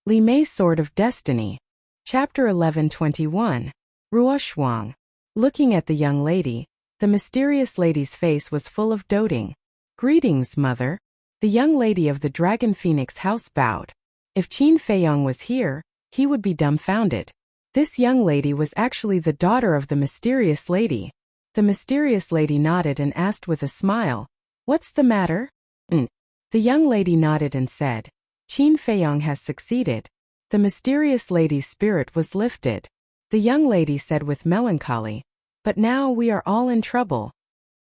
Li Mei's Sword of Destiny. Chapter 1121. Ruoshuang. Looking at the young lady, the mysterious lady's face was full of doting. "Greetings, mother." The young lady of the Dragon Phoenix house bowed. If Qin Feiyong was here, he would be dumbfounded. This young lady was actually the daughter of the mysterious lady. The mysterious lady nodded and asked with a smile, "What's the matter?" The young lady nodded and said, "Qin Feiyong has succeeded." The mysterious lady's spirit was lifted. The young lady said with melancholy, "But now we are all in trouble."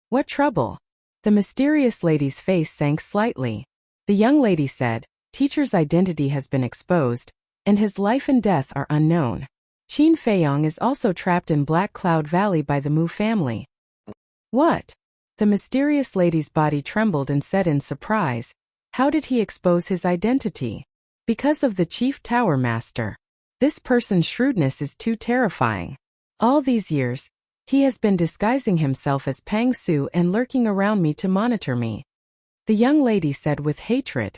"What trouble?" The mysterious lady's face sank slightly. The young lady said, "Teacher's identity has been exposed, and his life and death are unknown. Qin Feiyong is also trapped in Black Cloud Valley by the Mu family." "What?" The mysterious lady's body trembled and said in surprise, "How did he expose his identity?" "Because of the Chief Tower Master. This person's shrewdness is too terrifying. All these years, he has been disguising himself as Pang Su and lurking around me to monitor me." The young lady said with hatred.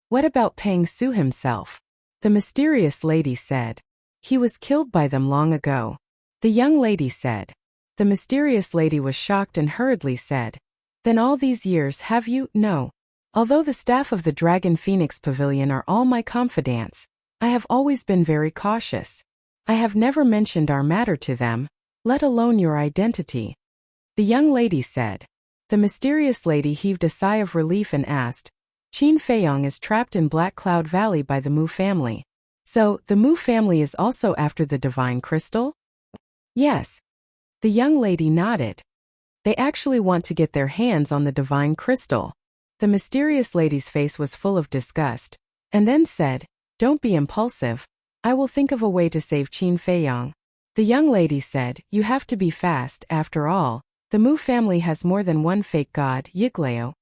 "What about Pang Su himself?" The mysterious lady said, "He was killed by them long ago." The young lady said. The mysterious lady was shocked and hurriedly said, "Then all these years have you?" "No. Although the staff of the Dragon Phoenix Pavilion are all my confidants, I have always been very cautious. I have never mentioned our matter to them, let alone your identity." The young lady said. The mysterious lady heaved a sigh of relief and asked, "Qin Feiyong is trapped in Black Cloud Valley by the Mu family. So, the Mu family is also after the divine crystal?" "Yes." The young lady nodded. "They actually want to get their hands on the divine crystal." The mysterious lady's face was full of disgust, and then said, "Don't be impulsive. I will think of a way to save Qin Feiyong." The young lady said, "You have to be fast, after all. The Mu family has more than one fake god, Yiglao."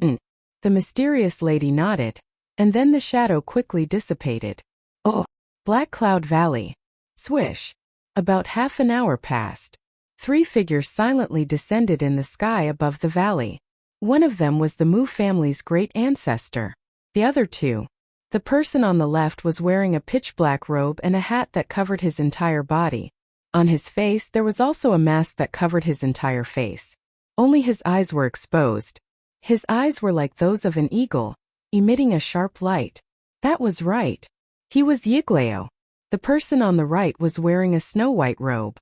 The mysterious lady nodded, and then the shadow quickly dissipated. "Oh, Black Cloud Valley." Swish. About half an hour passed. 3 figures silently descended in the sky above the valley. One of them was the Mu family's great ancestor. The other 2. The person on the left was wearing a pitch-black robe and a hat that covered his entire body. On his face there was also a mask that covered his entire face. Only his eyes were exposed. His eyes were like those of an eagle, emitting a sharp light. That was right. He was Yiglao. The person on the right was wearing a snow-white robe.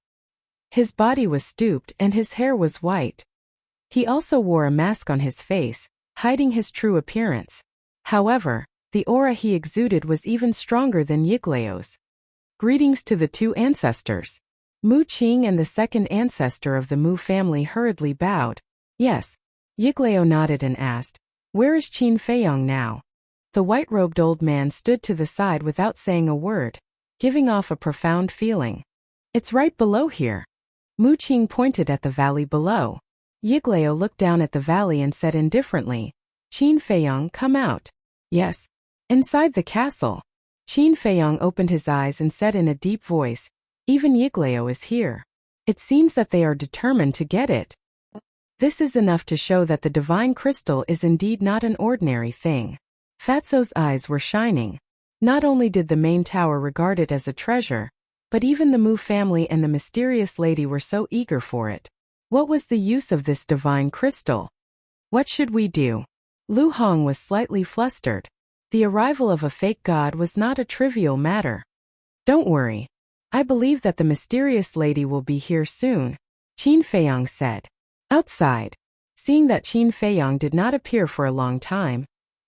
His body was stooped and his hair was white. He also wore a mask on his face, hiding his true appearance. However, the aura he exuded was even stronger than Yiglao's. "Greetings to the 2 ancestors." Mu Qing and the second ancestor of the Mu family hurriedly bowed. "Yes." Yiglao nodded and asked, "Where is Qin Feiyong now?" The white-robed old man stood to the side without saying a word, giving off a profound feeling. "It's right below here." Mu Qing pointed at the valley below. Yiglao looked down at the valley and said indifferently, "Qin Feiyong, come out." "Yes." "Inside the castle." Qin Feiyong opened his eyes and said in a deep voice, "Even Yiglao is here. It seems that they are determined to get it." This is enough to show that the divine crystal is indeed not an ordinary thing. Fatso's eyes were shining. Not only did the main tower regard it as a treasure, but even the Mu family and the mysterious lady were so eager for it. What was the use of this divine crystal? "What should we do?" Lu Hong was slightly flustered. The arrival of a fake god was not a trivial matter. "Don't worry. I believe that the mysterious lady will be here soon," Qin Feiyong said. Outside, seeing that Qin Feiyong did not appear for a long time,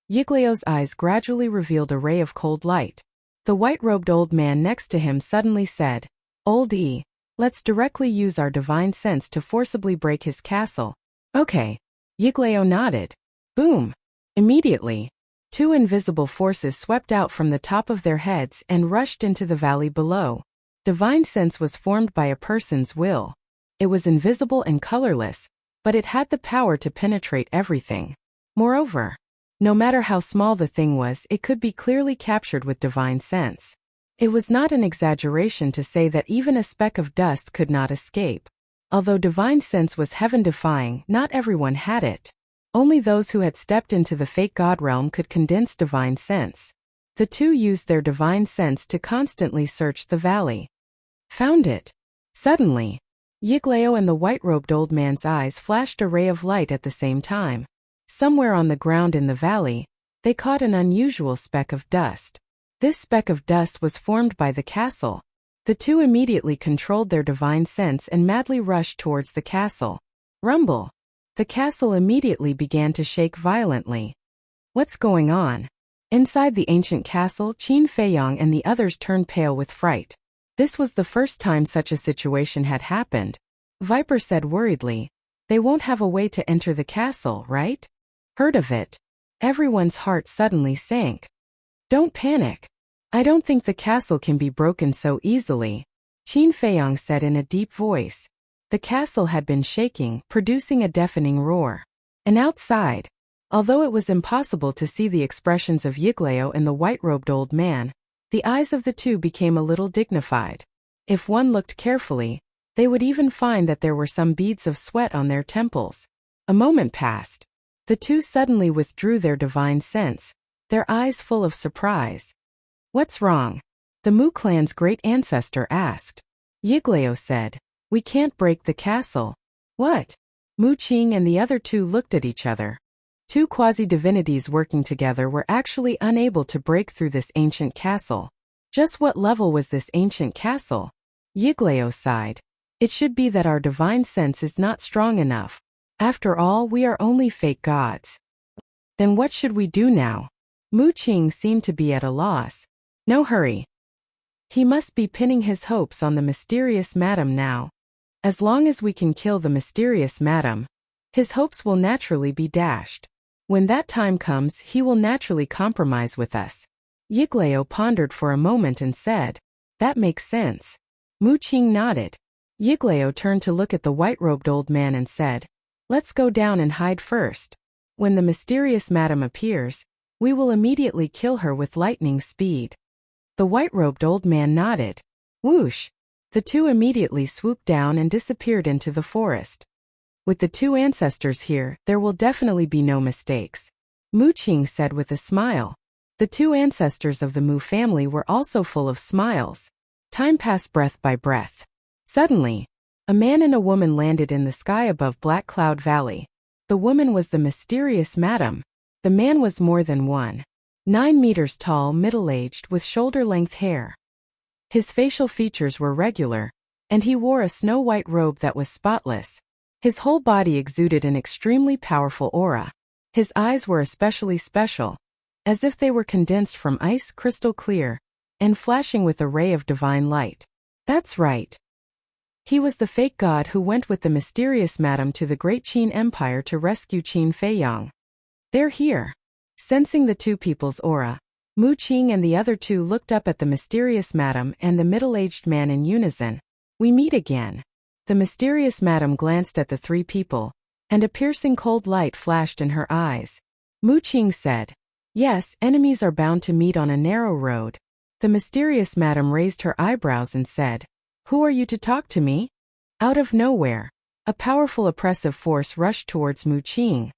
Yiglao's eyes gradually revealed a ray of cold light. The white-robed old man next to him suddenly said, "Old E, let's directly use our divine sense to forcibly break his castle." "Okay." Yiglao nodded. Boom! Immediately, 2 invisible forces swept out from the top of their heads and rushed into the valley below. Divine sense was formed by a person's will. It was invisible and colorless, but it had the power to penetrate everything. Moreover, no matter how small the thing was, it could be clearly captured with divine sense. It was not an exaggeration to say that even a speck of dust could not escape. Although divine sense was heaven-defying, not everyone had it. Only those who had stepped into the fake god realm could condense divine sense. The two used their divine sense to constantly search the valley. Found it. Suddenly, Yiglao and the white-robed old man's eyes flashed a ray of light at the same time. Somewhere on the ground in the valley, they caught an unusual speck of dust. This speck of dust was formed by the castle. The two immediately controlled their divine sense and madly rushed towards the castle. Rumble! The castle immediately began to shake violently. What's going on? Inside the ancient castle, Qin Feiyang and the others turned pale with fright. This was the first time such a situation had happened. Viper said worriedly, "They won't have a way to enter the castle, right?" Heard of it. Everyone's heart suddenly sank. "Don't panic. I don't think the castle can be broken so easily," Qin Feiyang said in a deep voice. The castle had been shaking, producing a deafening roar. And outside, although it was impossible to see the expressions of Yiglao and the white-robed old man, the eyes of the two became a little dignified. If one looked carefully, they would even find that there were some beads of sweat on their temples. A moment passed. The two suddenly withdrew their divine sense, their eyes full of surprise. "What's wrong?" the Mu clan's great ancestor asked. Yiglao said, "We can't break the castle." "What?" Mu Qing and the other two looked at each other. Two quasi-divinities working together were actually unable to break through this ancient castle. Just what level was this ancient castle? Yiglao sighed. "It should be that our divine sense is not strong enough. After all, we are only fake gods." "Then what should we do now?" Mu Qing seemed to be at a loss. "No hurry. He must be pinning his hopes on the mysterious madam now. As long as we can kill the mysterious madam, his hopes will naturally be dashed. When that time comes, he will naturally compromise with us." Yiglao pondered for a moment and said, "That makes sense." Mu Qing nodded. Yiglao turned to look at the white-robed old man and said, "Let's go down and hide first. When the mysterious madam appears, we will immediately kill her with lightning speed." The white-robed old man nodded. Whoosh! The two immediately swooped down and disappeared into the forest. "With the two ancestors here, there will definitely be no mistakes," Mu Qing said with a smile. The two ancestors of the Mu family were also full of smiles. Time passed breath by breath. Suddenly, a man and a woman landed in the sky above Black Cloud Valley. The woman was the mysterious madam. The man was more than 1.9 meters tall, middle-aged, with shoulder-length hair. His facial features were regular, and he wore a snow-white robe that was spotless. His whole body exuded an extremely powerful aura. His eyes were especially special, as if they were condensed from ice, crystal clear, and flashing with a ray of divine light. That's right. He was the fake god who went with the mysterious madam to the great Qin Empire to rescue Qin Feiyang. "They're here." Sensing the two people's aura, Mu Qing and the other two looked up at the mysterious madam and the middle-aged man in unison. "We meet again." The mysterious madam glanced at the three people, and a piercing cold light flashed in her eyes. Mu Qing said, "Yes, enemies are bound to meet on a narrow road." The mysterious madam raised her eyebrows and said, "Who are you to talk to me?" Out of nowhere, a powerful oppressive force rushed towards Mu Qing.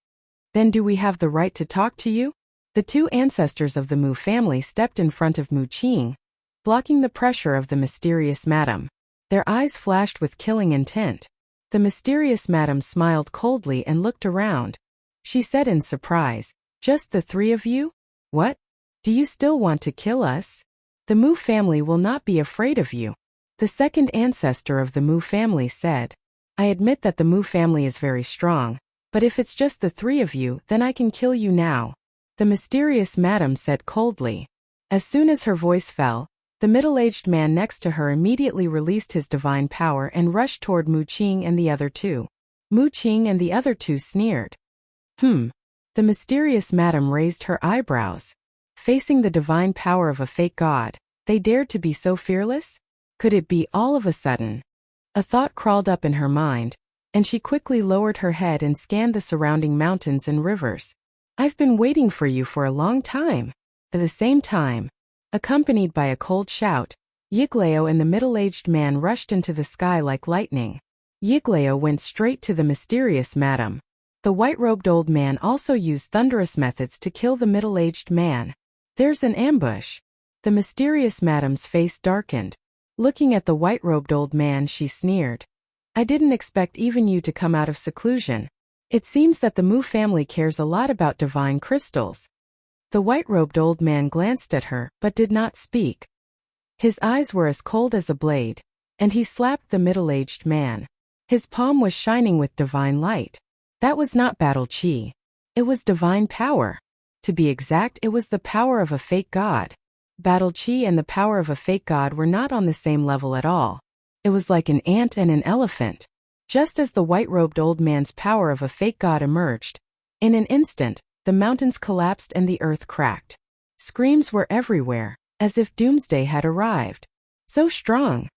"Then do we have the right to talk to you?" The two ancestors of the Mu family stepped in front of Mu Qing, blocking the pressure of the mysterious madam. Their eyes flashed with killing intent. The mysterious madam smiled coldly and looked around. She said in surprise, "Just the three of you? What? Do you still want to kill us? The Mu family will not be afraid of you." The second ancestor of the Mu family said, "I admit that the Mu family is very strong, but if it's just the three of you, then I can kill you now." The mysterious madam said coldly. As soon as her voice fell, the middle-aged man next to her immediately released his divine power and rushed toward Mu Qing and the other two. Mu Qing and the other two sneered. The mysterious madam raised her eyebrows. Facing the divine power of a fake god, they dared to be so fearless? Could it be all of a sudden? A thought crawled up in her mind, and she quickly lowered her head and scanned the surrounding mountains and rivers. "I've been waiting for you for a long time." At the same time, accompanied by a cold shout, Yiglao and the middle-aged man rushed into the sky like lightning. Yiglao went straight to the mysterious madam. The white-robed old man also used thunderous methods to kill the middle-aged man. There's an ambush. The mysterious madam's face darkened. Looking at the white-robed old man, she sneered. I didn't expect even you to come out of seclusion. It seems that the Mu family cares a lot about divine crystals. The white-robed old man glanced at her, but did not speak. His eyes were as cold as a blade, and he slapped the middle-aged man. His palm was shining with divine light. That was not battle chi. It was divine power. To be exact, it was the power of a fake god. Battle chi and the power of a fake god were not on the same level at all. It was like an ant and an elephant. Just as the white-robed old man's power of a fake god emerged, in an instant, the mountains collapsed and the earth cracked. Screams were everywhere, as if doomsday had arrived. So strong.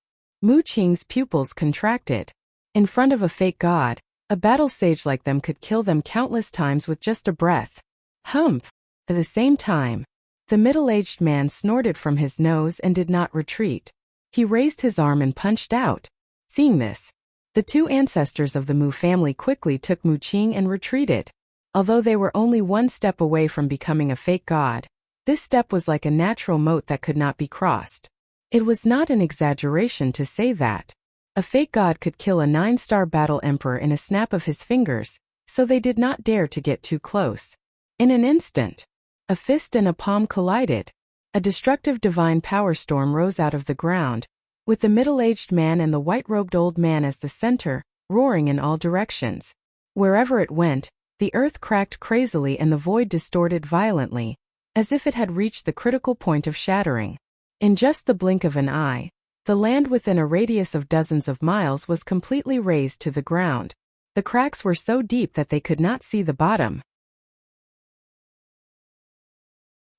Mu Qing's pupils contracted. In front of a fake god, a battle sage like them could kill them countless times with just a breath. Humph! At the same time, the middle-aged man snorted from his nose and did not retreat. He raised his arm and punched out. Seeing this, the two ancestors of the Mu family quickly took Mu Qing and retreated. Although they were only one step away from becoming a fake god, this step was like a natural moat that could not be crossed. It was not an exaggeration to say that a fake god could kill a 9-star battle emperor in a snap of his fingers, so they did not dare to get too close. In an instant, a fist and a palm collided. A destructive divine power storm rose out of the ground, with the middle-aged man and the white-robed old man as the center, roaring in all directions. Wherever it went, the earth cracked crazily and the void distorted violently, as if it had reached the critical point of shattering. In just the blink of an eye, the land within a radius of dozens of miles was completely razed to the ground. The cracks were so deep that they could not see the bottom.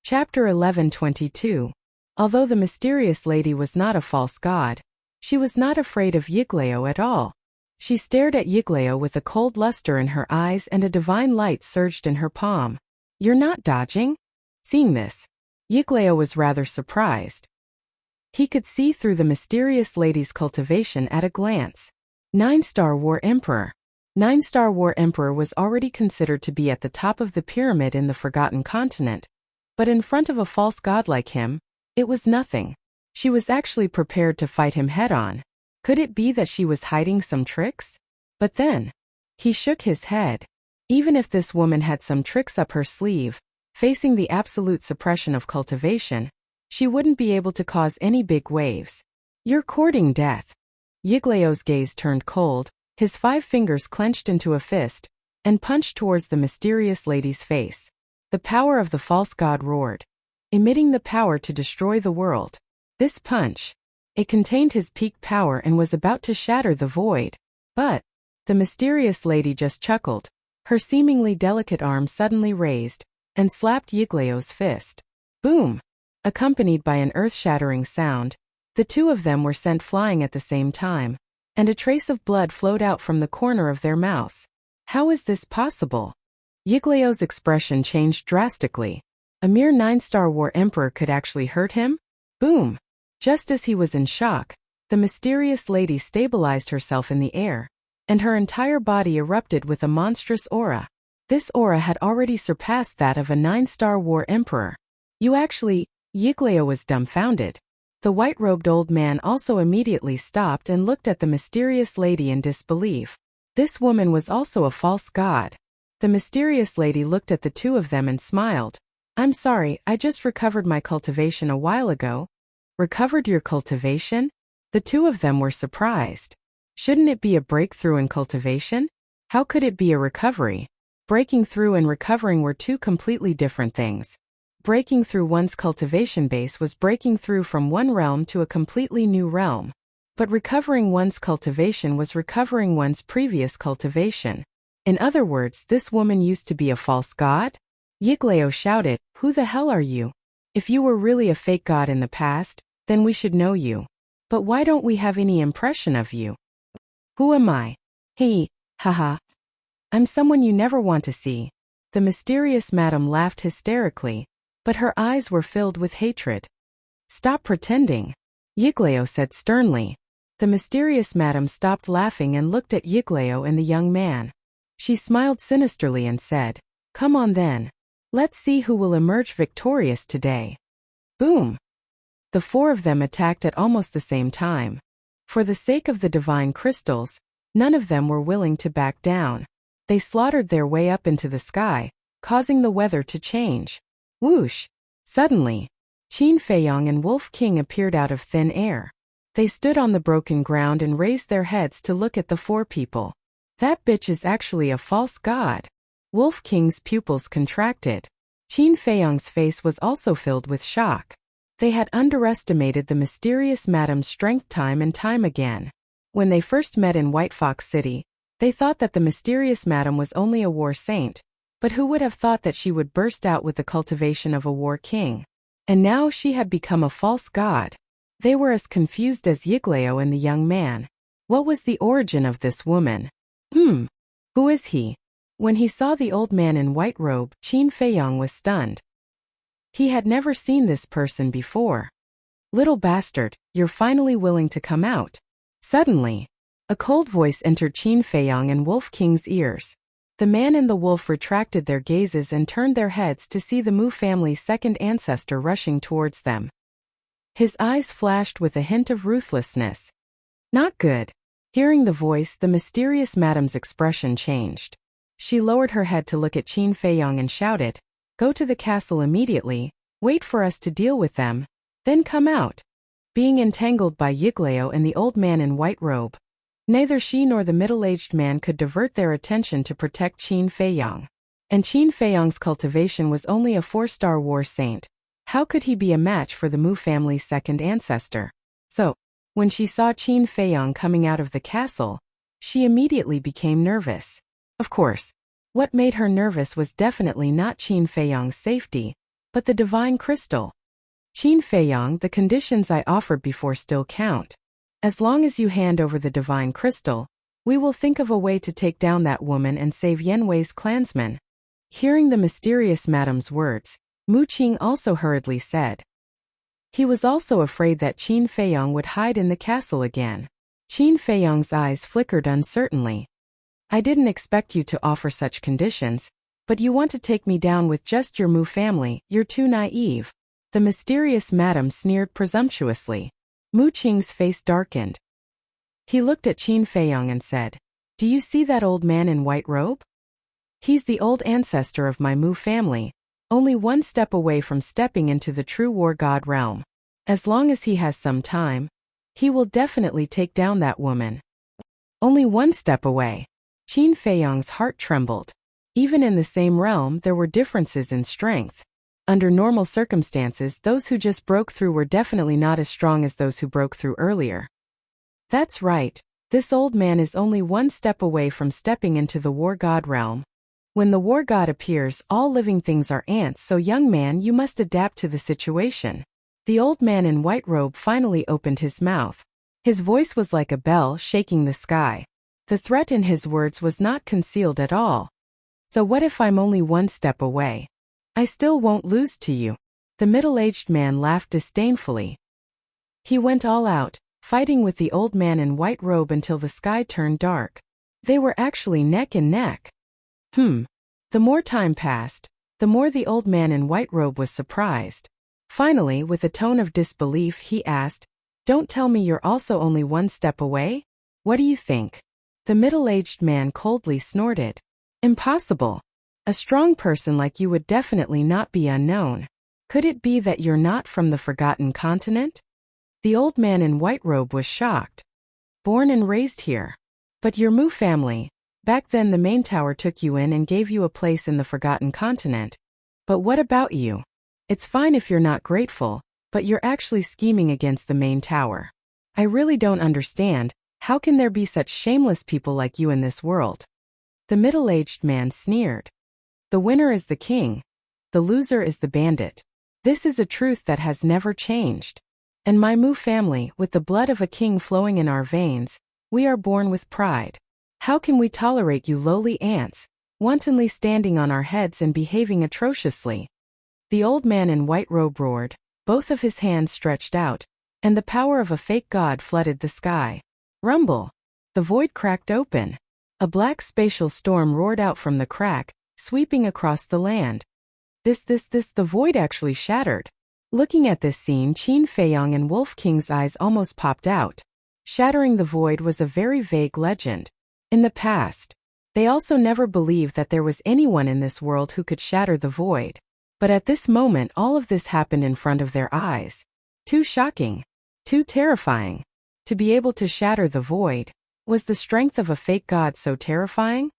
Chapter 11:22. Although the mysterious lady was not a false god, she was not afraid of Yiglao at all. She stared at Yiglao with a cold luster in her eyes and a divine light surged in her palm. You're not dodging? Seeing this, Yiglao was rather surprised. He could see through the mysterious lady's cultivation at a glance. 9-star War Emperor. 9-star War Emperor was already considered to be at the top of the pyramid in the Forgotten Continent, but in front of a false god like him, it was nothing. She was actually prepared to fight him head-on. Could it be that she was hiding some tricks? But then, he shook his head. Even if this woman had some tricks up her sleeve, facing the absolute suppression of cultivation, she wouldn't be able to cause any big waves. You're courting death. Yiglao's gaze turned cold, his 5 fingers clenched into a fist, and punched towards the mysterious lady's face. The power of the false god roared, emitting the power to destroy the world. This punch, it contained his peak power and was about to shatter the void. But the mysterious lady just chuckled. Her seemingly delicate arm suddenly raised and slapped Yiglao's fist. Boom! Accompanied by an earth-shattering sound, the two of them were sent flying at the same time, and a trace of blood flowed out from the corner of their mouths. How is this possible? Yiglao's expression changed drastically. A mere 9-star War Emperor could actually hurt him? Boom! Just as he was in shock, the mysterious lady stabilized herself in the air, and her entire body erupted with a monstrous aura. This aura had already surpassed that of a 9-star War Emperor. Yiglao was dumbfounded. The white-robed old man also immediately stopped and looked at the mysterious lady in disbelief. This woman was also a false god. The mysterious lady looked at the two of them and smiled. I'm sorry, I just recovered my cultivation a while ago. Recovered your cultivation? The two of them were surprised. Shouldn't it be a breakthrough in cultivation? How could it be a recovery? Breaking through and recovering were two completely different things. Breaking through one's cultivation base was breaking through from one realm to a completely new realm. But recovering one's cultivation was recovering one's previous cultivation. In other words, this woman used to be a false god? Yiglao shouted, "Who the hell are you? If you were really a fake god in the past, then we should know you. But why don't we have any impression of you? Who am I? Hey, haha. I'm someone you never want to see." The mysterious madam laughed hysterically, but her eyes were filled with hatred. "Stop pretending," Yiglao said sternly. The mysterious madam stopped laughing and looked at Yiglao and the young man. She smiled sinisterly and said, "Come on then. Let's see who will emerge victorious today. Boom! The four of them attacked at almost the same time. For the sake of the divine crystals, none of them were willing to back down. They slaughtered their way up into the sky, causing the weather to change. Whoosh! Suddenly, Qin Feiyong and Wolf King appeared out of thin air. They stood on the broken ground and raised their heads to look at the four people. That bitch is actually a false god. Wolf King's pupils contracted. Qin Feiyong's face was also filled with shock. They had underestimated the mysterious madam's strength time and time again. When they first met in White Fox City, they thought that the mysterious madam was only a war saint, but who would have thought that she would burst out with the cultivation of a war king? And now she had become a false god. They were as confused as Yiglao and the young man. What was the origin of this woman? Who is he? When he saw the old man in white robe, Qin Feiyong was stunned. He had never seen this person before. Little bastard, you're finally willing to come out. Suddenly, a cold voice entered Qin Feiyong and Wolf King's ears. The man and the wolf retracted their gazes and turned their heads to see the Mu family's second ancestor rushing towards them. His eyes flashed with a hint of ruthlessness. Not good. Hearing the voice, the mysterious madam's expression changed. She lowered her head to look at Qin Feiyong and shouted, "Go to the castle immediately, wait for us to deal with them, then come out." Being entangled by Yiglao and the old man in white robe, neither she nor the middle-aged man could divert their attention to protect Qin Feiyong. And Qin Feiyong's cultivation was only a 4-star war saint. How could he be a match for the Mu family's second ancestor? So, when she saw Qin Feiyong coming out of the castle, she immediately became nervous. Of course, what made her nervous was definitely not Qin Feiyong's safety, but the divine crystal. Qin Feiyong, the conditions I offered before still count. As long as you hand over the divine crystal, we will think of a way to take down that woman and save Yanwei's clansmen. Hearing the mysterious madam's words, Mu Qing also hurriedly said. He was also afraid that Qin Feiyong would hide in the castle again. Qin Feiyong's eyes flickered uncertainly. I didn't expect you to offer such conditions, but you want to take me down with just your Mu family, you're too naive. The mysterious madam sneered presumptuously. Mu Qing's face darkened. He looked at Qin Feiyong and said, "Do you see that old man in white robe? He's the old ancestor of my Mu family, only one step away from stepping into the true war god realm. As long as he has some time, he will definitely take down that woman." Only one step away. Qin Feiyong's heart trembled. Even in the same realm, there were differences in strength. Under normal circumstances, those who just broke through were definitely not as strong as those who broke through earlier. That's right. This old man is only one step away from stepping into the war god realm. When the war god appears, all living things are ants, so young man, you must adapt to the situation. The old man in white robe finally opened his mouth. His voice was like a bell shaking the sky. The threat in his words was not concealed at all. So what if I'm only one step away? I still won't lose to you. The middle-aged man laughed disdainfully. He went all out, fighting with the old man in white robe until the sky turned dark. They were actually neck and neck. The more time passed, the more the old man in white robe was surprised. Finally, with a tone of disbelief, he asked, "Don't tell me you're also only one step away? What do you think?" The middle-aged man coldly snorted. "Impossible. A strong person like you would definitely not be unknown. Could it be that you're not from the Forgotten Continent?" The old man in white robe was shocked. "Born and raised here. But your Mu family, back then the main tower took you in and gave you a place in the Forgotten Continent. But what about you? It's fine if you're not grateful, but you're actually scheming against the main tower. I really don't understand. How can there be such shameless people like you in this world?" The middle-aged man sneered. "The winner is the king. The loser is the bandit. This is a truth that has never changed. And my Mu family, with the blood of a king flowing in our veins, we are born with pride. How can we tolerate you lowly ants, wantonly standing on our heads and behaving atrociously?" The old man in white robe roared, both of his hands stretched out, and the power of a fake god flooded the sky. Rumble! The void cracked open. A black spatial storm roared out from the crack, sweeping across the land. The void actually shattered. Looking at this scene, Qin Feiyang and Wolf King's eyes almost popped out. Shattering the void was a very vague legend. In the past, they also never believed that there was anyone in this world who could shatter the void. But at this moment, all of this happened in front of their eyes. Too shocking. Too terrifying. To be able to shatter the void. Was the strength of a fake god so terrifying?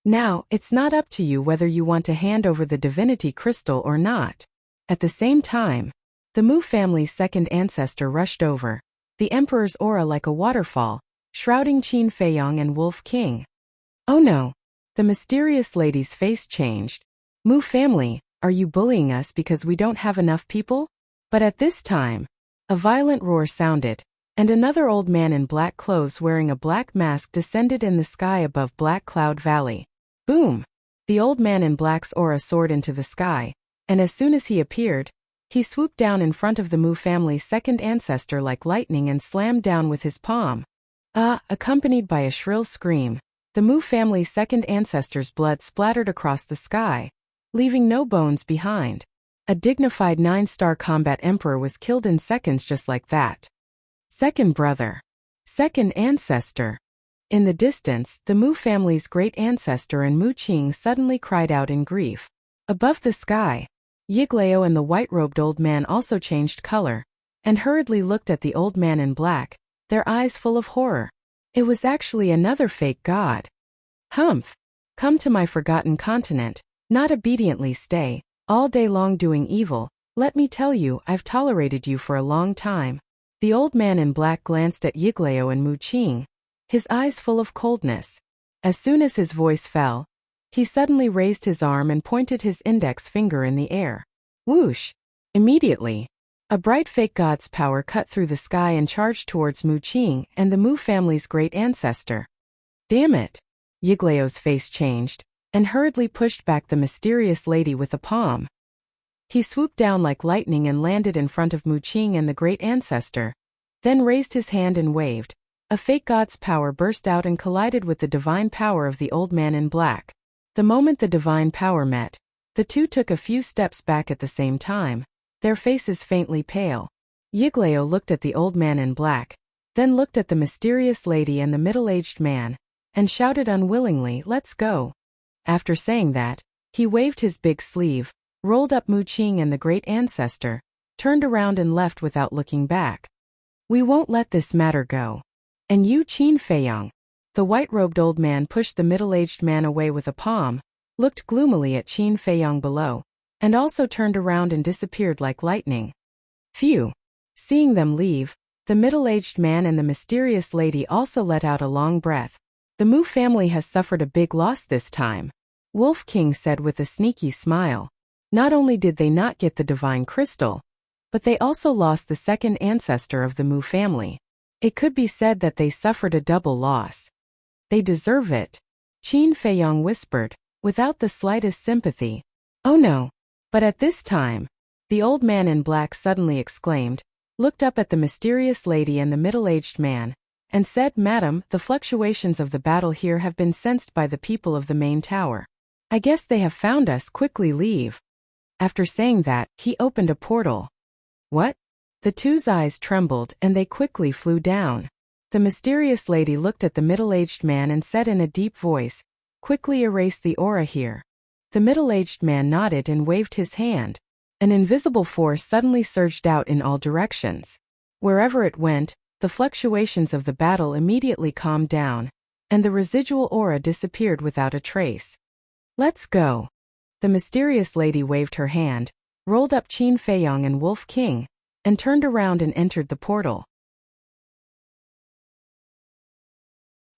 Now, it's not up to you whether you want to hand over the divinity crystal or not. At the same time, the Mu family's second ancestor rushed over, the emperor's aura like a waterfall, shrouding Qin Feiyang and Wolf King. Oh no! The mysterious lady's face changed. Mu family, are you bullying us because we don't have enough people? But at this time, a violent roar sounded, and another old man in black clothes wearing a black mask descended in the sky above Black Cloud Valley. Boom! The old man in black's aura soared into the sky, and as soon as he appeared, he swooped down in front of the Mu family's second ancestor like lightning and slammed down with his palm. Accompanied by a shrill scream, the Mu family's second ancestor's blood splattered across the sky, leaving no bones behind. A dignified 9-star combat emperor was killed in seconds just like that. Second brother. Second ancestor. In the distance, the Mu family's great ancestor and Mu Qing suddenly cried out in grief. Above the sky, Yiglao and the white-robed old man also changed color, and hurriedly looked at the old man in black, their eyes full of horror. It was actually another fake god. Humph! Come to my forgotten continent, not obediently stay, all day long doing evil. Let me tell you, I've tolerated you for a long time. The old man in black glanced at Yiglao and Mu Qing, his eyes full of coldness. As soon as his voice fell, he suddenly raised his arm and pointed his index finger in the air. Whoosh! Immediately, a bright fake god's power cut through the sky and charged towards Mu Qing and the Mu family's great ancestor. Damn it! Yiglao's face changed, and hurriedly pushed back the mysterious lady with a palm. He swooped down like lightning and landed in front of Mu Qing and the great ancestor, then raised his hand and waved. A fake god's power burst out and collided with the divine power of the old man in black. The moment the divine power met, the two took a few steps back at the same time, their faces faintly pale. Yiglao looked at the old man in black, then looked at the mysterious lady and the middle-aged man, and shouted unwillingly, "Let's go." After saying that, he waved his big sleeve, rolled up Mu Qing and the great ancestor, turned around and left without looking back. We won't let this matter go. And you, Qin Feiyang. The white-robed old man pushed the middle-aged man away with a palm, looked gloomily at Qin Feiyang below, and also turned around and disappeared like lightning. Phew! Seeing them leave, the middle-aged man and the mysterious lady also let out a long breath. The Mu family has suffered a big loss this time, Wolf King said with a sneaky smile. Not only did they not get the divine crystal, but they also lost the second ancestor of the Mu family. It could be said that they suffered a double loss. They deserve it, Qin Feiyang whispered, without the slightest sympathy. Oh no! But at this time, the old man in black suddenly exclaimed, looked up at the mysterious lady and the middle-aged man, and said, "Madam, the fluctuations of the battle here have been sensed by the people of the main tower. I guess they have found us. Quickly leave." After saying that, he opened a portal. What? The two's eyes trembled and they quickly flew down. The mysterious lady looked at the middle-aged man and said in a deep voice, "Quickly erase the aura here." The middle-aged man nodded and waved his hand. An invisible force suddenly surged out in all directions. Wherever it went, the fluctuations of the battle immediately calmed down, and the residual aura disappeared without a trace. Let's go. The mysterious lady waved her hand, rolled up Qin Feiyang and Wolf King, and turned around and entered the portal.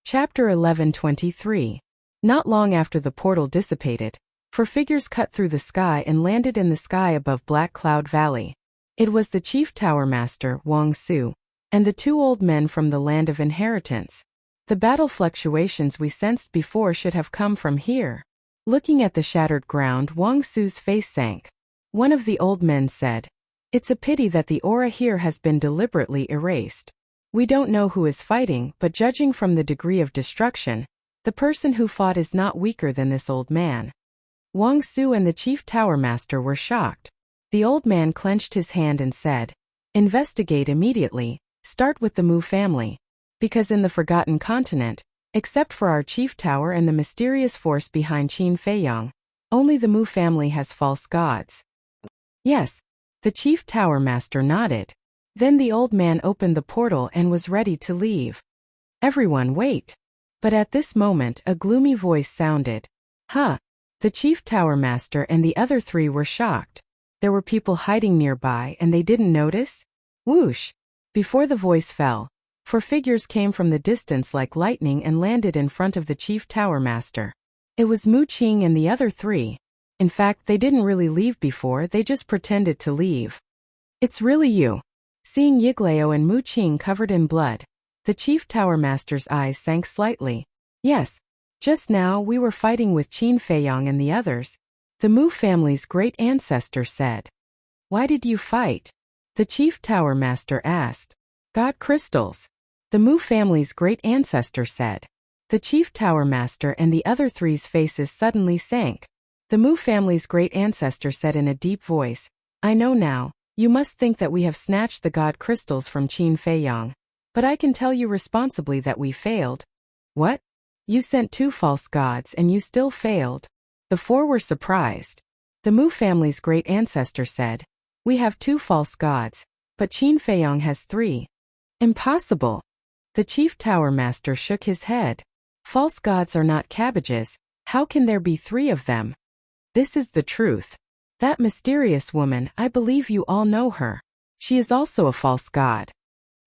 Chapter 11:23. Not long after the portal dissipated, four figures cut through the sky and landed in the sky above Black Cloud Valley. It was the Chief Tower Master, Wang Su, and the two old men from the Land of Inheritance. The battle fluctuations we sensed before should have come from here. Looking at the shattered ground, Wang Su's face sank. One of the old men said, "It's a pity that the aura here has been deliberately erased. We don't know who is fighting, but judging from the degree of destruction, the person who fought is not weaker than this old man." Wang Su and the chief tower master were shocked. The old man clenched his hand and said, "Investigate immediately, start with the Mu family. Because in the Forgotten Continent, except for our chief tower and the mysterious force behind Qin Feiyang, only the Mu family has false gods." Yes, the chief tower master nodded. Then the old man opened the portal and was ready to leave. "Everyone wait." But at this moment a gloomy voice sounded. "Huh." The chief tower master and the other three were shocked. There were people hiding nearby and they didn't notice? Whoosh! Before the voice fell, 4 figures came from the distance like lightning and landed in front of the chief tower master. It was Mu Qing and the other 3. In fact, they didn't really leave before, they just pretended to leave. "It's really you." Seeing Yiglao and Mu Qing covered in blood, the chief tower master's eyes sank slightly. "Yes. Just now we were fighting with Qin Feiyang and the others," the Mu family's great ancestor said. "Why did you fight?" the chief tower master asked. "God crystals," the Mu family's great ancestor said. The chief tower master and the other 3's faces suddenly sank. The Mu family's great ancestor said in a deep voice, "I know now, you must think that we have snatched the god crystals from Qin Feiyang. But I can tell you responsibly that we failed." "What? You sent 2 false gods and you still failed?" The 4 were surprised. The Mu family's great ancestor said, "We have 2 false gods, but Qin Feiyang has 3. "Impossible." The chief tower master shook his head. "False gods are not cabbages, how can there be 3 of them? This is the truth. That mysterious woman, I believe you all know her. She is also a false god."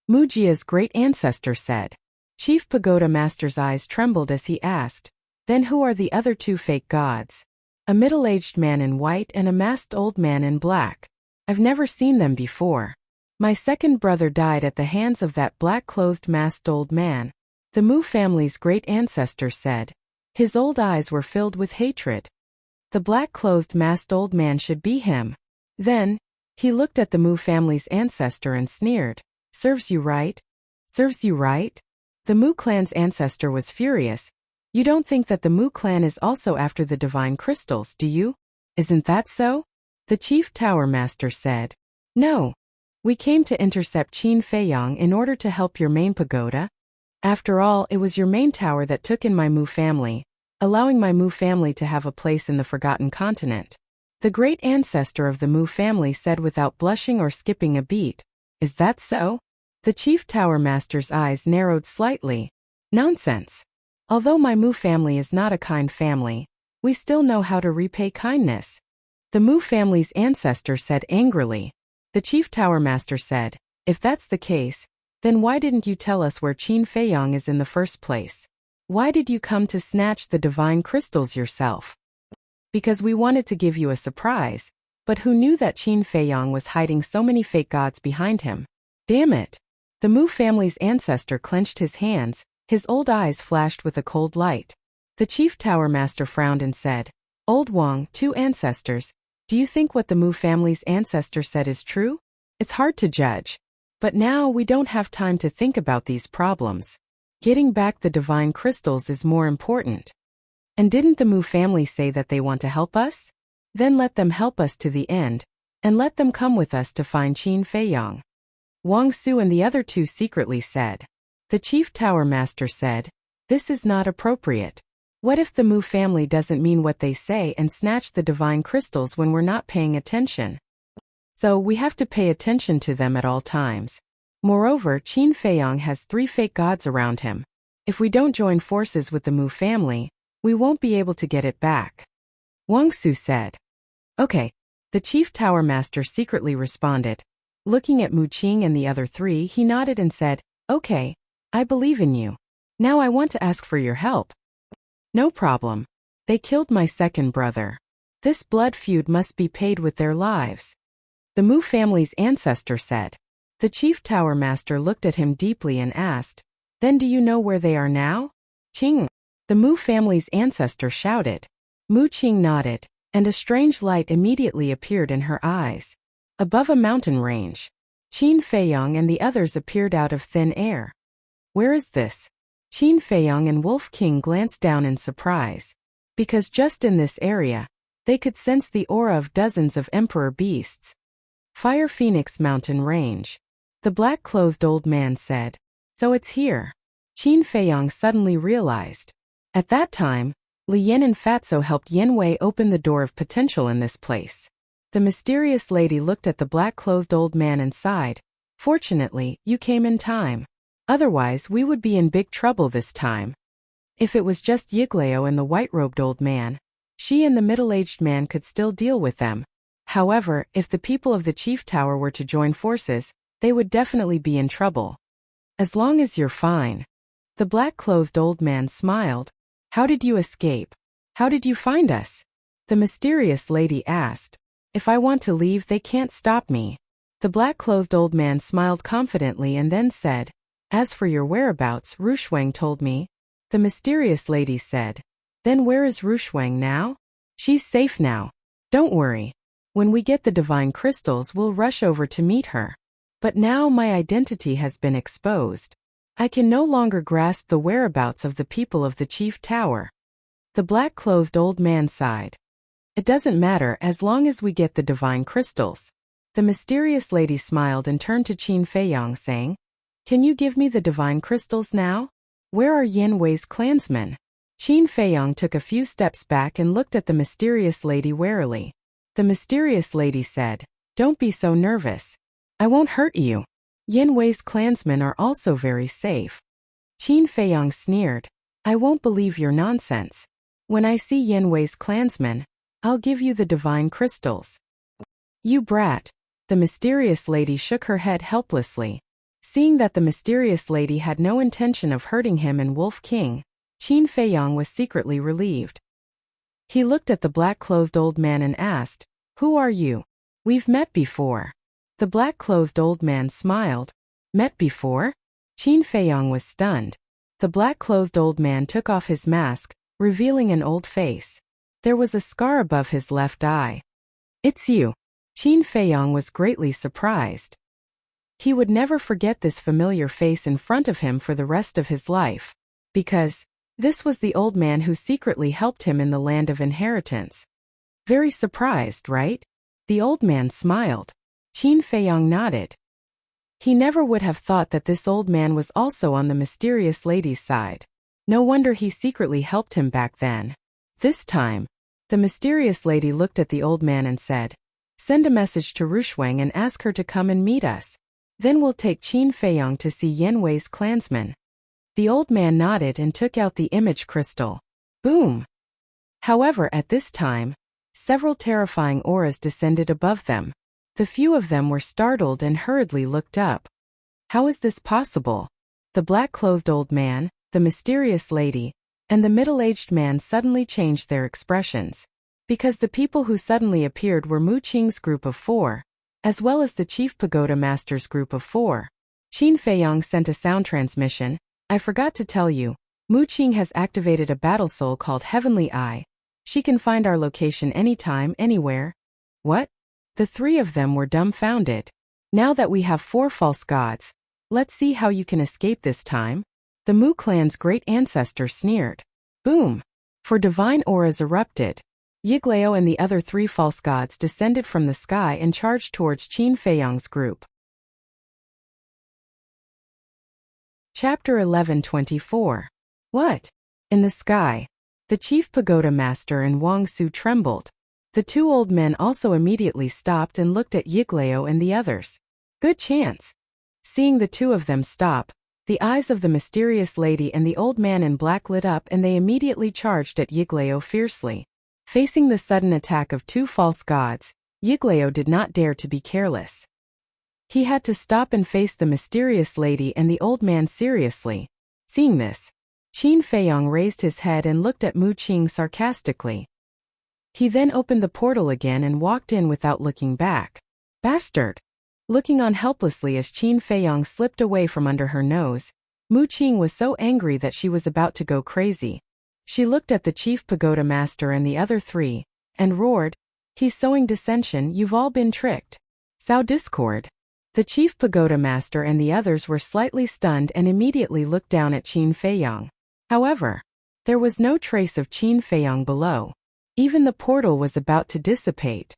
Mujia's great ancestor said. Chief Pagoda Master's eyes trembled as he asked, "Then who are the other 2 fake gods?" "A middle-aged man in white and a masked old man in black. I've never seen them before. My second brother died at the hands of that black-clothed masked old man," the Mu family's great ancestor said. His old eyes were filled with hatred. The black-clothed masked old man should be him. Then, he looked at the Mu family's ancestor and sneered. "Serves you right? Serves you right?" The Mu clan's ancestor was furious. "You don't think that the Mu clan is also after the divine crystals, do you? Isn't that so?" The chief tower master said. "No. We came to intercept Qin Feiyang in order to help your main pagoda. After all, it was your main tower that took in my Mu family, allowing my Mu family to have a place in the Forgotten Continent." The great ancestor of the Mu family said without blushing or skipping a beat. "Is that so?" The chief tower master's eyes narrowed slightly. "Nonsense. Although my Mu family is not a kind family, we still know how to repay kindness," the Mu family's ancestor said angrily. The chief tower master said, "If that's the case, then why didn't you tell us where Qin Feiyang is in the first place? Why did you come to snatch the divine crystals yourself?" "Because we wanted to give you a surprise, but who knew that Qin Feiyang was hiding so many fake gods behind him? Damn it." The Mu family's ancestor clenched his hands, his old eyes flashed with a cold light. The chief tower master frowned and said, "Old Wang, 2 ancestors, do you think what the Mu family's ancestor said is true? It's hard to judge. But now we don't have time to think about these problems. Getting back the divine crystals is more important. And didn't the Mu family say that they want to help us? Then let them help us to the end, and let them come with us to find Qin Feiyang." Wang Su and the other 2 secretly said. The chief tower master said, "This is not appropriate. What if the Mu family doesn't mean what they say and snatch the divine crystals when we're not paying attention? So we have to pay attention to them at all times. Moreover, Qin Feiyang has 3 fake gods around him. If we don't join forces with the Mu family, we won't be able to get it back," Wang Su said. "Okay," the chief tower master secretly responded. Looking at Mu Qing and the other 3, he nodded and said, "Okay, I believe in you. Now I want to ask for your help." "No problem. They killed my second brother. This blood feud must be paid with their lives," the Mu family's ancestor said. The chief tower master looked at him deeply and asked, "Then do you know where they are now?" "Qing," the Mu family's ancestor shouted. Mu Qing nodded, and a strange light immediately appeared in her eyes. Above a mountain range, Qin Feiyang and the others appeared out of thin air. "Where is this?" Qin Feiyang and Wolf King glanced down in surprise. "Because just in this area, They could sense the aura of dozens of emperor beasts. Fire Phoenix Mountain Range. The black-clothed old man said. So it's here. Qin Feiyang suddenly realized. At that time, Li Yin and Fatso helped Yin Wei open the door of potential in this place. The mysterious lady looked at the black-clothed old man and sighed. Fortunately, you came in time. Otherwise, we would be in big trouble this time. If it was just Yiglao and the white-robed old man, she and the middle-aged man could still deal with them. However, if the people of the Chief Tower were to join forces, they would definitely be in trouble. As long as you're fine. The black-clothed old man smiled. How did you escape? How did you find us? The mysterious lady asked. If I want to leave, they can't stop me. The black-clothed old man smiled confidently and then said, As for your whereabouts, Rushuang told me. The mysterious lady said. Then where is Rushuang now? She's safe now. Don't worry. When we get the divine crystals, we'll rush over to meet her. But now my identity has been exposed. I can no longer grasp the whereabouts of the people of the Chief Tower. The black-clothed old man sighed. It doesn't matter as long as we get the divine crystals. The mysterious lady smiled and turned to Qin Feiyang saying, Can you give me the divine crystals now? Where are Yin Wei's clansmen? Qin Feiyang took a few steps back and looked at the mysterious lady warily. The mysterious lady said, Don't be so nervous. I won't hurt you. Yin Wei's clansmen are also very safe. Qin Feiyang sneered. I won't believe your nonsense. When I see Yin Wei's clansmen, I'll give you the divine crystals. You brat. The mysterious lady shook her head helplessly. Seeing that the mysterious lady had no intention of hurting him and Wolf King, Qin Feiyang was secretly relieved. He looked at the black-clothed old man and asked, Who are you? We've met before. The black-clothed old man smiled. Met before? Qin Feiyang was stunned. The black-clothed old man took off his mask, revealing an old face. There was a scar above his left eye. It's you. Qin Feiyang was greatly surprised. He would never forget this familiar face in front of him for the rest of his life, because this was the old man who secretly helped him in the land of inheritance. Very surprised, right? The old man smiled. Qin Feiyang nodded. He never would have thought that this old man was also on the mysterious lady's side. No wonder he secretly helped him back then. This time, the mysterious lady looked at the old man and said, Send a message to Rushuang and ask her to come and meet us. Then we'll take Qin Feiyang to see Yin Wei's clansmen. The old man nodded and took out the image crystal. Boom! However, at this time, several terrifying auras descended above them. The few of them were startled and hurriedly looked up. How is this possible? The black-clothed old man, the mysterious lady, and the middle-aged man suddenly changed their expressions. Because the people who suddenly appeared were Mu Qing's group of 4, as well as the Chief Pagoda Master's group of 4. Qin Feiyang sent a sound transmission. I forgot to tell you, Mu Qing has activated a battle soul called Heavenly Eye. She can find our location anytime, anywhere. What? The three of them were dumbfounded. Now that we have 4 false gods, let's see how you can escape this time. The Mu clan's great ancestor sneered. Boom! For divine auras erupted. Yiglao and the other 3 false gods descended from the sky and charged towards Qin Feiyang's group. Chapter 11:24. What? In the sky. The Chief Pagoda Master and Wang Su trembled. The 2 old men also immediately stopped and looked at Yiglao and the others. Good chance. Seeing the 2 of them stop, the eyes of the mysterious lady and the old man in black lit up and they immediately charged at Yiglao fiercely. Facing the sudden attack of 2 false gods, Yiglao did not dare to be careless. He had to stop and face the mysterious lady and the old man seriously. Seeing this, Qin Feiyang raised his head and looked at Mu Qing sarcastically. He then opened the portal again and walked in without looking back. Bastard! Looking on helplessly as Qin Feiyang slipped away from under her nose, Mu Qing was so angry that she was about to go crazy. She looked at the Chief Pagoda Master and the other 3, and roared, He's sowing dissension, you've all been tricked. Sow discord. The Chief Pagoda Master and the others were slightly stunned and immediately looked down at Qin Feiyang. However, there was no trace of Qin Feiyang below. Even the portal was about to dissipate.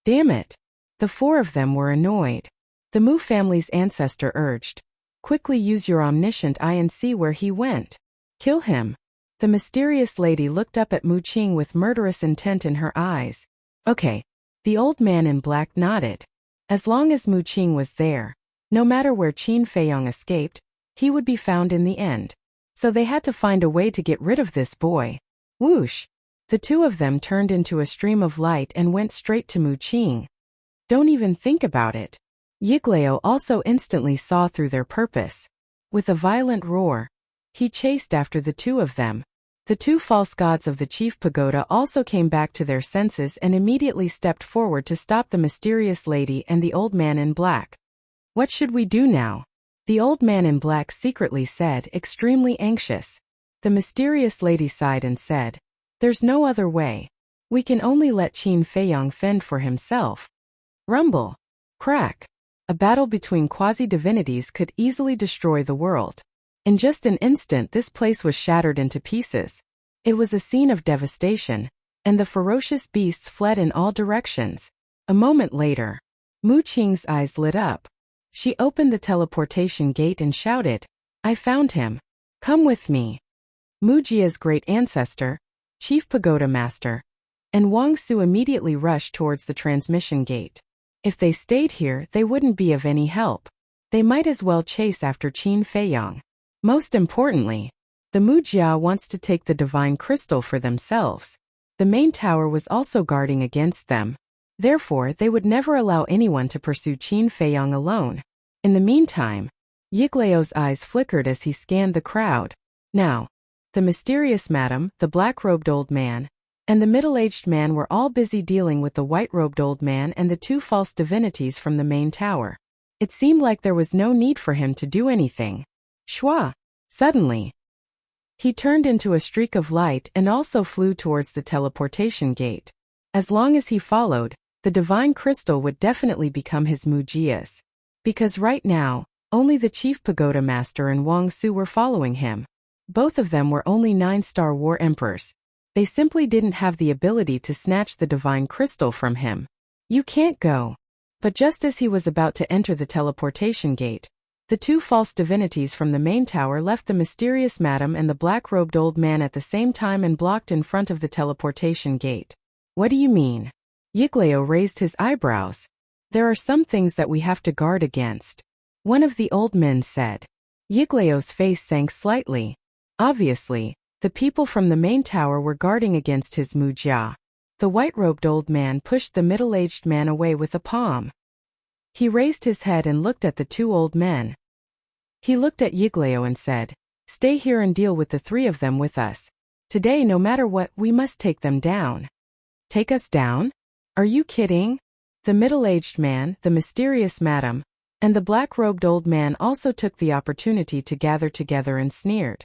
Damn it! The four of them were annoyed. The Mu family's ancestor urged, quickly use your omniscient eye and see where he went. Kill him. The mysterious lady looked up at Mu Qing with murderous intent in her eyes. Okay. The old man in black nodded. As long as Mu Qing was there, no matter where Qin Feiyong escaped, he would be found in the end. So they had to find a way to get rid of this boy. Whoosh! The two of them turned into a stream of light and went straight to Mu Qing. Don't even think about it. Yiglao also instantly saw through their purpose. With a violent roar, he chased after the two of them. The two false gods of the chief pagoda also came back to their senses and immediately stepped forward to stop the mysterious lady and the old man in black. What should we do now? The old man in black secretly said, extremely anxious. The mysterious lady sighed and said, there's no other way. We can only let Qin Feiyong fend for himself. Rumble. Crack. A battle between quasi-divinities could easily destroy the world. In just an instant this place was shattered into pieces. It was a scene of devastation, and the ferocious beasts fled in all directions. A moment later, Mu Qing's eyes lit up. She opened the teleportation gate and shouted, I found him. Come with me. Mu Jia's great ancestor, Chief Pagoda Master, and Wang Su immediately rushed towards the transmission gate. If they stayed here, they wouldn't be of any help. They might as well chase after Qin Feiyong. Most importantly, the Mu Jia wants to take the divine crystal for themselves. The main tower was also guarding against them. Therefore, they would never allow anyone to pursue Qin Feiyong alone. In the meantime, Yiglao's eyes flickered as he scanned the crowd. Now, the mysterious madam, the black-robed old man, and the middle-aged man were all busy dealing with the white-robed old man and the two false divinities from the main tower. It seemed like there was no need for him to do anything. Shua! Suddenly, he turned into a streak of light and also flew towards the teleportation gate. As long as he followed, the divine crystal would definitely become his Mu Jia's. Because right now, only the Chief Pagoda Master and Wang Su were following him. Both of them were only 9-star war emperors. They simply didn't have the ability to snatch the divine crystal from him. You can't go. But just as he was about to enter the teleportation gate, the two false divinities from the main tower left the mysterious madam and the black-robed old man at the same time and blocked in front of the teleportation gate. What do you mean? Yiglao raised his eyebrows. There are some things that we have to guard against. One of the old men said. Yiglao's face sank slightly. Obviously, the people from the main tower were guarding against his Mu Jia. The white-robed old man pushed the middle-aged man away with a palm. He raised his head and looked at the two old men. He looked at Yiglao and said, stay here and deal with the three of them with us. Today, no matter what, we must take them down. Take us down? Are you kidding? The middle-aged man, the mysterious madam, and the black-robed old man also took the opportunity to gather together and sneered.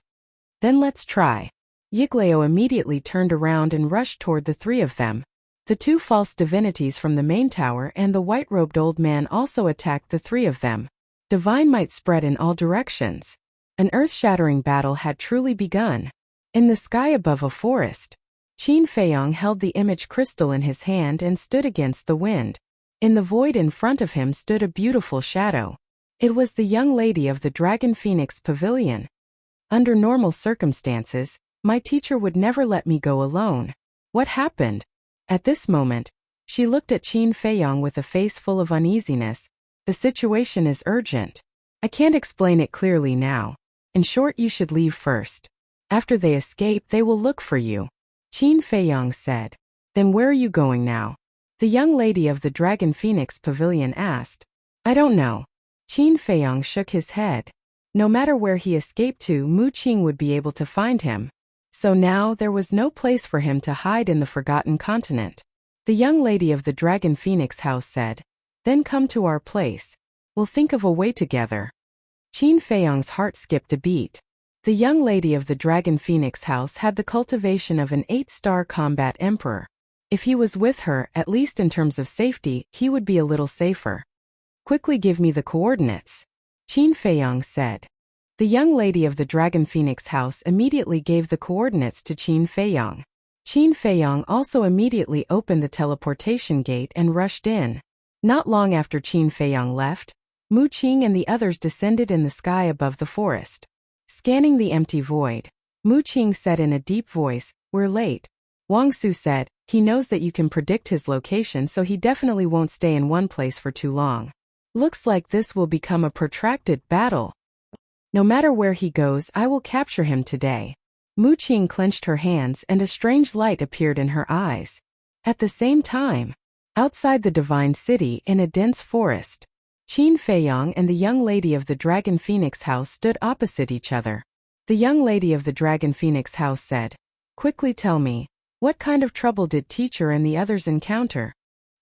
Then let's try. Yiglao immediately turned around and rushed toward the three of them. The two false divinities from the main tower and the white-robed old man also attacked the three of them. Divine might spread in all directions. An earth-shattering battle had truly begun. In the sky above a forest, Qin Feiyong held the image crystal in his hand and stood against the wind. In the void in front of him stood a beautiful shadow. It was the young lady of the Dragon Phoenix Pavilion. Under normal circumstances, my teacher would never let me go alone. What happened? At this moment, she looked at Qin Feiyong with a face full of uneasiness. The situation is urgent. I can't explain it clearly now. In short, you should leave first. After they escape, they will look for you. Qin Feiyong said. Then where are you going now? The young lady of the Dragon Phoenix Pavilion asked. I don't know. Qin Feiyong shook his head. No matter where he escaped to, Mu Qing would be able to find him. So now there was no place for him to hide in the Forgotten Continent. The young lady of the Dragon Phoenix house said, then come to our place. We'll think of a way together. Qin Feiyong's heart skipped a beat. The young lady of the Dragon Phoenix house had the cultivation of an 8-star combat emperor. If he was with her, at least in terms of safety, he would be a little safer. Quickly give me the coordinates. Qin Feiyong said. The young lady of the Dragon Phoenix house immediately gave the coordinates to Qin Feiyong. Qin Feiyong also immediately opened the teleportation gate and rushed in. Not long after Qin Feiyong left, Mu Qing and the others descended in the sky above the forest. Scanning the empty void, Mu Qing said in a deep voice, "We're late." Wang Su said, "He knows that you can predict his location, so he definitely won't stay in one place for too long. Looks like this will become a protracted battle. No matter where he goes, I will capture him today." Mu Qing clenched her hands and a strange light appeared in her eyes. At the same time, outside the Divine City in a dense forest, Qin Feiyong and the young lady of the Dragon Phoenix House stood opposite each other. The young lady of the Dragon Phoenix House said, "Quickly tell me, what kind of trouble did teacher and the others encounter?"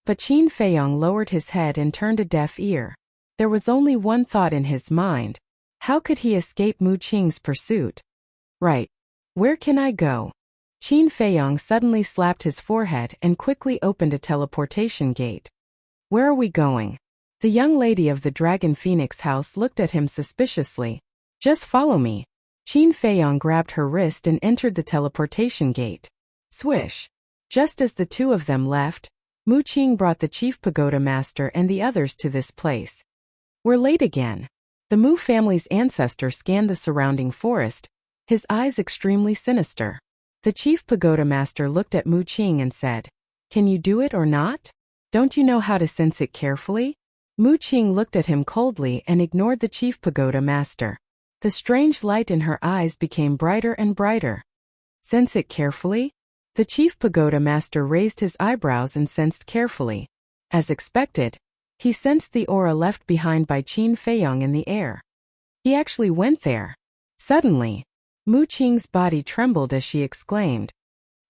But Qin Feiyong lowered his head and turned a deaf ear. There was only one thought in his mind. How could he escape Mu Qing's pursuit? Right. Where can I go? Qin Feiyong suddenly slapped his forehead and quickly opened a teleportation gate. Where are we going? The young lady of the Dragon Phoenix House looked at him suspiciously. Just follow me. Qin Feiyong grabbed her wrist and entered the teleportation gate. Swish. Just as the two of them left, Mu Qing brought the Chief Pagoda Master and the others to this place. We're late again. The Mu family's ancestor scanned the surrounding forest, his eyes extremely sinister. The Chief Pagoda Master looked at Mu Qing and said, "Can you do it or not? Don't you know how to sense it carefully?" Mu Qing looked at him coldly and ignored the Chief Pagoda Master. The strange light in her eyes became brighter and brighter. Sense it carefully? The Chief Pagoda Master raised his eyebrows and sensed carefully. As expected, he sensed the aura left behind by Qin Feiyong in the air. He actually went there. Suddenly, Mu Qing's body trembled as she exclaimed,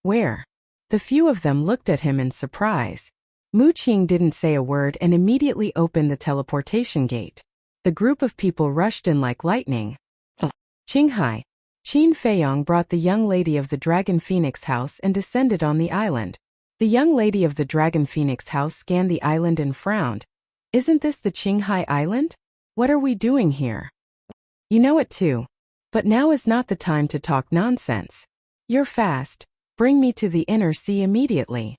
"Where?" The few of them looked at him in surprise. Mu Qing didn't say a word and immediately opened the teleportation gate. The group of people rushed in like lightning. Qinghai. Qin Feiyong brought the young lady of the Dragon Phoenix House and descended on the island. The young lady of the Dragon Phoenix House scanned the island and frowned. "Isn't this the Qinghai Island? What are we doing here?" "You know it too. But now is not the time to talk nonsense. You're fast. Bring me to the inner sea immediately,"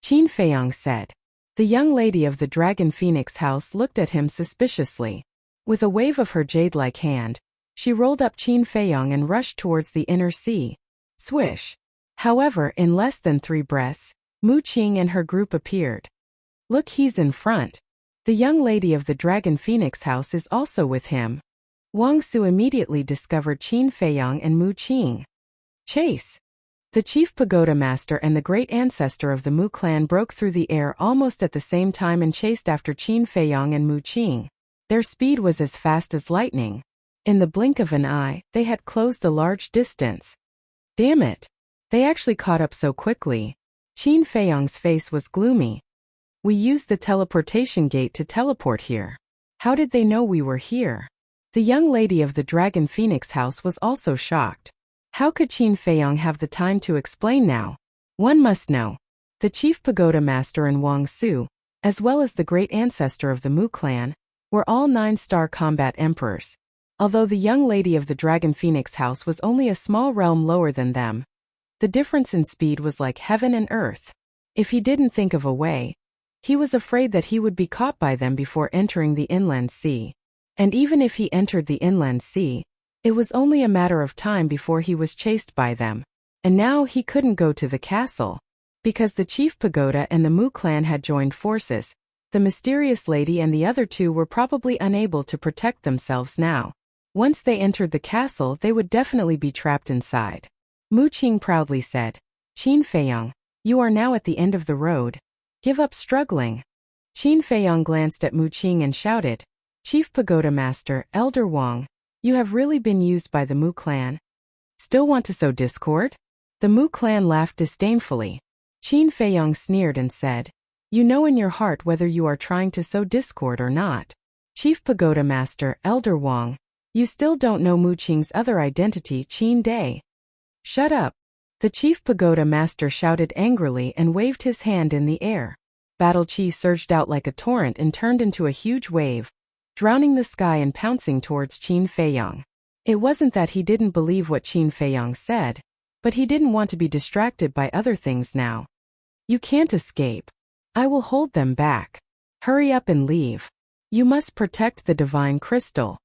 Qin Feiyong said. The young lady of the Dragon Phoenix House looked at him suspiciously. With a wave of her jade-like hand, she rolled up Qin Feiyong and rushed towards the inner sea. Swish. However, in less than 3 breaths, Mu Qing and her group appeared. "Look, he's in front. The young lady of the Dragon Phoenix House is also with him." Wang Su immediately discovered Qin Feiyong and Mu Qing. Chase. The Chief Pagoda Master and the great ancestor of the Mu clan broke through the air almost at the same time and chased after Qin Feiyong and Mu Qing. Their speed was as fast as lightning. In the blink of an eye, they had closed a large distance. Damn it! They actually caught up so quickly. Qin Feiyong's face was gloomy. "We used the teleportation gate to teleport here. How did they know we were here?" The young lady of the Dragon Phoenix House was also shocked. How could Qin Feiyong have the time to explain now? One must know. The Chief Pagoda Master and Wang Su, as well as the great ancestor of the Mu clan, were all 9-star combat emperors. Although the young lady of the Dragon Phoenix House was only a small realm lower than them, the difference in speed was like heaven and earth. If he didn't think of a way, he was afraid that he would be caught by them before entering the inland sea. And even if he entered the inland sea, it was only a matter of time before he was chased by them. And now he couldn't go to the castle. Because the Chief Pagoda and the Mu clan had joined forces, the mysterious lady and the other two were probably unable to protect themselves now. Once they entered the castle, they would definitely be trapped inside. Mu Qing proudly said, "Qin Feiyong, you are now at the end of the road. Give up struggling." Qin Feiyong glanced at Mu Qing and shouted, "Chief Pagoda Master, Elder Wang, you have really been used by the Mu clan. Still want to sow discord?" The Mu clan laughed disdainfully. Qin Feiyong sneered and said, "You know in your heart whether you are trying to sow discord or not. Chief Pagoda Master, Elder Wang, you still don't know Mu Qing's other identity, Qin Day." "Shut up." The Chief Pagoda Master shouted angrily and waved his hand in the air. Battle Qi surged out like a torrent and turned into a huge wave, drowning the sky and pouncing towards Qin Feiyong. It wasn't that he didn't believe what Qin Feiyong said. But he didn't want to be distracted by other things now. You can't escape. I will hold them back. Hurry up and leave. You must protect the divine crystal.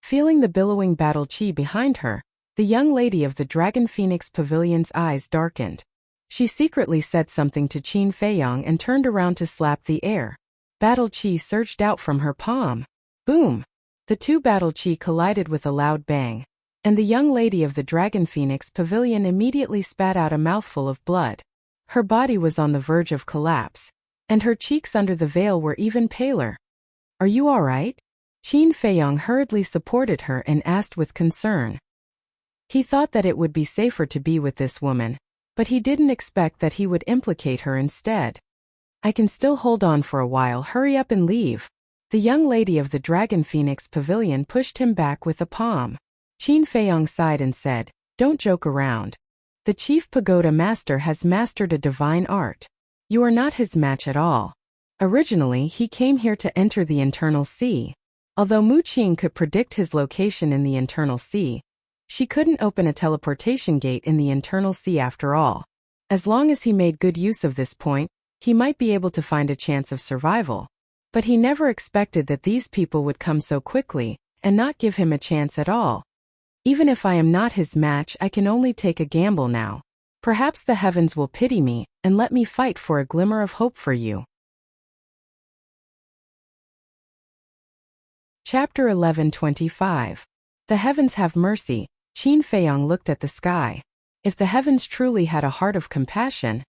Feeling the billowing battle chi behind her, the young lady of the Dragon Phoenix Pavilion's eyes darkened. She secretly said something to Qin Feiyong and turned around to slap the air. Battle chi surged out from her palm. Boom! The two battle chi collided with a loud bang, and the young lady of the Dragon Phoenix Pavilion immediately spat out a mouthful of blood. Her body was on the verge of collapse, and her cheeks under the veil were even paler. Are you all right? Qin Feiyong hurriedly supported her and asked with concern. He thought that it would be safer to be with this woman, but he didn't expect that he would implicate her instead. I can still hold on for a while. Hurry up and leave. The young lady of the Dragon Phoenix Pavilion pushed him back with a palm. Qin Feiyong sighed and said, Don't joke around. The Chief Pagoda Master has mastered a divine art. You are not his match at all. Originally, he came here to enter the Internal Sea. Although Mu Qing could predict his location in the Internal Sea, she couldn't open a teleportation gate in the Internal Sea after all. As long as he made good use of this point, he might be able to find a chance of survival. But he never expected that these people would come so quickly and not give him a chance at all. Even if I am not his match, I can only take a gamble now. Perhaps the heavens will pity me and let me fight for a glimmer of hope for you. Chapter 11:25. The heavens have mercy. Qin Feiyong looked at the sky. If the heavens truly had a heart of compassion,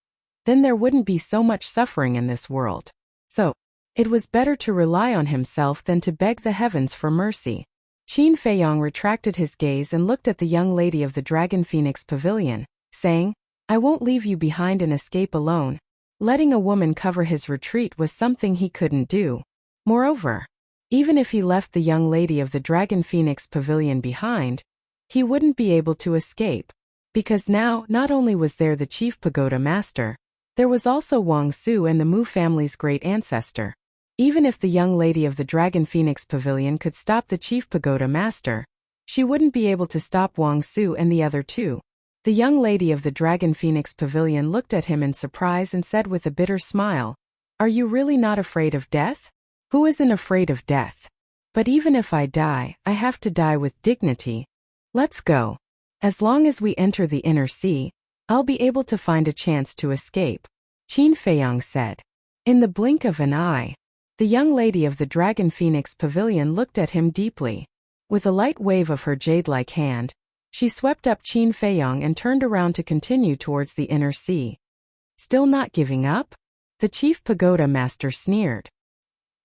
then there wouldn't be so much suffering in this world. So, it was better to rely on himself than to beg the heavens for mercy. Qin Feiyong retracted his gaze and looked at the young lady of the Dragon Phoenix Pavilion, saying, I won't leave you behind and escape alone. Letting a woman cover his retreat was something he couldn't do. Moreover, even if he left the young lady of the Dragon Phoenix Pavilion behind, he wouldn't be able to escape. Because now, not only was there the Chief Pagoda Master, there was also Wang Su and the Mu family's great ancestor. Even if the young lady of the Dragon Phoenix Pavilion could stop the Chief Pagoda Master, she wouldn't be able to stop Wang Su and the other two. The young lady of the Dragon Phoenix Pavilion looked at him in surprise and said with a bitter smile, Are you really not afraid of death? Who isn't afraid of death? But even if I die, I have to die with dignity. Let's go. As long as we enter the inner sea, I'll be able to find a chance to escape, Qin Feiyong said. In the blink of an eye, the young lady of the Dragon Phoenix Pavilion looked at him deeply. With a light wave of her jade-like hand, she swept up Qin Feiyong and turned around to continue towards the inner sea. Still not giving up? The Chief Pagoda Master sneered.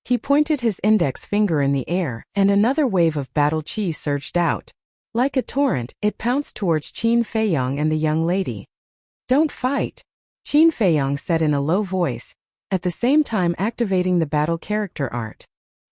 He pointed his index finger in the air, and another wave of battle chi surged out. Like a torrent, it pounced towards Qin Feiyong and the young lady. Don't fight, Qin Feiyong said in a low voice, at the same time activating the battle character art.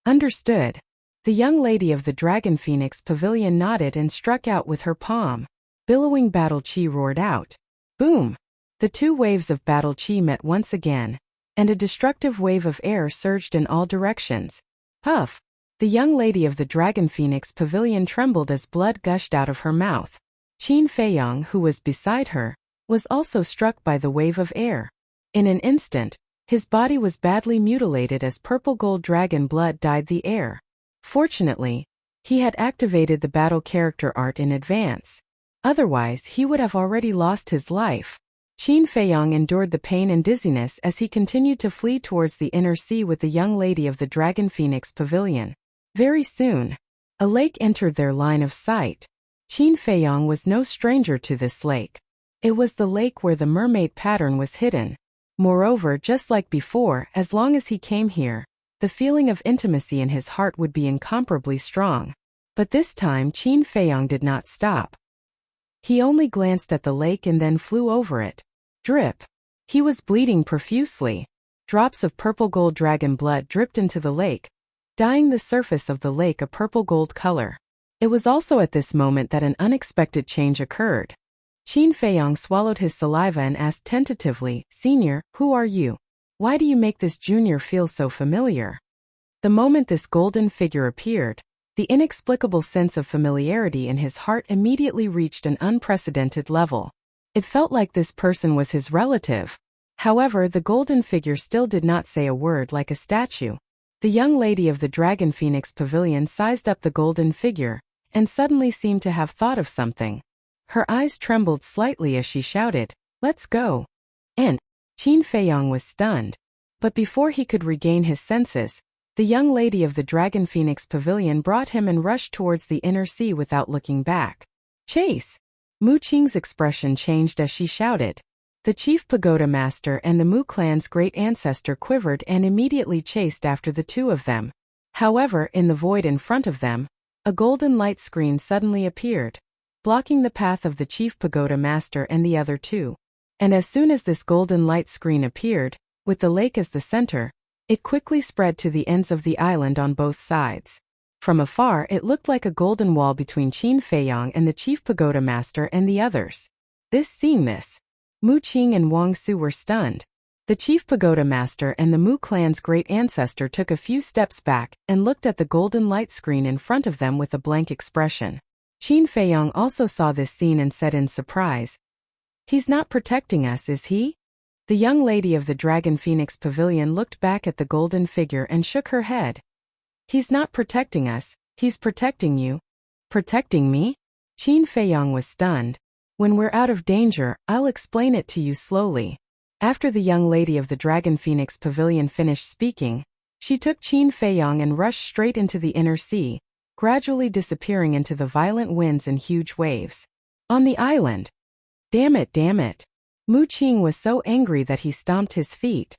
Understood. The young lady of the Dragon Phoenix Pavilion nodded and struck out with her palm. Billowing battle chi roared out. Boom! The two waves of battle chi met once again, and a destructive wave of air surged in all directions. Puff! The young lady of the Dragon Phoenix Pavilion trembled as blood gushed out of her mouth. Qin Feiyong, who was beside her, was also struck by the wave of air. In an instant, his body was badly mutilated as purple gold dragon blood dyed the air. Fortunately, he had activated the battle character art in advance. Otherwise, he would have already lost his life. Qin Feiyong endured the pain and dizziness as he continued to flee towards the inner sea with the young lady of the Dragon Phoenix Pavilion. Very soon, a lake entered their line of sight. Qin Feiyong was no stranger to this lake. It was the lake where the mermaid pattern was hidden. Moreover, just like before, as long as he came here, the feeling of intimacy in his heart would be incomparably strong. But this time Qin Feiyong did not stop. He only glanced at the lake and then flew over it. Drip. He was bleeding profusely. Drops of purple gold dragon blood dripped into the lake, dyeing the surface of the lake a purple gold color. It was also at this moment that an unexpected change occurred. Qin Feiyong swallowed his saliva and asked tentatively, Senior, who are you? Why do you make this junior feel so familiar? The moment this golden figure appeared, the inexplicable sense of familiarity in his heart immediately reached an unprecedented level. It felt like this person was his relative. However, the golden figure still did not say a word, like a statue. The young lady of the Dragon Phoenix Pavilion sized up the golden figure, and suddenly seemed to have thought of something. Her eyes trembled slightly as she shouted, "Let's go!" And Qin Feiyong was stunned. But before he could regain his senses, the young lady of the Dragon Phoenix Pavilion brought him and rushed towards the inner sea without looking back. "Chase!" Mu Qing's expression changed as she shouted. The chief pagoda master and the Mu clan's great ancestor quivered and immediately chased after the two of them. However, in the void in front of them, a golden light screen suddenly appeared, blocking the path of the chief pagoda master and the other two. And as soon as this golden light screen appeared, with the lake as the center, it quickly spread to the ends of the island on both sides. From afar, it looked like a golden wall between Qin Feiyong and the chief pagoda master and the others. Seeing this, Mu Qing and Wang Su were stunned. The chief pagoda master and the Mu clan's great ancestor took a few steps back and looked at the golden light screen in front of them with a blank expression. Qin Feiyong also saw this scene and said in surprise, "He's not protecting us, is he?" The young lady of the Dragon Phoenix Pavilion looked back at the golden figure and shook her head. "He's not protecting us, he's protecting you." "Protecting me?" Qin Feiyong was stunned. "When we're out of danger, I'll explain it to you slowly." After the young lady of the Dragon Phoenix Pavilion finished speaking, she took Qin Feiyong and rushed straight into the inner sea, gradually disappearing into the violent winds and huge waves. On the island. Damn it. Mu Qing was so angry that he stomped his feet.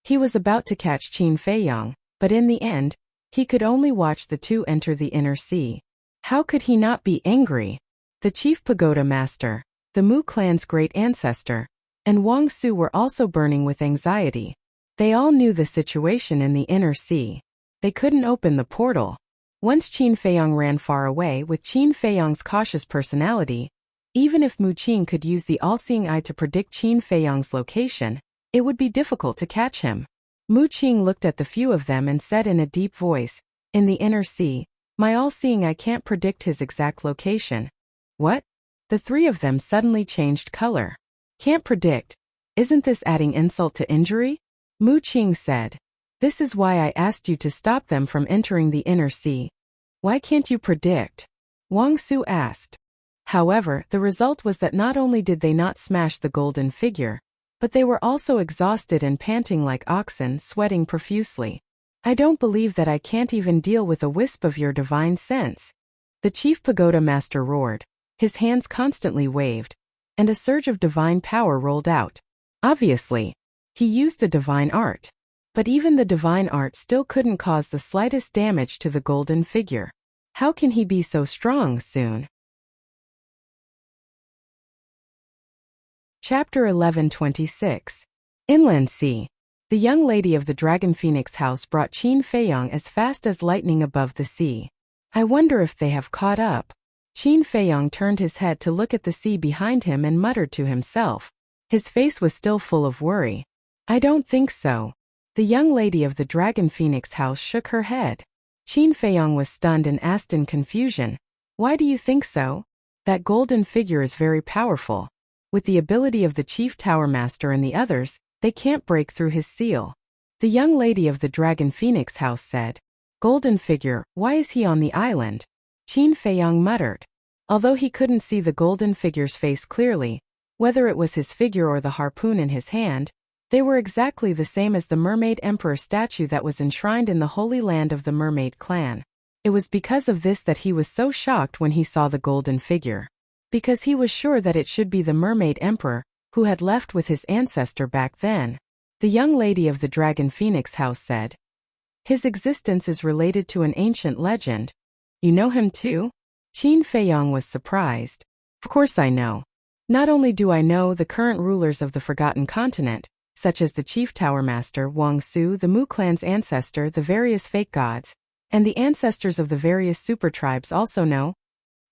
He was about to catch Qin Feiyong, but in the end, he could only watch the two enter the inner sea. How could he not be angry? The chief pagoda master, the Mu clan's great ancestor, and Wang Su were also burning with anxiety. They all knew the situation in the inner sea. They couldn't open the portal. Once Qin Feiyong ran far away. With Qin Feiyong's cautious personality, even if Mu Qing could use the all-seeing eye to predict Qin Feiyong's location, it would be difficult to catch him. Mu Qing looked at the few of them and said in a deep voice, "In the inner sea, my all-seeing eye can't predict his exact location." "What?" The three of them suddenly changed color. "Can't predict? Isn't this adding insult to injury?" Mu Qing said. "This is why I asked you to stop them from entering the inner sea." "Why can't you predict?" Wang Su asked. However, the result was that not only did they not smash the golden figure, but they were also exhausted and panting like oxen, sweating profusely. "I don't believe that I can't even deal with a wisp of your divine sense," the chief pagoda master roared. His hands constantly waved, and a surge of divine power rolled out. Obviously, he used the divine art. But even the divine art still couldn't cause the slightest damage to the golden figure. How can he be so strong soon? Chapter 11:26. Inland Sea. The young lady of the Dragon Phoenix house brought Qin Feiyong as fast as lightning above the sea. "I wonder if they have caught up." Qin Feiyong turned his head to look at the sea behind him and muttered to himself. His face was still full of worry. "I don't think so." The young lady of the Dragon Phoenix house shook her head. Qin Feiyong was stunned and asked in confusion, "Why do you think so?" "That golden figure is very powerful. With the ability of the Chief Tower Master and the others, they can't break through his seal." The young lady of the Dragon Phoenix house said. "Golden figure, why is he on the island?" Qin Feiyong muttered. Although he couldn't see the golden figure's face clearly, whether it was his figure or the harpoon in his hand, they were exactly the same as the Mermaid Emperor statue that was enshrined in the Holy Land of the Mermaid clan. It was because of this that he was so shocked when he saw the golden figure. Because he was sure that it should be the Mermaid Emperor, who had left with his ancestor back then. The young lady of the Dragon Phoenix house said. "His existence is related to an ancient legend." "You know him too?" Qin Feiyong was surprised. "Of course I know. Not only do I know the current rulers of the Forgotten Continent, such as the Chief Tower Master Wang Su, the Mu clan's ancestor, the various fake gods, and the ancestors of the various super tribes also know.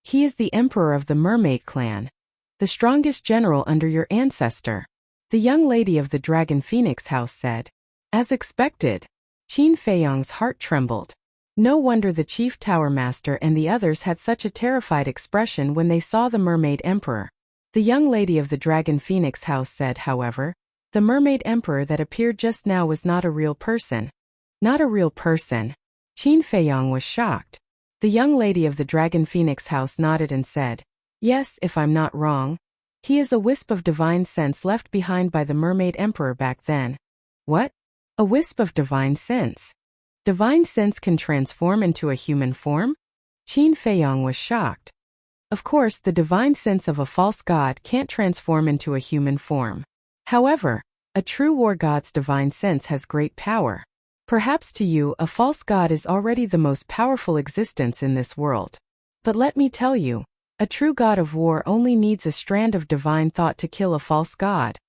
He is the emperor of the Mermaid clan, the strongest general under your ancestor," the young lady of the Dragon Phoenix house said. As expected, Qin Feiyong's heart trembled. No wonder the Chief Tower Master and the others had such a terrified expression when they saw the Mermaid Emperor. The young lady of the Dragon Phoenix house said, however, the mermaid emperor that appeared just now was not a real person. Not a real person? Qin Feiyong was shocked. The young lady of the Dragon Phoenix house nodded and said, yes, if I'm not wrong. He is a wisp of divine sense left behind by the mermaid emperor back then. What? A wisp of divine sense? Divine sense can transform into a human form? Qin Feiyong was shocked. Of course, the divine sense of a false god can't transform into a human form. However, a true war god's divine sense has great power. Perhaps to you, a false god is already the most powerful existence in this world. But let me tell you, a true god of war only needs a strand of divine thought to kill a false god.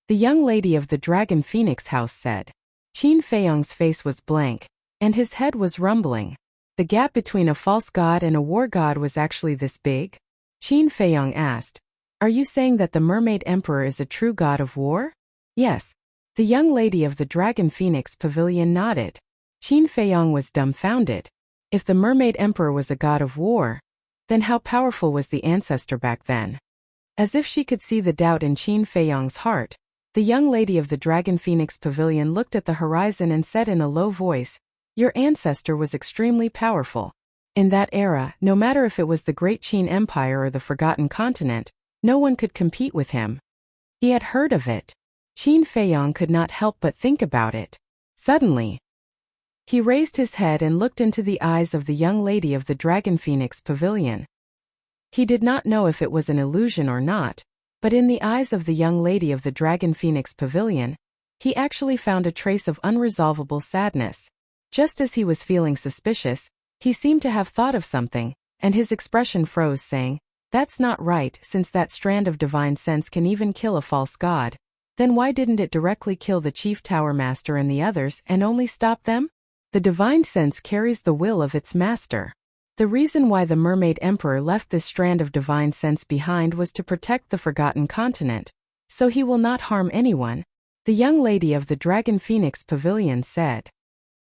The young lady of the Dragon Phoenix house said. Qin Feiyong's face was blank, and his head was rumbling. The gap between a false god and a war god was actually this big? Qin Feiyong asked. Are you saying that the mermaid emperor is a true god of war? Yes. The young lady of the Dragon Phoenix pavilion nodded. Qin Feiyong was dumbfounded. If the mermaid emperor was a god of war, then how powerful was the ancestor back then? As if she could see the doubt in Qin Feiyong's heart, the young lady of the Dragon Phoenix pavilion looked at the horizon and said in a low voice, your ancestor was extremely powerful. In that era, no matter if it was the Great Qin Empire or the Forgotten Continent, no one could compete with him. He had heard of it. Qin Feiyong could not help but think about it. Suddenly, he raised his head and looked into the eyes of the young lady of the Dragon Phoenix pavilion. He did not know if it was an illusion or not, but in the eyes of the young lady of the Dragon Phoenix pavilion, he actually found a trace of unresolvable sadness. Just as he was feeling suspicious, he seemed to have thought of something, and his expression froze, saying, that's not right, since that strand of divine sense can even kill a false god. Then why didn't it directly kill the chief tower master and the others and only stop them? The divine sense carries the will of its master. The reason why the mermaid emperor left this strand of divine sense behind was to protect the Forgotten Continent, so he will not harm anyone, the young lady of the Dragon Phoenix pavilion said.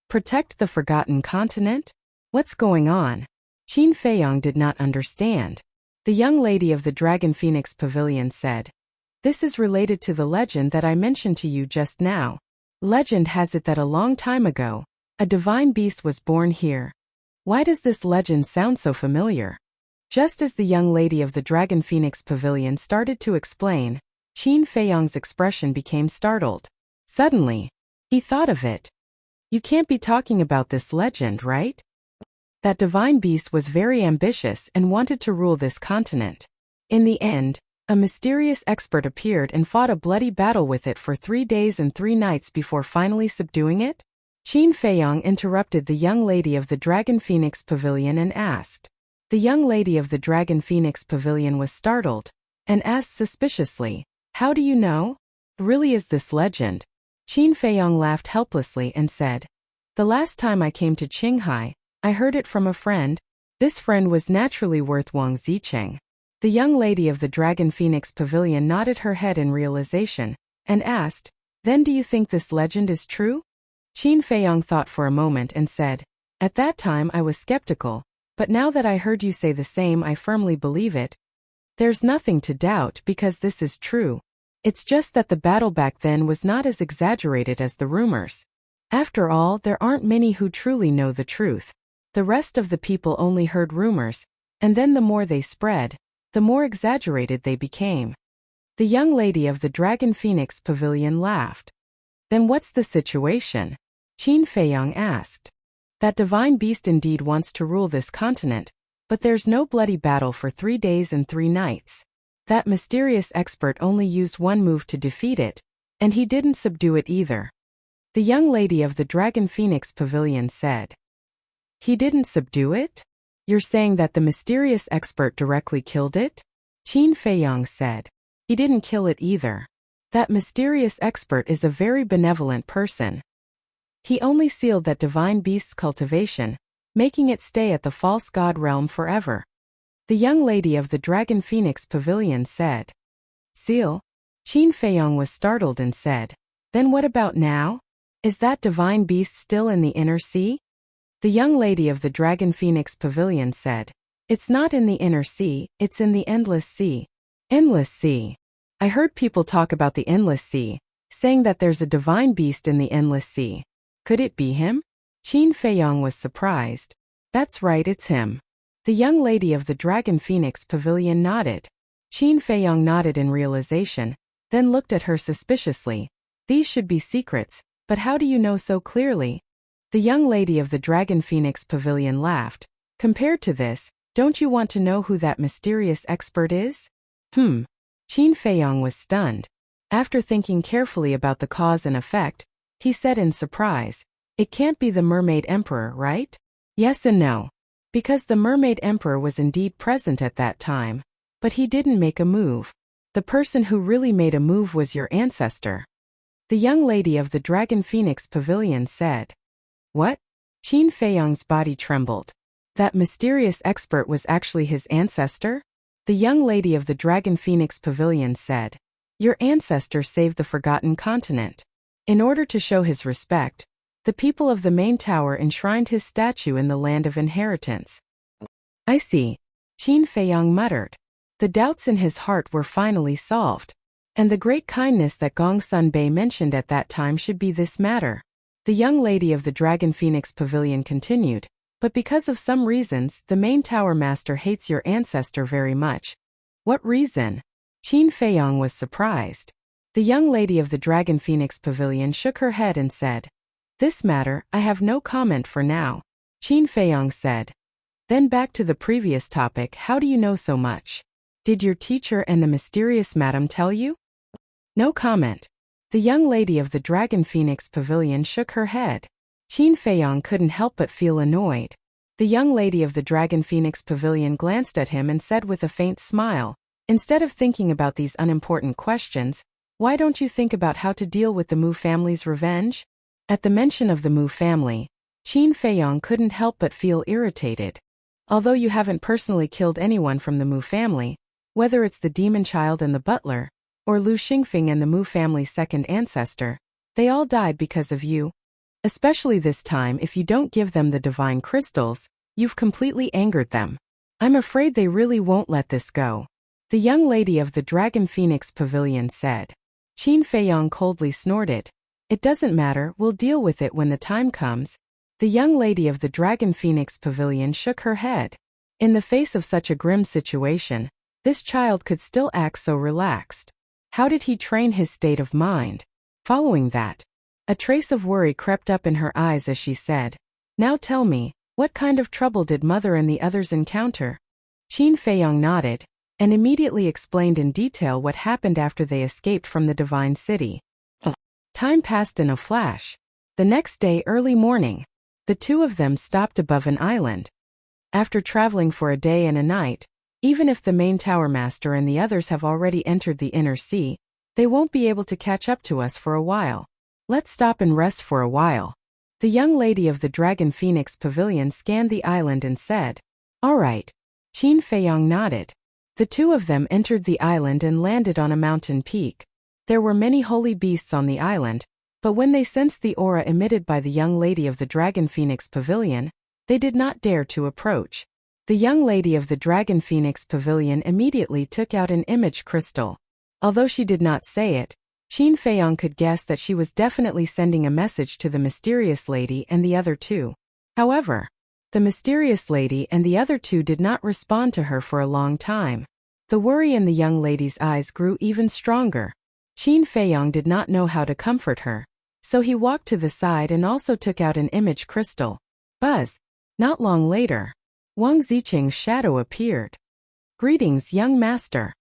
Protect the Forgotten Continent? What's going on? Qin Feiyong did not understand. The young lady of the Dragon Phoenix pavilion said. This is related to the legend that I mentioned to you just now. Legend has it that a long time ago, a divine beast was born here. Why does this legend sound so familiar? Just as the young lady of the Dragon Phoenix pavilion started to explain, Qin Feiyong's expression became startled. Suddenly, he thought of it. You can't be talking about this legend, right? That divine beast was very ambitious and wanted to rule this continent. In the end, a mysterious expert appeared and fought a bloody battle with it for 3 days and 3 nights before finally subduing it? Qin Feiyong interrupted the young lady of the Dragon Phoenix pavilion and asked. The young lady of the Dragon Phoenix pavilion was startled, and asked suspiciously, how do you know? Really is this legend? Qin Feiyong laughed helplessly and said, the last time I came to Qinghai, I heard it from a friend. This friend was naturally worth Wang Zicheng. The young lady of the Dragon Phoenix pavilion nodded her head in realization, and asked, then do you think this legend is true? Qin Feiyong thought for a moment and said, at that time I was skeptical, but now that I heard you say the same I firmly believe it. There's nothing to doubt because this is true. It's just that the battle back then was not as exaggerated as the rumors. After all, there aren't many who truly know the truth. The rest of the people only heard rumors, and then the more they spread, the more exaggerated they became. The young lady of the Dragon Phoenix pavilion laughed. Then what's the situation? Qin Feiyong asked. That divine beast indeed wants to rule this continent, but there's no bloody battle for 3 days and 3 nights. That mysterious expert only used one move to defeat it, and he didn't subdue it either. The young lady of the Dragon Phoenix pavilion said. He didn't subdue it? You're saying that the mysterious expert directly killed it? Qin Feiyong said. He didn't kill it either. That mysterious expert is a very benevolent person. He only sealed that divine beast's cultivation, making it stay at the false god realm forever. The young lady of the Dragon Phoenix pavilion said. Seal? Qin Feiyong was startled and said. Then what about now? Is that divine beast still in the inner sea? The young lady of the Dragon Phoenix pavilion said. It's not in the inner sea, it's in the endless sea. Endless sea. I heard people talk about the endless sea, saying that there's a divine beast in the endless sea. Could it be him? Qin Feiyong was surprised. That's right, it's him. The young lady of the Dragon Phoenix Pavilion nodded. Qin Feiyong nodded in realization, then looked at her suspiciously. These should be secrets, but how do you know so clearly? The young lady of the Dragon Phoenix Pavilion laughed. Compared to this, don't you want to know who that mysterious expert is? Qin Feiyong was stunned. After thinking carefully about the cause and effect, he said in surprise, "It can't be the Mermaid Emperor, right?" Yes and no. Because the Mermaid Emperor was indeed present at that time, but he didn't make a move. The person who really made a move was your ancestor. The young lady of the Dragon Phoenix Pavilion said. What? Qin Feiyong's body trembled. That mysterious expert was actually his ancestor? The young lady of the Dragon Phoenix Pavilion said. Your ancestor saved the Forgotten Continent. In order to show his respect, the people of the main tower enshrined his statue in the land of inheritance. I see. Qin Feiyong muttered. The doubts in his heart were finally solved. And the great kindness that Gongsun Bei mentioned at that time should be this matter. The young lady of the Dragon Phoenix Pavilion continued, but because of some reasons, the main tower master hates your ancestor very much. What reason? Qin Feiyong was surprised. The young lady of the Dragon Phoenix Pavilion shook her head and said, This matter, I have no comment for now. Qin Feiyong said. Then back to the previous topic, how do you know so much? Did your teacher and the mysterious madam tell you? No comment. The young lady of the Dragon Phoenix Pavilion shook her head. Qin Feiyong couldn't help but feel annoyed. The young lady of the Dragon Phoenix Pavilion glanced at him and said with a faint smile, Instead of thinking about these unimportant questions, why don't you think about how to deal with the Mu family's revenge? At the mention of the Mu family, Qin Feiyong couldn't help but feel irritated. Although you haven't personally killed anyone from the Mu family, whether it's the demon child and the butler, or Lu Xingfeng and the Mu family's second ancestor, they all died because of you. Especially this time, if you don't give them the divine crystals, you've completely angered them. I'm afraid they really won't let this go. The young lady of the Dragon Phoenix Pavilion said. Qin Feiyong coldly snorted. It doesn't matter, we'll deal with it when the time comes. The young lady of the Dragon Phoenix Pavilion shook her head. In the face of such a grim situation, this child could still act so relaxed. How did he train his state of mind? Following that, a trace of worry crept up in her eyes as she said, Now tell me, what kind of trouble did Mother and the others encounter? Qin Feiyong nodded, and immediately explained in detail what happened after they escaped from the Divine City. Time passed in a flash. The next day early morning, the two of them stopped above an island. After traveling for a day and a night, even if the main tower master and the others have already entered the inner sea, they won't be able to catch up to us for a while. Let's stop and rest for a while. The young lady of the Dragon Phoenix Pavilion scanned the island and said, All right. Qin Feiyong nodded. The two of them entered the island and landed on a mountain peak. There were many holy beasts on the island, but when they sensed the aura emitted by the young lady of the Dragon Phoenix Pavilion, they did not dare to approach. The young lady of the Dragon Phoenix Pavilion immediately took out an image crystal. Although she did not say it, Qin Feiyong could guess that she was definitely sending a message to the mysterious lady and the other two. However, the mysterious lady and the other two did not respond to her for a long time. The worry in the young lady's eyes grew even stronger. Qin Feiyong did not know how to comfort her, so he walked to the side and also took out an image crystal. Buzz! Not long later, Wang Ziqing's shadow appeared. Greetings, young master.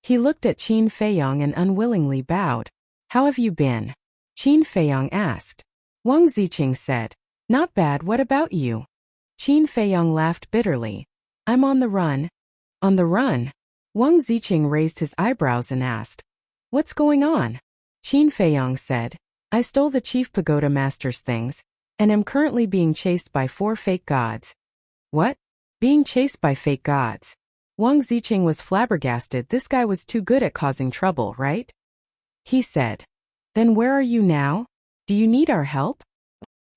He looked at Qin Feiyong and unwillingly bowed. How have you been? Qin Feiyong asked. Wang Ziqing said, Not bad, what about you? Qin Feiyong laughed bitterly. I'm on the run. On the run? Wang Ziqing raised his eyebrows and asked, What's going on? Qin Feiyong said, I stole the chief pagoda master's things, and am currently being chased by 4 fake gods. What? Being chased by fake gods? Wang Ziqing was flabbergasted. This guy was too good at causing trouble, right? He said, Then where are you now? Do you need our help?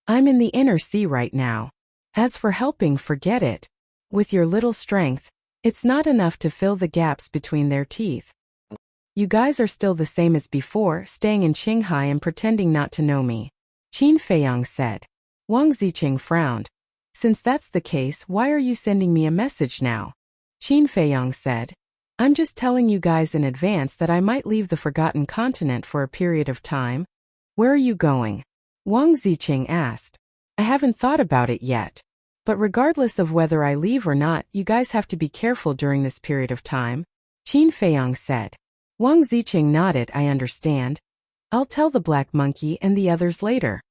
I'm in the inner sea right now. As for helping, forget it. With your little strength, It's not enough to fill the gaps between their teeth. You guys are still the same as before, staying in Qinghai and pretending not to know me, Qin Feiyang said. Wang Ziqing frowned. Since that's the case, why are you sending me a message now? Qin Feiyang said. I'm just telling you guys in advance that I might leave the Forgotten Continent for a period of time. Where are you going? Wang Ziqing asked. I haven't thought about it yet. But regardless of whether I leave or not, you guys have to be careful during this period of time, Qin Feiyang said. Wang Ziqing nodded. I understand. I'll tell the Black Monkey and the others later.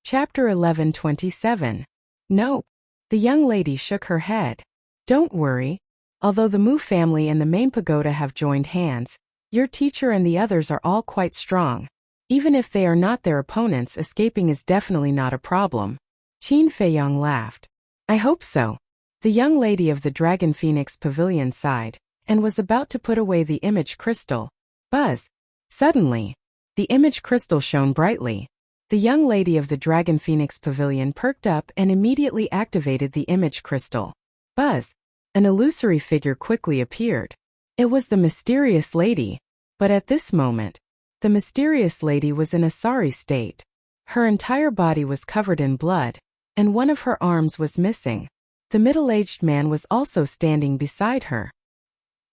Chapter 11:27. Nope. The young lady shook her head. Don't worry. Although the Mu family and the main pagoda have joined hands, your teacher and the others are all quite strong. Even if they are not their opponents, escaping is definitely not a problem. Qin Feiyang laughed. I hope so. The young lady of the Dragon Phoenix Pavilion sighed, and was about to put away the image crystal. Buzz. Suddenly, the image crystal shone brightly. The young lady of the Dragon Phoenix Pavilion perked up and immediately activated the image crystal. Buzz. An illusory figure quickly appeared. It was the mysterious lady. But at this moment, the mysterious lady was in a sorry state. Her entire body was covered in blood, and one of her arms was missing. The middle-aged man was also standing beside her.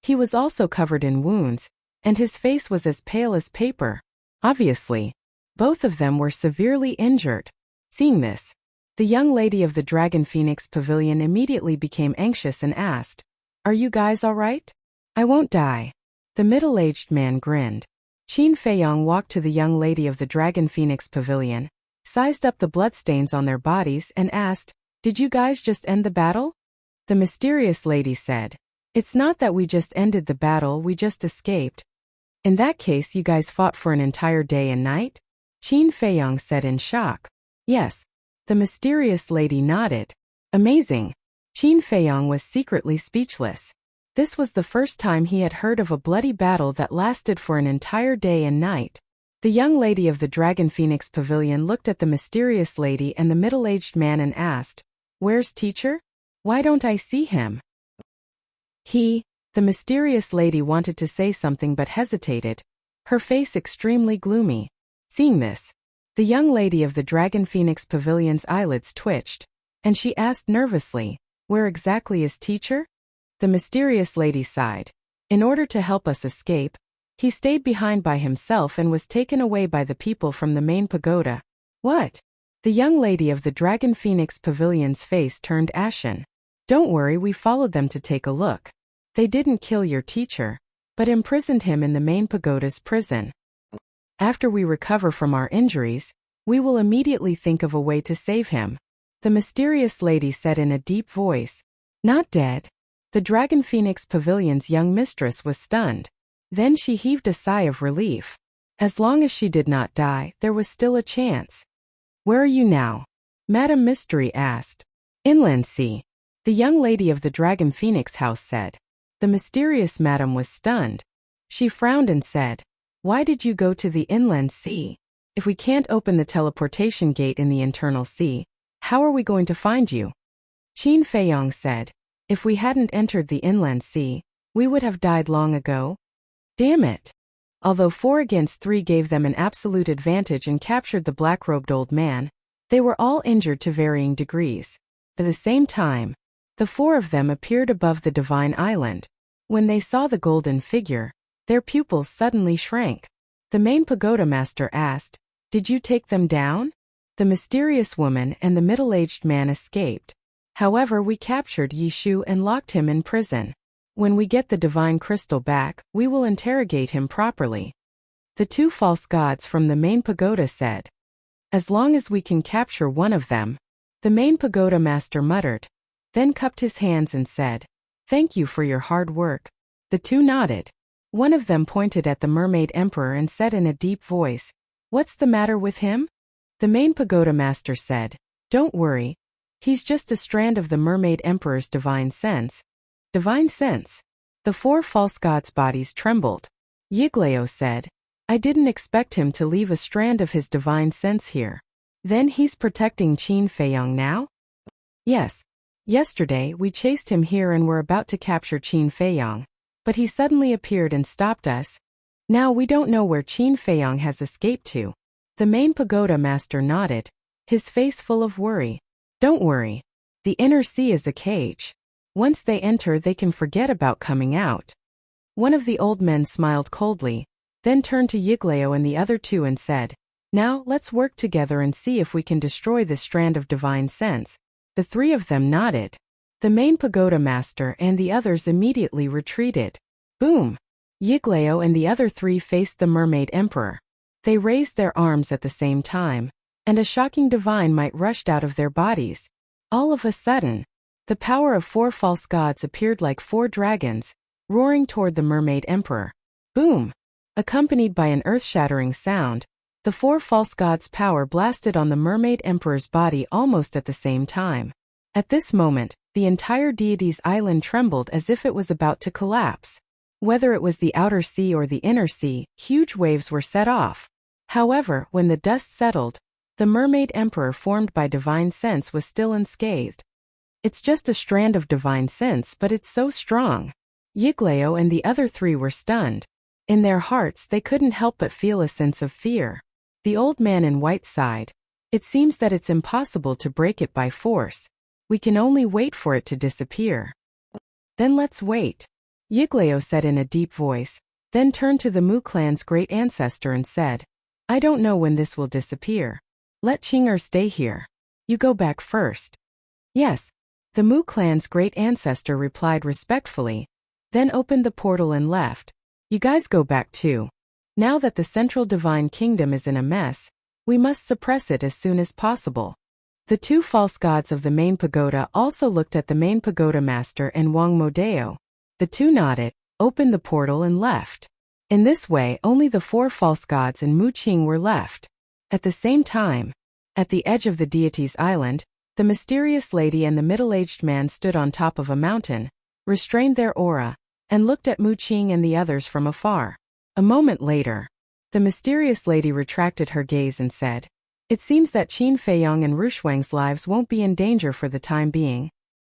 He was also covered in wounds, and his face was as pale as paper. Obviously, both of them were severely injured. Seeing this, the young lady of the Dragon Phoenix Pavilion immediately became anxious and asked, Are you guys all right? I won't die. The middle-aged man grinned. Qin Feiyang walked to the young lady of the Dragon Phoenix Pavilion, sized up the bloodstains on their bodies and asked, Did you guys just end the battle? The mysterious lady said, It's not that we just ended the battle, we just escaped. In that case, you guys fought for an entire day and night? Qin Feiyang said in shock. Yes. The mysterious lady nodded. Amazing. Qin Feiyang was secretly speechless. This was the first time he had heard of a bloody battle that lasted for an entire day and night. The young lady of the Dragon Phoenix Pavilion looked at the mysterious lady and the middle-aged man and asked, Where's teacher? Why don't I see him? The mysterious lady wanted to say something but hesitated, her face extremely gloomy. Seeing this, the young lady of the Dragon Phoenix Pavilion's eyelids twitched, and she asked nervously, Where exactly is teacher? The mysterious lady sighed. In order to help us escape, he stayed behind by himself and was taken away by the people from the main pagoda. What? The young lady of the Dragon Phoenix Pavilion's face turned ashen. Don't worry, we followed them to take a look. They didn't kill your teacher, but imprisoned him in the main pagoda's prison. After we recover from our injuries, we will immediately think of a way to save him. The mysterious lady said in a deep voice. Not dead. The Dragon Phoenix Pavilion's young mistress was stunned. Then she heaved a sigh of relief. As long as she did not die, there was still a chance. Where are you now? Madame Mystery asked. Inland Sea. The young lady of the Dragon Phoenix house said. The mysterious madam was stunned. She frowned and said, Why did you go to the inland sea? If we can't open the teleportation gate in the internal sea, how are we going to find you? Qin Feiyang said, If we hadn't entered the inland sea, we would have died long ago. Damn it. Although 4 against 3 gave them an absolute advantage and captured the black-robed old man, they were all injured to varying degrees. At the same time, the 4 of them appeared above the Divine Island. When they saw the golden figure, their pupils suddenly shrank. The main pagoda master asked, Did you take them down? The mysterious woman and the middle-aged man escaped. However, we captured Yishu and locked him in prison. When we get the divine crystal back, we will interrogate him properly. The 2 false gods from the main pagoda said. As long as we can capture one of them, the main pagoda master muttered, then cupped his hands and said, Thank you for your hard work. The 2 nodded. One of them pointed at the Mermaid Emperor and said in a deep voice, What's the matter with him? The main pagoda master said, Don't worry. He's just a strand of the Mermaid Emperor's divine sense. Divine sense? The 4 false gods' bodies trembled. Yiglao said, I didn't expect him to leave a strand of his divine sense here. Then he's protecting Qin Feiyang now? Yes. Yesterday, we chased him here and were about to capture Qin Feiyang. But he suddenly appeared and stopped us. Now we don't know where Qin Feiyang has escaped to. The main pagoda master nodded, his face full of worry. Don't worry. The inner sea is a cage. Once they enter, they can forget about coming out. One of the old men smiled coldly, then turned to Yiglao and the other two and said, Now, let's work together and see if we can destroy this strand of divine sense. The three of them nodded. The main pagoda master and the others immediately retreated. Boom! Yiglao and the other three faced the mermaid emperor. They raised their arms at the same time, and a shocking divine might rushed out of their bodies. All of a sudden, the power of 4 false gods appeared like 4 dragons, roaring toward the mermaid emperor. Boom! Accompanied by an earth-shattering sound, the 4 false gods' power blasted on the mermaid emperor's body almost at the same time. At this moment, the entire deity's island trembled as if it was about to collapse. Whether it was the outer sea or the inner sea, huge waves were set off. However, when the dust settled, the mermaid emperor formed by divine sense was still unscathed. It's just a strand of divine sense, but it's so strong. Yiglao and the other three were stunned. In their hearts, they couldn't help but feel a sense of fear. The old man in white sighed. It seems that it's impossible to break it by force. We can only wait for it to disappear. Then let's wait. Yiglao said in a deep voice, then turned to the Mu clan's great ancestor and said, I don't know when this will disappear. Let Qing'er stay here. You go back first. Yes. The Mu clan's great ancestor replied respectfully, then opened the portal and left. You guys go back too. Now that the central divine kingdom is in a mess, we must suppress it as soon as possible. The 2 false gods of the main pagoda also looked at the main pagoda master and Wang Modeo. The 2 nodded, opened the portal and left. In this way, only the 4 false gods and Mu Qing were left. At the same time, at the edge of the deity's island, the mysterious lady and the middle-aged man stood on top of a mountain, restrained their aura, and looked at Mu Qing and the others from afar. A moment later, the mysterious lady retracted her gaze and said, It seems that Qin Feiyang and Rushwang's lives won't be in danger for the time being.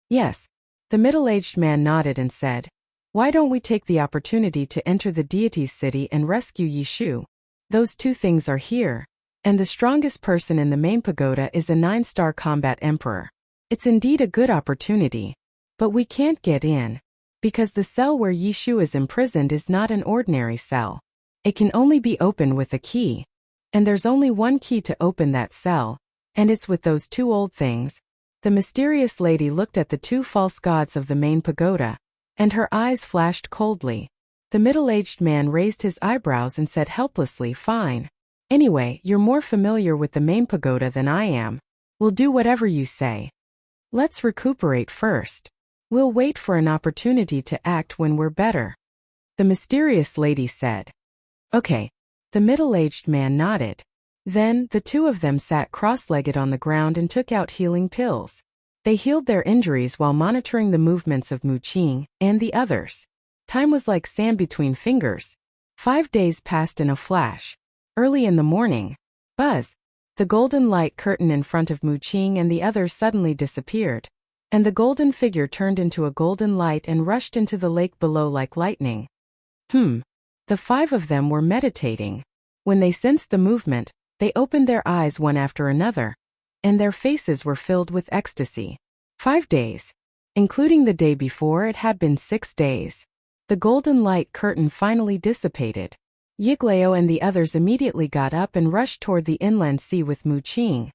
Yes. The middle-aged man nodded and said, Why don't we take the opportunity to enter the deity's city and rescue Yishu? Those 2 things are here, and the strongest person in the main pagoda is a 9-star combat emperor. It's indeed a good opportunity. But we can't get in, because the cell where Yishu is imprisoned is not an ordinary cell. It can only be opened with a key. And there's only one key to open that cell, and it's with those 2 old things. The mysterious lady looked at the 2 false gods of the main pagoda, and her eyes flashed coldly. The middle-aged man raised his eyebrows and said helplessly, Fine. Anyway, you're more familiar with the main pagoda than I am. We'll do whatever you say. Let's recuperate first. We'll wait for an opportunity to act when we're better. The mysterious lady said. Okay. The middle-aged man nodded. Then, the 2 of them sat cross-legged on the ground and took out healing pills. They healed their injuries while monitoring the movements of Mu Qing and the others. Time was like sand between fingers. 5 days passed in a flash. Early in the morning, buzz! The golden light curtain in front of Mu Qing and the others suddenly disappeared, and the golden figure turned into a golden light and rushed into the lake below like lightning. The 5 of them were meditating. When they sensed the movement, they opened their eyes one after another, and their faces were filled with ecstasy. 5 days. Including the day before, it had been 6 days. The golden light curtain finally dissipated. Yiglao and the others immediately got up and rushed toward the inland sea with Mu Qing.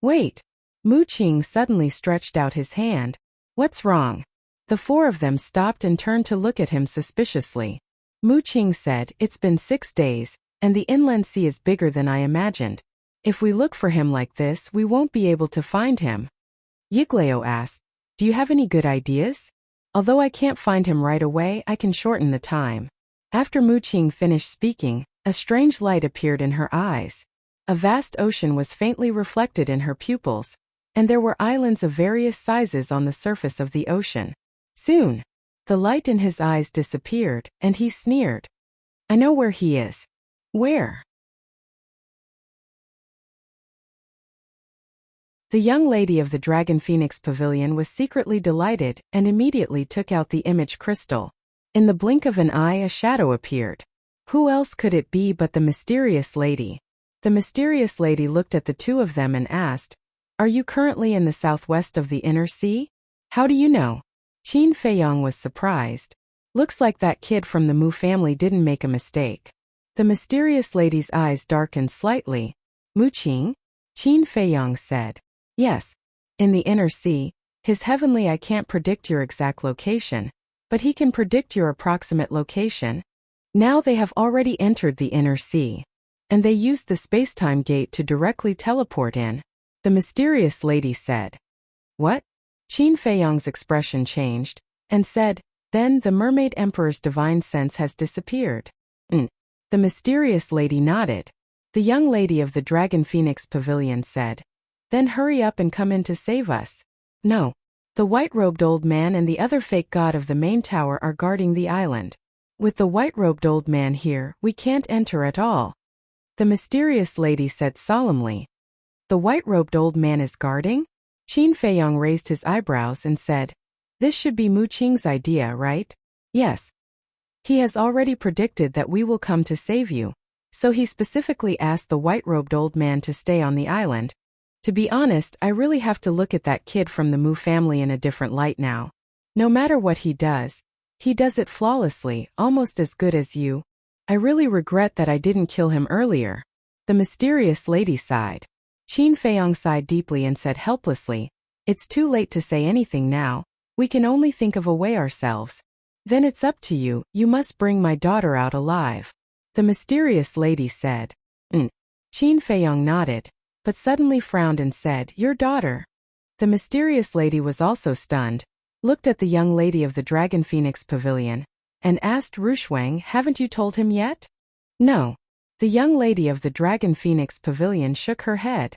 Wait! Mu Qing suddenly stretched out his hand. What's wrong? The 4 of them stopped and turned to look at him suspiciously. Mu Qing said, It's been 6 days, and the inland sea is bigger than I imagined. If we look for him like this, we won't be able to find him. Yiglao asked, Do you have any good ideas? Although I can't find him right away, I can shorten the time. After Mu Qing finished speaking, a strange light appeared in her eyes. A vast ocean was faintly reflected in her pupils, and there were islands of various sizes on the surface of the ocean. Soon, the light in his eyes disappeared, and he sneered. I know where he is. Where? The young lady of the Dragon Phoenix Pavilion was secretly delighted and immediately took out the image crystal. In the blink of an eye, a shadow appeared. Who else could it be but the mysterious lady? The mysterious lady looked at the two of them and asked, "Are you currently in the southwest of the inner sea? How do you know?" Qin Feiyong was surprised. Looks like that kid from the Mu family didn't make a mistake. The mysterious lady's eyes darkened slightly. Mu Qing? Qin Feiyong said. Yes. In the inner sea, his heavenly I can't predict your exact location, but he can predict your approximate location. Now they have already entered the inner sea, and they used the space-time gate to directly teleport in. The mysterious lady said. What? Qin Feiyong's expression changed, and said, then the Mermaid Emperor's divine sense has disappeared. The mysterious lady nodded. The young lady of the Dragon Phoenix Pavilion said, then hurry up and come in to save us. No. The white-robed old man and the other fake god of the main tower are guarding the island. With the white-robed old man here, we can't enter at all. The mysterious lady said solemnly. The white-robed old man is guarding? Qin Feiyong raised his eyebrows and said, this should be Mu Qing's idea, right? Yes. He has already predicted that we will come to save you, so he specifically asked the white-robed old man to stay on the island. To be honest, I really have to look at that kid from the Mu family in a different light now. No matter what he does it flawlessly, almost as good as you. I really regret that I didn't kill him earlier. The mysterious lady sighed. Qin Feiyong sighed deeply and said helplessly, it's too late to say anything now. We can only think of a way ourselves. Then it's up to you, you must bring my daughter out alive. The mysterious lady said. Qin Feiyong nodded, but suddenly frowned and said, your daughter. The mysterious lady was also stunned, looked at the young lady of the Dragon Phoenix Pavilion, and asked Rushuang, haven't you told him yet? No. The young lady of the Dragon Phoenix Pavilion shook her head.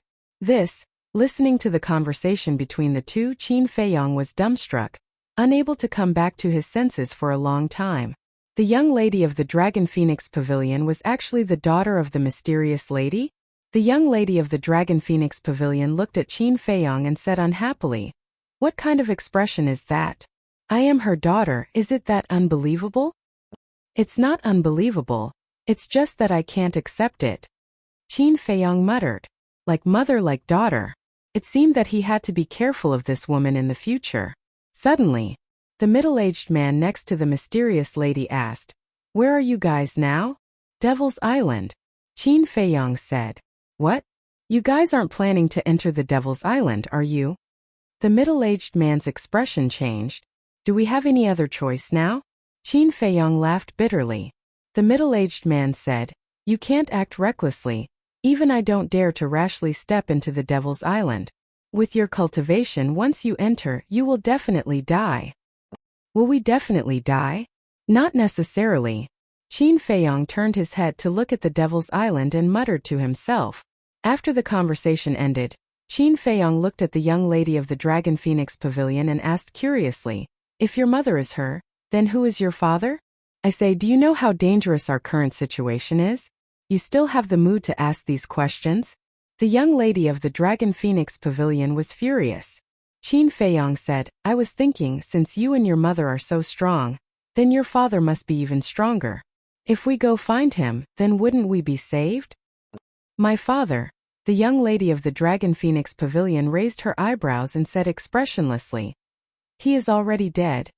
Listening to the conversation between the two, Qin Feiyong was dumbstruck, unable to come back to his senses for a long time. The young lady of the Dragon Phoenix Pavilion was actually the daughter of the mysterious lady? The young lady of the Dragon Phoenix Pavilion looked at Qin Feiyong and said unhappily, what kind of expression is that? I am her daughter, is it that unbelievable? It's not unbelievable, it's just that I can't accept it. Qin Feiyong muttered, like mother like daughter. It seemed that he had to be careful of this woman in the future. Suddenly, the middle-aged man next to the mysterious lady asked, where are you guys now? Devil's Island. Qin Feiyong said. What? You guys aren't planning to enter the Devil's Island, are you? The middle-aged man's expression changed. Do we have any other choice now? Qin Feiyong laughed bitterly. The middle-aged man said, you can't act recklessly. Even I don't dare to rashly step into the Devil's Island. With your cultivation, once you enter, you will definitely die. Will we definitely die? Not necessarily. Qin Feiyong turned his head to look at the Devil's Island and muttered to himself. After the conversation ended, Qin Feiyong looked at the young lady of the Dragon Phoenix Pavilion and asked curiously, if your mother is her, then who is your father? I say, do you know how dangerous our current situation is? You still have the mood to ask these questions? The young lady of the Dragon Phoenix Pavilion was furious. Qin Feiyong said, I was thinking, since you and your mother are so strong, then your father must be even stronger. If we go find him, then wouldn't we be saved? My father. The young lady of the Dragon Phoenix Pavilion raised her eyebrows and said expressionlessly, he is already dead.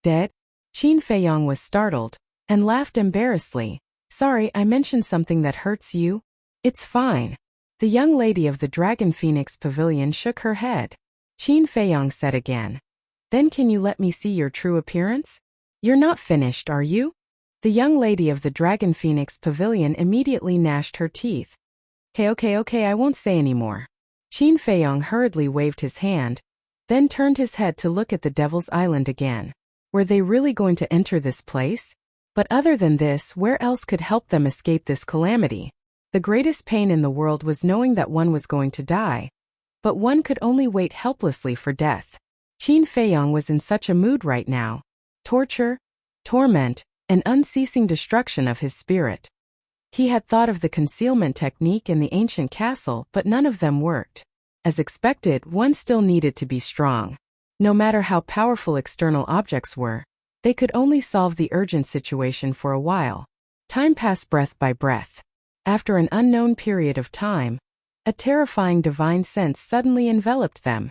Dead? Qin Feiyong was startled, and laughed embarrassedly. Sorry, I mentioned something that hurts you? It's fine. The young lady of the Dragon Phoenix Pavilion shook her head. Qin Feiyong said again, then can you let me see your true appearance? You're not finished, are you? The young lady of the Dragon Phoenix Pavilion immediately gnashed her teeth. Okay, I won't say any more. Qin Feiyong hurriedly waved his hand, then turned his head to look at the Devil's Island again. Were they really going to enter this place? But other than this, where else could help them escape this calamity? The greatest pain in the world was knowing that one was going to die, but one could only wait helplessly for death. Qin Feiyong was in such a mood right now. Torture, torment, and unceasing destruction of his spirit. He had thought of the concealment technique in the ancient castle, but none of them worked. As expected, one still needed to be strong. No matter how powerful external objects were, they could only solve the urgent situation for a while. Time passed breath by breath. After an unknown period of time, a terrifying divine sense suddenly enveloped them.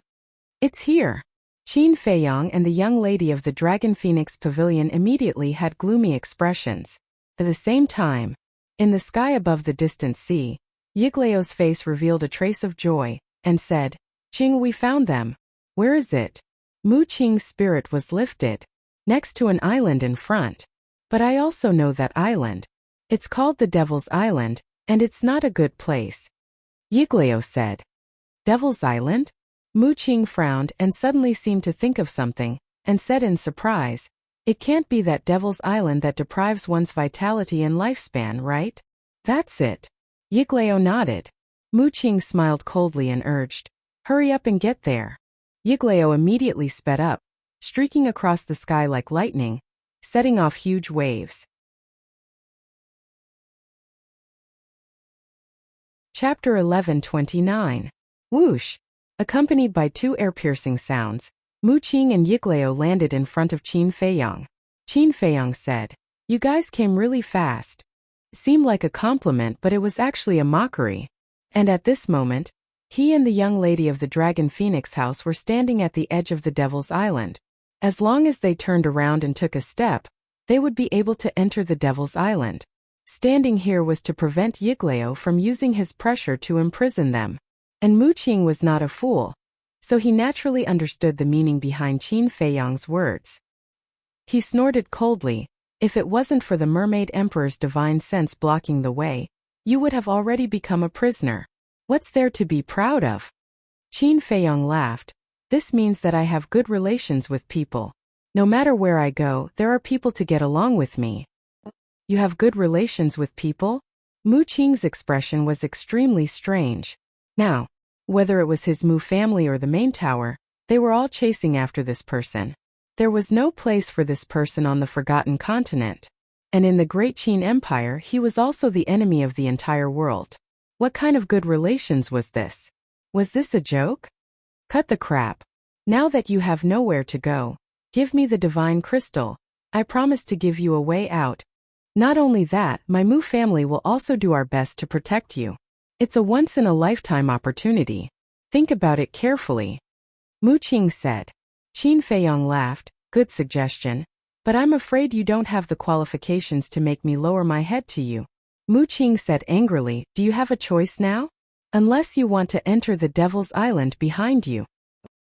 It's here! Qin Feiyang and the young lady of the Dragon Phoenix Pavilion immediately had gloomy expressions. At the same time, in the sky above the distant sea, Yigleo's face revealed a trace of joy, and said, "Qing, we found them. Where is it?" Mu Qing's spirit was lifted. Next to an island in front. But I also know that island. It's called the Devil's Island, and it's not a good place. Yigleo said. Devil's Island? Mu Qing frowned and suddenly seemed to think of something, and said in surprise, "It can't be that Devil's Island that deprives one's vitality and lifespan, right?" "That's it." Yigleo nodded. Mu Qing smiled coldly and urged, "Hurry up and get there." Yigleo immediately sped up, streaking across the sky like lightning, setting off huge waves. Chapter 11:29. Whoosh! Accompanied by two ear-piercing sounds, Mu Qing and Yigleo landed in front of Qin Feiyang. Qin Feiyang said, "You guys came really fast." Seemed like a compliment, but it was actually a mockery. And at this moment, he and the young lady of the Dragon Phoenix house were standing at the edge of the Devil's Island. As long as they turned around and took a step, they would be able to enter the Devil's Island. Standing here was to prevent Yigleo from using his pressure to imprison them. And Mu Qing was not a fool, so he naturally understood the meaning behind Qin Feiyang's words. He snorted coldly, "If it wasn't for the Mermaid Emperor's divine sense blocking the way, you would have already become a prisoner. What's there to be proud of?" Qin Feiyang laughed. "This means that I have good relations with people. No matter where I go, there are people to get along with me." "You have good relations with people?" Mu Qing's expression was extremely strange. Now, whether it was his Mu family or the main tower, they were all chasing after this person. There was no place for this person on the Forgotten Continent. And in the Great Qin Empire, he was also the enemy of the entire world. What kind of good relations was this? Was this a joke? Cut the crap. Now that you have nowhere to go, give me the divine crystal. I promise to give you a way out. Not only that, my Mu family will also do our best to protect you. It's a once-in-a-lifetime opportunity. Think about it carefully. Mu Qing said. Qin Feiyang laughed, "Good suggestion. But I'm afraid you don't have the qualifications to make me lower my head to you." Mu Qing said angrily, "Do you have a choice now? Unless you want to enter the Devil's Island behind you."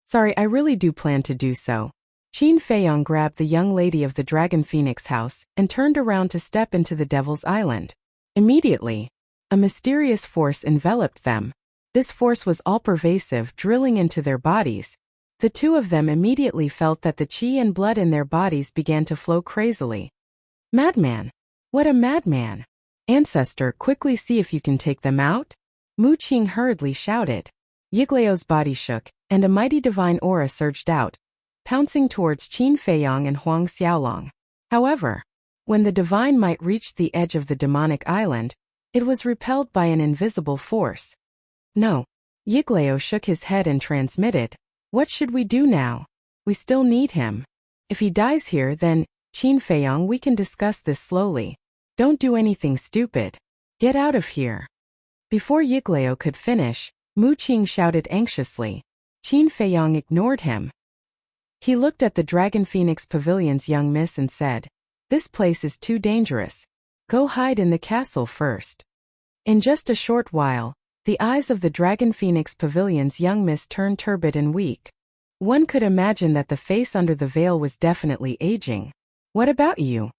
"Sorry, I really do plan to do so." Qin Feiyang grabbed the young lady of the Dragon Phoenix house and turned around to step into the Devil's Island. Immediately, a mysterious force enveloped them. This force was all-pervasive, drilling into their bodies. The two of them immediately felt that the qi and blood in their bodies began to flow crazily. "Madman! What a madman! Ancestor, quickly see if you can take them out!" Mu Qing hurriedly shouted. Yigleo's body shook, and a mighty divine aura surged out, pouncing towards Qin Feiyang and Huang Xiaolong. However, when the divine might reached the edge of the demonic island, it was repelled by an invisible force. "No." Yigleo shook his head and transmitted, "What should we do now? We still need him. If he dies here, then, Qin Feiyang, we can discuss this slowly. Don't do anything stupid. Get out of here." Before Yigleo could finish, Mu Qing shouted anxiously. Qin Feiyang ignored him. He looked at the Dragon Phoenix Pavilion's young miss and said, "This place is too dangerous. Go hide in the castle first." In just a short while, the eyes of the Dragon Phoenix Pavilion's young miss turned turbid and weak. One could imagine that the face under the veil was definitely aging. "What about you?"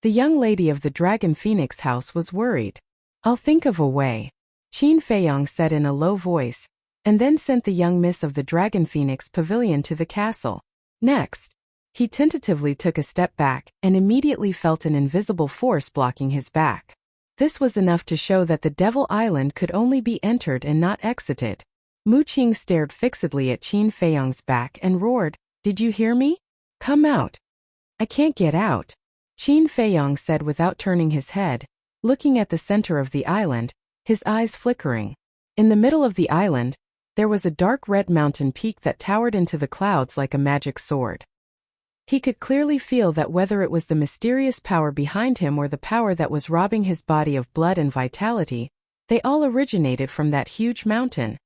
The young lady of the Dragon Phoenix house was worried. "I'll think of a way," Qin Feiyang said in a low voice, and then sent the young miss of the Dragon Phoenix Pavilion to the castle. Next, he tentatively took a step back and immediately felt an invisible force blocking his back. This was enough to show that the Devil Island could only be entered and not exited. Mu Qing stared fixedly at Qin Feiyang's back and roared, "Did you hear me? Come out." "I can't get out," Qin Feiyang said without turning his head, looking at the center of the island, his eyes flickering. In the middle of the island, there was a dark red mountain peak that towered into the clouds like a magic sword. He could clearly feel that whether it was the mysterious power behind him or the power that was robbing his body of blood and vitality, they all originated from that huge mountain.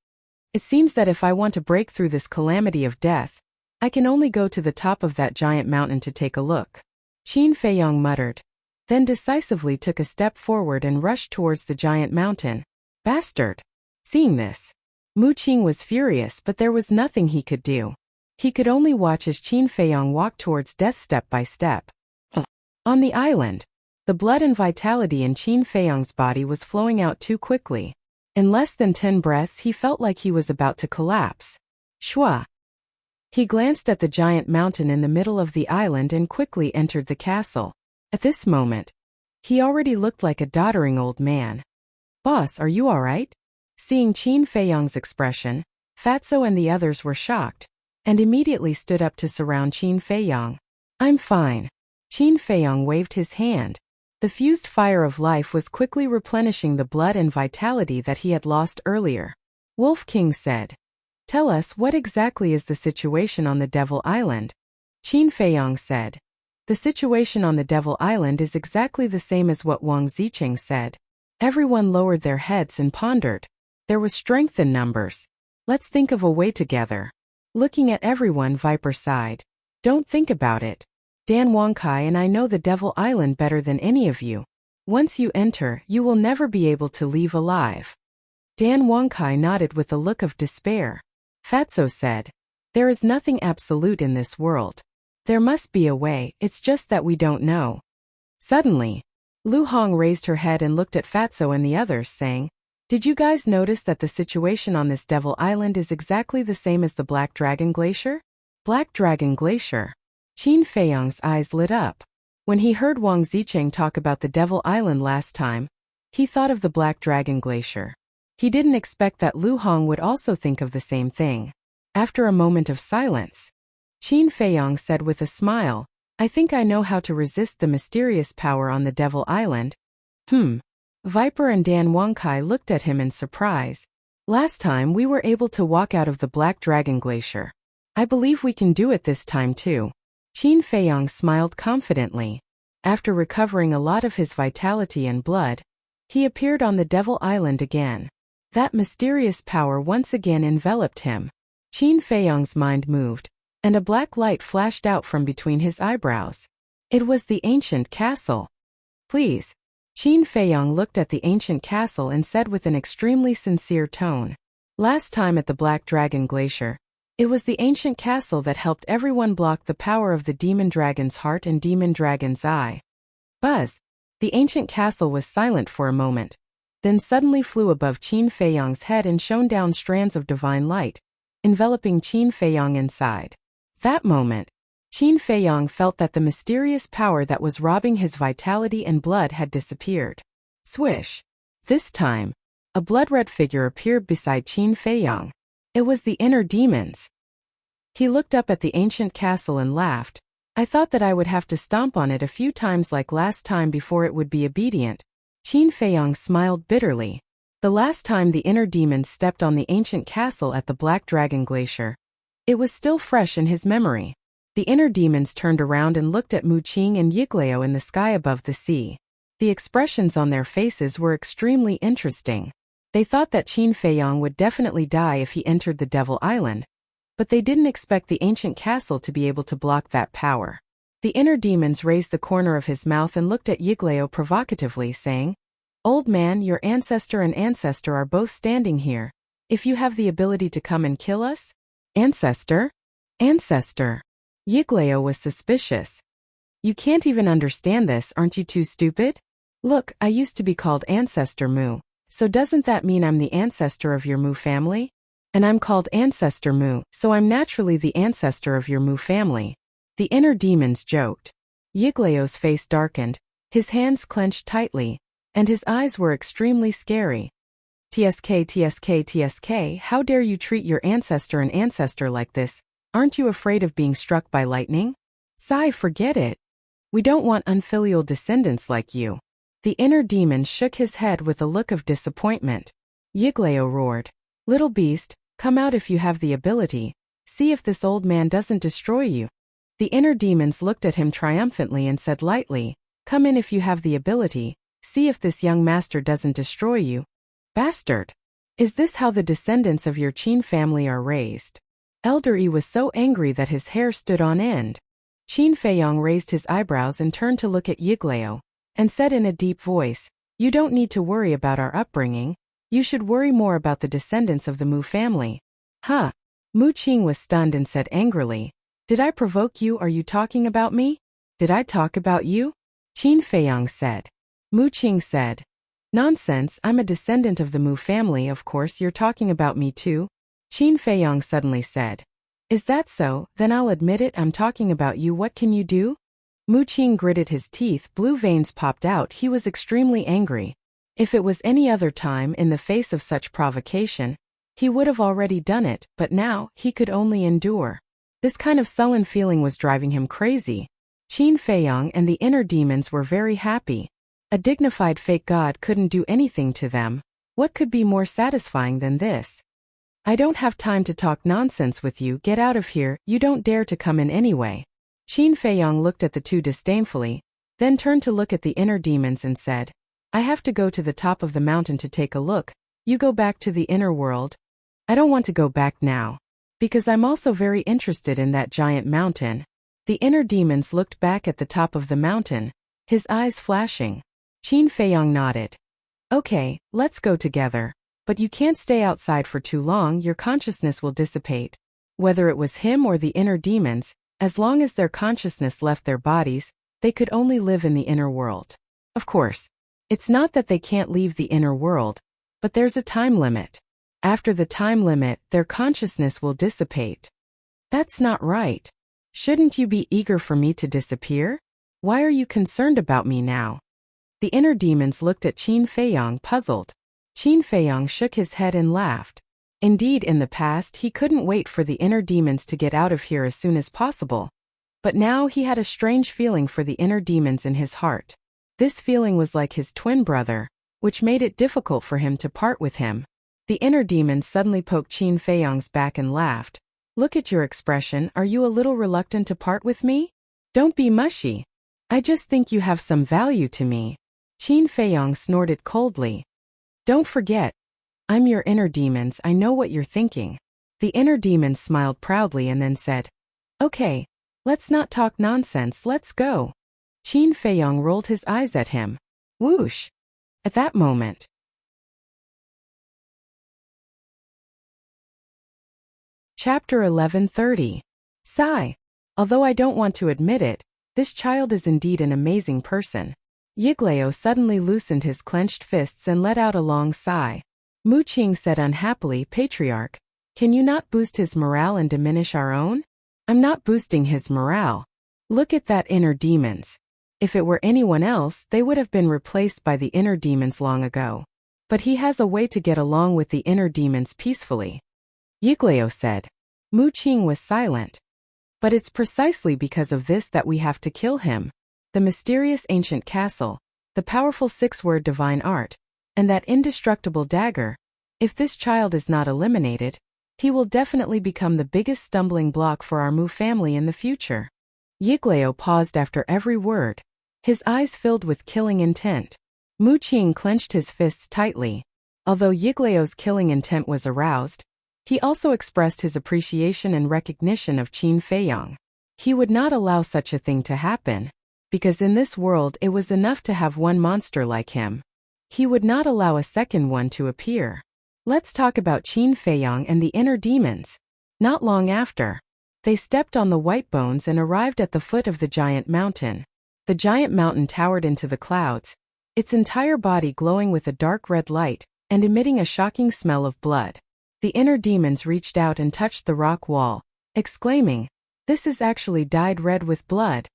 It seems that if I want to break through this calamity of death, I can only go to the top of that giant mountain to take a look. Qin Feiyong muttered, then decisively took a step forward and rushed towards the giant mountain. Bastard! Seeing this, Mu Qing was furious, but there was nothing he could do. He could only watch as Qin Feiyong walked towards death step by step. On the island, the blood and vitality in Qin Feiyong's body was flowing out too quickly. In less than 10 breaths he felt like he was about to collapse. Shua! He glanced at the giant mountain in the middle of the island and quickly entered the castle. At this moment, he already looked like a doddering old man. Boss, are you alright? Seeing Qin Feiyong's expression, Fatso and the others were shocked, and immediately stood up to surround Qin Feiyong. I'm fine. Qin Feiyong waved his hand. The fused fire of life was quickly replenishing the blood and vitality that he had lost earlier. Wolf King said, tell us what exactly is the situation on the Devil Island? Qin Feiyong said, the situation on the Devil Island is exactly the same as what Wang Zicheng said. Everyone lowered their heads and pondered. There was strength in numbers. Let's think of a way together. Looking at everyone, Viper sighed. Don't think about it. Dan Wangkai and I know the Devil Island better than any of you. Once you enter, you will never be able to leave alive. Dan Wangkai nodded with a look of despair. Fatso said, there is nothing absolute in this world. There must be a way, it's just that we don't know. Suddenly, Lu Hong raised her head and looked at Fatso and the others, saying, did you guys notice that the situation on this Devil Island is exactly the same as the Black Dragon Glacier? Black Dragon Glacier. Qin Feiyong's eyes lit up. When he heard Wang Zicheng talk about the Devil Island last time, he thought of the Black Dragon Glacier. He didn't expect that Lu Hong would also think of the same thing. After a moment of silence, Qin Feiyong said with a smile, I think I know how to resist the mysterious power on the Devil Island. Viper and Dan Wangkai looked at him in surprise. Last time we were able to walk out of the Black Dragon Glacier. I believe we can do it this time too. Qin Feiyong smiled confidently. After recovering a lot of his vitality and blood, he appeared on the Devil Island again. That mysterious power once again enveloped him. Qin Feiyong's mind moved, and a black light flashed out from between his eyebrows. It was the ancient castle. Please. Qin Feiyong looked at the ancient castle and said with an extremely sincere tone. Last time at the Black Dragon Glacier, it was the ancient castle that helped everyone block the power of the Demon Dragon's heart and Demon Dragon's eye. Buzz! The ancient castle was silent for a moment, then suddenly flew above Qin Feiyong's head and shone down strands of divine light, enveloping Qin Feiyong inside. That moment, Qin Feiyong felt that the mysterious power that was robbing his vitality and blood had disappeared. Swish! This time, a blood-red figure appeared beside Qin Feiyong. It was the inner demons. He looked up at the ancient castle and laughed. I thought that I would have to stomp on it a few times like last time before it would be obedient. Qin Feiyong smiled bitterly. The last time the inner demons stepped on the ancient castle at the Black Dragon Glacier, it was still fresh in his memory. The inner demons turned around and looked at Mu Qing and Yigleo in the sky above the sea. The expressions on their faces were extremely interesting. They thought that Qin Feiyong would definitely die if he entered the Devil Island, but they didn't expect the ancient castle to be able to block that power. The inner demons raised the corner of his mouth and looked at Yigleo provocatively, saying, Old man, your ancestor and ancestor are both standing here. If you have the ability to come and kill us? Ancestor? Ancestor. Yigleo was suspicious. You can't even understand this, aren't you too stupid? Look, I used to be called Ancestor Mu, so doesn't that mean I'm the ancestor of your Mu family? And I'm called Ancestor Mu, so I'm naturally the ancestor of your Mu family. The inner demons joked. Yigleo's face darkened, his hands clenched tightly, and his eyes were extremely scary. TSK, TSK, TSK, how dare you treat your ancestor and ancestor like this? Aren't you afraid of being struck by lightning? Sigh, forget it. We don't want unfilial descendants like you. The inner demon shook his head with a look of disappointment. Yigleo roared. Little beast, Come out if you have the ability. See if this old man doesn't destroy you. The inner demons looked at him triumphantly and said lightly, come in if you have the ability. See if this young master doesn't destroy you. Bastard! Is this how the descendants of your Qin family are raised? Elder Yi was so angry that his hair stood on end. Qin Feiyong raised his eyebrows and turned to look at Yiglao, and said in a deep voice, you don't need to worry about our upbringing. You should worry more about the descendants of the Mu family. Huh? Mu Qing was stunned and said angrily, did I provoke you? Are you talking about me? Did I talk about you? Qin Feiyong said. Mu Qing said, nonsense, I'm a descendant of the Mu family, of course you're talking about me too. Qin Feiyong suddenly said, is that so? Then I'll admit it, I'm talking about you. What can you do? Mu Qing gritted his teeth, blue veins popped out, he was extremely angry. If it was any other time in the face of such provocation, he would have already done it, but now, he could only endure. This kind of sullen feeling was driving him crazy. Qin Feiyong and the inner demons were very happy. A dignified fake god couldn't do anything to them. What could be more satisfying than this? I don't have time to talk nonsense with you, get out of here, you don't dare to come in anyway. Qin Feiyong looked at the two disdainfully, then turned to look at the inner demons and said, I have to go to the top of the mountain to take a look. You go back to the inner world. I don't want to go back now. Because I'm also very interested in that giant mountain. The inner demons looked back at the top of the mountain, his eyes flashing. Qin Feiyong nodded. Okay, let's go together. But you can't stay outside for too long, your consciousness will dissipate. Whether it was him or the inner demons, as long as their consciousness left their bodies, they could only live in the inner world. Of course, it's not that they can't leave the inner world, but there's a time limit. After the time limit, their consciousness will dissipate. That's not right. Shouldn't you be eager for me to disappear? Why are you concerned about me now? The inner demons looked at Qin Feiyong puzzled. Qin Feiyong shook his head and laughed. Indeed, in the past he couldn't wait for the inner demons to get out of here as soon as possible. But now he had a strange feeling for the inner demons in his heart. This feeling was like his twin brother, which made it difficult for him to part with him. The inner demon suddenly poked Qin Feiyong's back and laughed. Look at your expression, are you a little reluctant to part with me? Don't be mushy. I just think you have some value to me. Qin Feiyong snorted coldly. Don't forget. I'm your inner demons, I know what you're thinking. The inner demons smiled proudly and then said, okay, let's not talk nonsense, let's go. Qin Feiyong rolled his eyes at him. Whoosh! At that moment, Chapter 1130. Sigh. Although I don't want to admit it, this child is indeed an amazing person. Yiglao suddenly loosened his clenched fists and let out a long sigh. Mu Qing said unhappily, Patriarch, can you not boost his morale and diminish our own? I'm not boosting his morale. Look at that inner demons. If it were anyone else, they would have been replaced by the inner demons long ago. But he has a way to get along with the inner demons peacefully. Yiglao said. Mu Qing was silent. But it's precisely because of this that we have to kill him. The mysterious ancient castle, the powerful six-word divine art, and that indestructible dagger. If this child is not eliminated, he will definitely become the biggest stumbling block for our Mu family in the future. Yiglao paused after every word, his eyes filled with killing intent. Mu Qing clenched his fists tightly. Although Yiglao's killing intent was aroused, he also expressed his appreciation and recognition of Qin Feiyong. He would not allow such a thing to happen, because in this world it was enough to have one monster like him. He would not allow a second one to appear. Let's talk about Qin Feiyong and the inner demons. Not long after, they stepped on the white bones and arrived at the foot of the giant mountain. The giant mountain towered into the clouds, its entire body glowing with a dark red light and emitting a shocking smell of blood. The inner demons reached out and touched the rock wall, exclaiming, "This is actually dyed red with blood."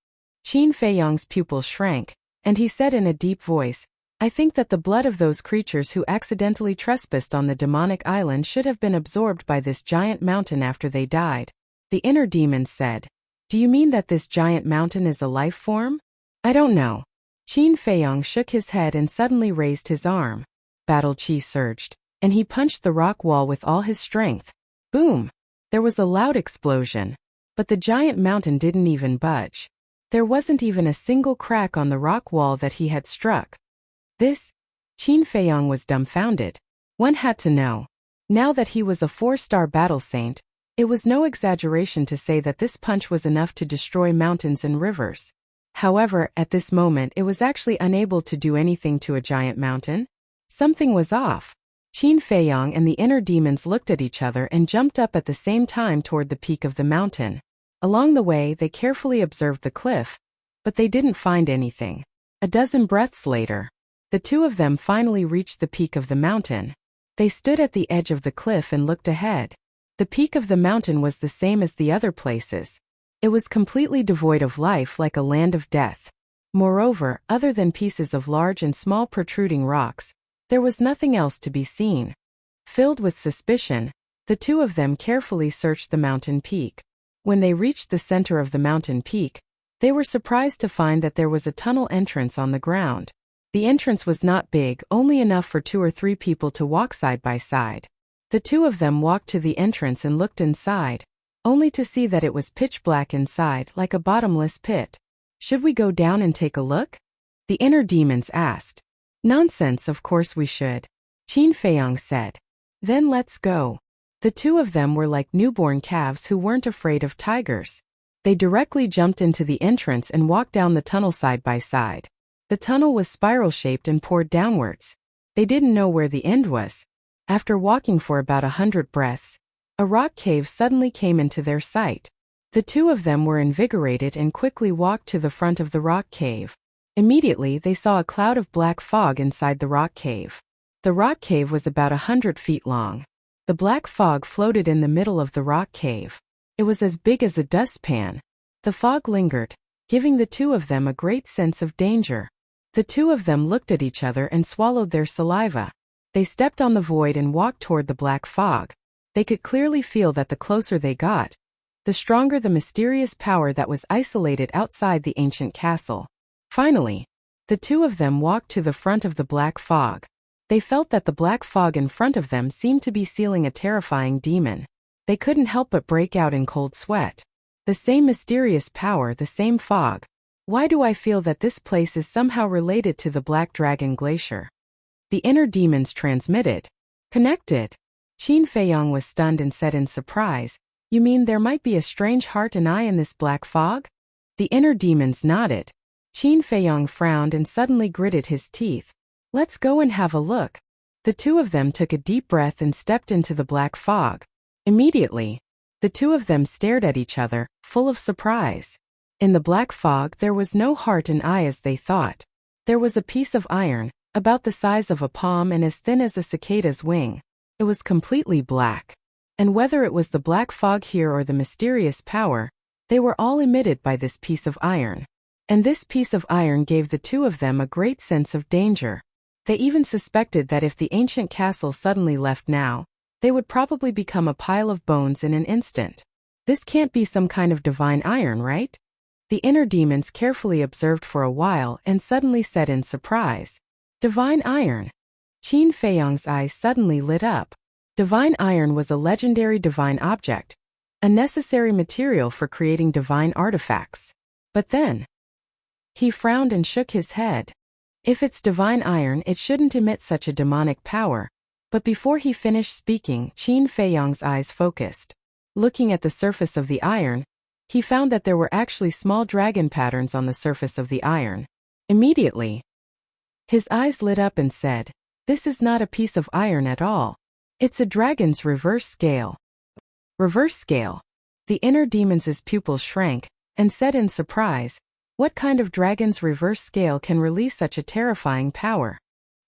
Qin Feiyong's pupils shrank, and he said in a deep voice, "I think that the blood of those creatures who accidentally trespassed on the demonic island should have been absorbed by this giant mountain after they died." The inner demons said, "Do you mean that this giant mountain is a life form?" "I don't know." Qin Feiyong shook his head and suddenly raised his arm. Battle chi surged, and he punched the rock wall with all his strength. Boom! There was a loud explosion. But the giant mountain didn't even budge. There wasn't even a single crack on the rock wall that he had struck. This? Qin Feiyong was dumbfounded. One had to know. Now that he was a 4-star battle saint, it was no exaggeration to say that this punch was enough to destroy mountains and rivers. However, at this moment it was actually unable to do anything to a giant mountain. Something was off. Qin Feiyong and the inner demons looked at each other and jumped up at the same time toward the peak of the mountain. Along the way they carefully observed the cliff, but they didn't find anything. A dozen breaths later, the two of them finally reached the peak of the mountain. They stood at the edge of the cliff and looked ahead. The peak of the mountain was the same as the other places. It was completely devoid of life, like a land of death. Moreover, other than pieces of large and small protruding rocks, there was nothing else to be seen. Filled with suspicion, the two of them carefully searched the mountain peak. When they reached the center of the mountain peak, they were surprised to find that there was a tunnel entrance on the ground. The entrance was not big, only enough for 2 or 3 people to walk side by side. The two of them walked to the entrance and looked inside, only to see that it was pitch black inside, like a bottomless pit. Should we go down and take a look? The inner demons asked. Nonsense, of course we should, Qin Feiyong said. Then let's go. The two of them were like newborn calves who weren't afraid of tigers. They directly jumped into the entrance and walked down the tunnel side by side. The tunnel was spiral-shaped and poured downwards. They didn't know where the end was. After walking for about 100 breaths, a rock cave suddenly came into their sight. The two of them were invigorated and quickly walked to the front of the rock cave. Immediately they saw a cloud of black fog inside the rock cave. The rock cave was about 100 feet long. The black fog floated in the middle of the rock cave. It was as big as a dustpan. The fog lingered, giving the two of them a great sense of danger. The two of them looked at each other and swallowed their saliva. They stepped on the void and walked toward the black fog. They could clearly feel that the closer they got, the stronger the mysterious power that was isolated outside the ancient castle. Finally, the two of them walked to the front of the black fog. They felt that the black fog in front of them seemed to be sealing a terrifying demon. They couldn't help but break out in cold sweat. The same mysterious power, the same fog. Why do I feel that this place is somehow related to the Black Dragon Glacier? The inner demons transmitted. Connected. Qin Feiyong was stunned and said in surprise, You mean there might be a strange heart and eye in this black fog? The inner demons nodded. Qin Feiyong frowned and suddenly gritted his teeth. Let's go and have a look. The two of them took a deep breath and stepped into the black fog. Immediately, the two of them stared at each other, full of surprise. In the black fog there was no heart and eye as they thought. There was a piece of iron, about the size of a palm and as thin as a cicada's wing. It was completely black. And whether it was the black fog here or the mysterious power, they were all emitted by this piece of iron. And this piece of iron gave the two of them a great sense of danger. They even suspected that if the ancient castle suddenly left now, they would probably become a pile of bones in an instant. This can't be some kind of divine iron, right? The inner demons carefully observed for a while and suddenly said in surprise, Divine iron. Qin Feiyong's eyes suddenly lit up. Divine iron was a legendary divine object, a necessary material for creating divine artifacts. But then, he frowned and shook his head. If it's divine iron, it shouldn't emit such a demonic power. But before he finished speaking, Qin Feiyong's eyes focused. Looking at the surface of the iron, he found that there were actually small dragon patterns on the surface of the iron. Immediately, his eyes lit up and said, This is not a piece of iron at all. It's a dragon's reverse scale. Reverse scale. The inner demon's pupils shrank, and said in surprise, What kind of dragon's reverse scale can release such a terrifying power?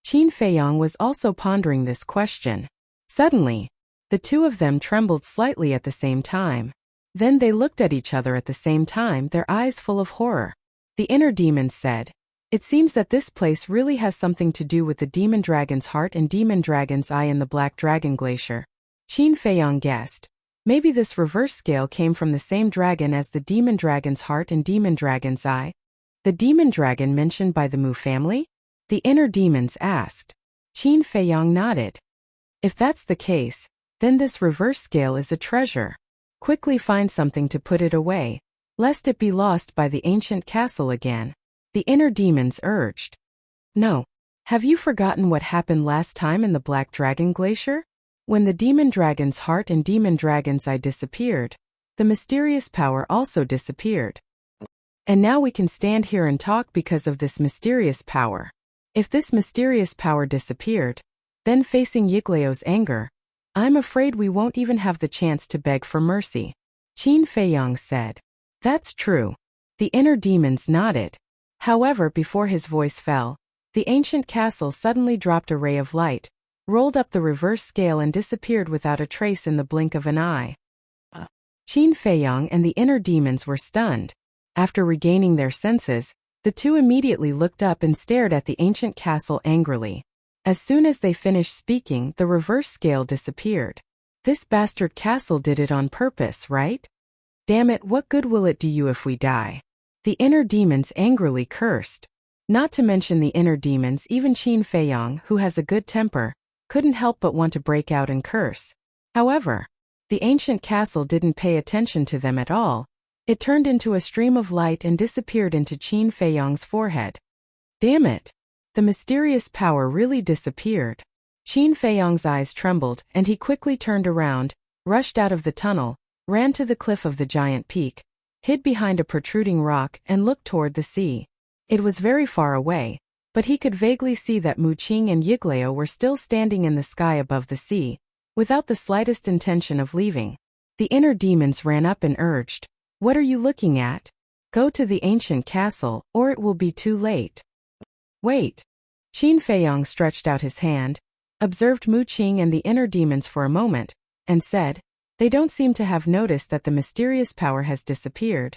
Qin Feiyong was also pondering this question. Suddenly, the two of them trembled slightly at the same time. Then they looked at each other at the same time, their eyes full of horror. The inner demon said, It seems that this place really has something to do with the demon dragon's heart and demon dragon's eye in the Black Dragon Glacier. Qin Feiyong guessed. Maybe this reverse scale came from the same dragon as the demon dragon's heart and demon dragon's eye. The demon dragon mentioned by the Mu family? The inner demons asked. Qin Feiyong nodded. If that's the case, Then this reverse scale is a treasure. Quickly find something to put it away, lest it be lost by the ancient castle again. The inner demons urged. No. Have you forgotten what happened last time in the Black Dragon Glacier? When the demon dragon's heart and demon dragon's eye disappeared, the mysterious power also disappeared. And now we can stand here and talk because of this mysterious power. If this mysterious power disappeared, then facing Yigleo's anger, I'm afraid we won't even have the chance to beg for mercy. Qin Feiyang said. That's true. The inner demons nodded. However, before his voice fell, the ancient castle suddenly dropped a ray of light, rolled up the reverse scale and disappeared without a trace in the blink of an eye. Qin Feiyang and the inner demons were stunned. After regaining their senses, the two immediately looked up and stared at the ancient castle angrily. As soon as they finished speaking, the reverse scale disappeared. This bastard castle did it on purpose, right? Damn it, what good will it do you if we die? The inner demons angrily cursed. Not to mention the inner demons, even Qin Feiyang, who has a good temper, couldn't help but want to break out and curse. However, the ancient castle didn't pay attention to them at all. It turned into a stream of light and disappeared into Qin Feiyang's forehead. Damn it! The mysterious power really disappeared. Qin Feiyang's eyes trembled, and he quickly turned around, rushed out of the tunnel, ran to the cliff of the giant peak, hid behind a protruding rock and looked toward the sea. It was very far away, but he could vaguely see that Mu Qing and Yigleo were still standing in the sky above the sea, without the slightest intention of leaving. The inner demons ran up and urged, "What are you looking at? Go to the ancient castle, or it will be too late." Wait. Qin Feiyang stretched out his hand, observed Mu Qing and the inner demons for a moment, and said, "They don't seem to have noticed that the mysterious power has disappeared."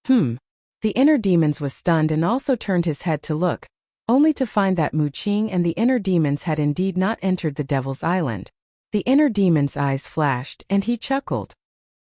The inner demons was stunned and also turned his head to look, only to find that Mu Qing and the inner demons had indeed not entered the Devil's Island. The inner demon's eyes flashed, and he chuckled.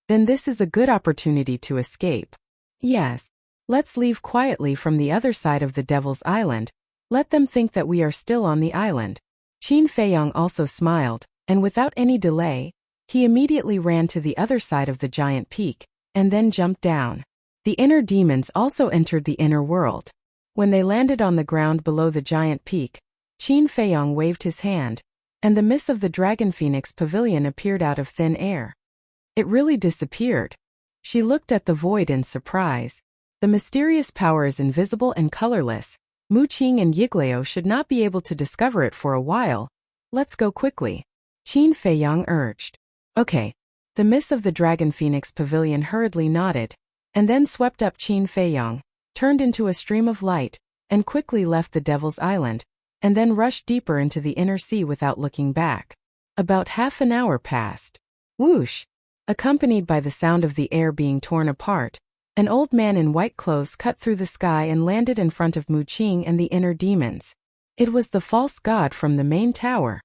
Then this is a good opportunity to escape. Yes. Let's leave quietly from the other side of the Devil's Island. Let them think that we are still on the island. Qin Feiyang also smiled, and without any delay, he immediately ran to the other side of the giant peak, and then jumped down. The inner demons also entered the inner world. When they landed on the ground below the giant peak, Qin Feiyang waved his hand, and the mist of the Dragon Phoenix Pavilion appeared out of thin air. It really disappeared. She looked at the void in surprise. The mysterious power is invisible and colorless. Mu Qing and Yigleo should not be able to discover it for a while. Let's go quickly. Qin Feiyang urged. Okay. The mist of the Dragon Phoenix Pavilion hurriedly nodded, and then swept up Qin Feiyang, turned into a stream of light, and quickly left the Devil's Island, and then rushed deeper into the inner sea without looking back. About half an hour passed. Whoosh! Accompanied by the sound of the air being torn apart, an old man in white clothes cut through the sky and landed in front of Mu Qing and the inner demons. It was the false god from the main tower.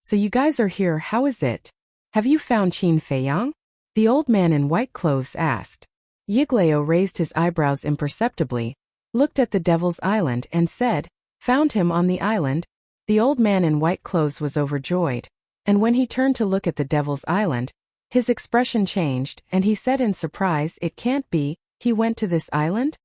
So you guys are here, how is it? Have you found Qin Feiyang? The old man in white clothes asked. Yigleo raised his eyebrows imperceptibly, looked at the Devil's Island and said, "Found him on the island." The old man in white clothes was overjoyed, and when he turned to look at the Devil's Island, his expression changed, and he said in surprise, "It can't be, he went to this island?"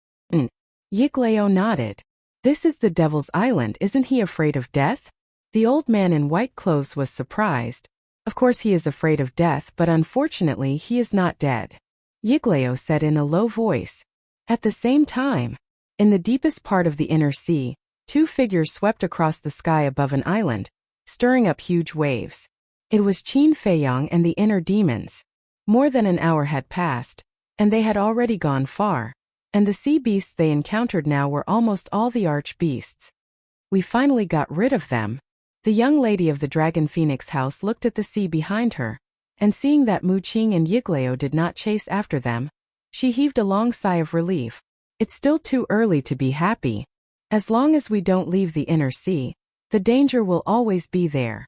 Yigleo nodded. "This is the Devil's Island, isn't he afraid of death?" The old man in white clothes was surprised. Of course he is afraid of death, but unfortunately he is not dead. Yigleo said in a low voice. At the same time, in the deepest part of the inner sea, two figures swept across the sky above an island, stirring up huge waves. It was Qin Feiyang and the inner demons. More than an hour had passed, and they had already gone far, and the sea beasts they encountered now were almost all the arch beasts. We finally got rid of them. The young lady of the Dragon Phoenix house looked at the sea behind her, and seeing that Mu Qing and Yigleo did not chase after them, she heaved a long sigh of relief. It's still too early to be happy. As long as we don't leave the inner sea, the danger will always be there.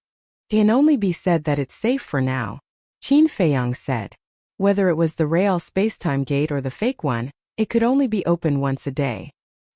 It can only be said that it's safe for now, Qin Feiyang said. Whether it was the real spacetime gate or the fake one, it could only be open once a day.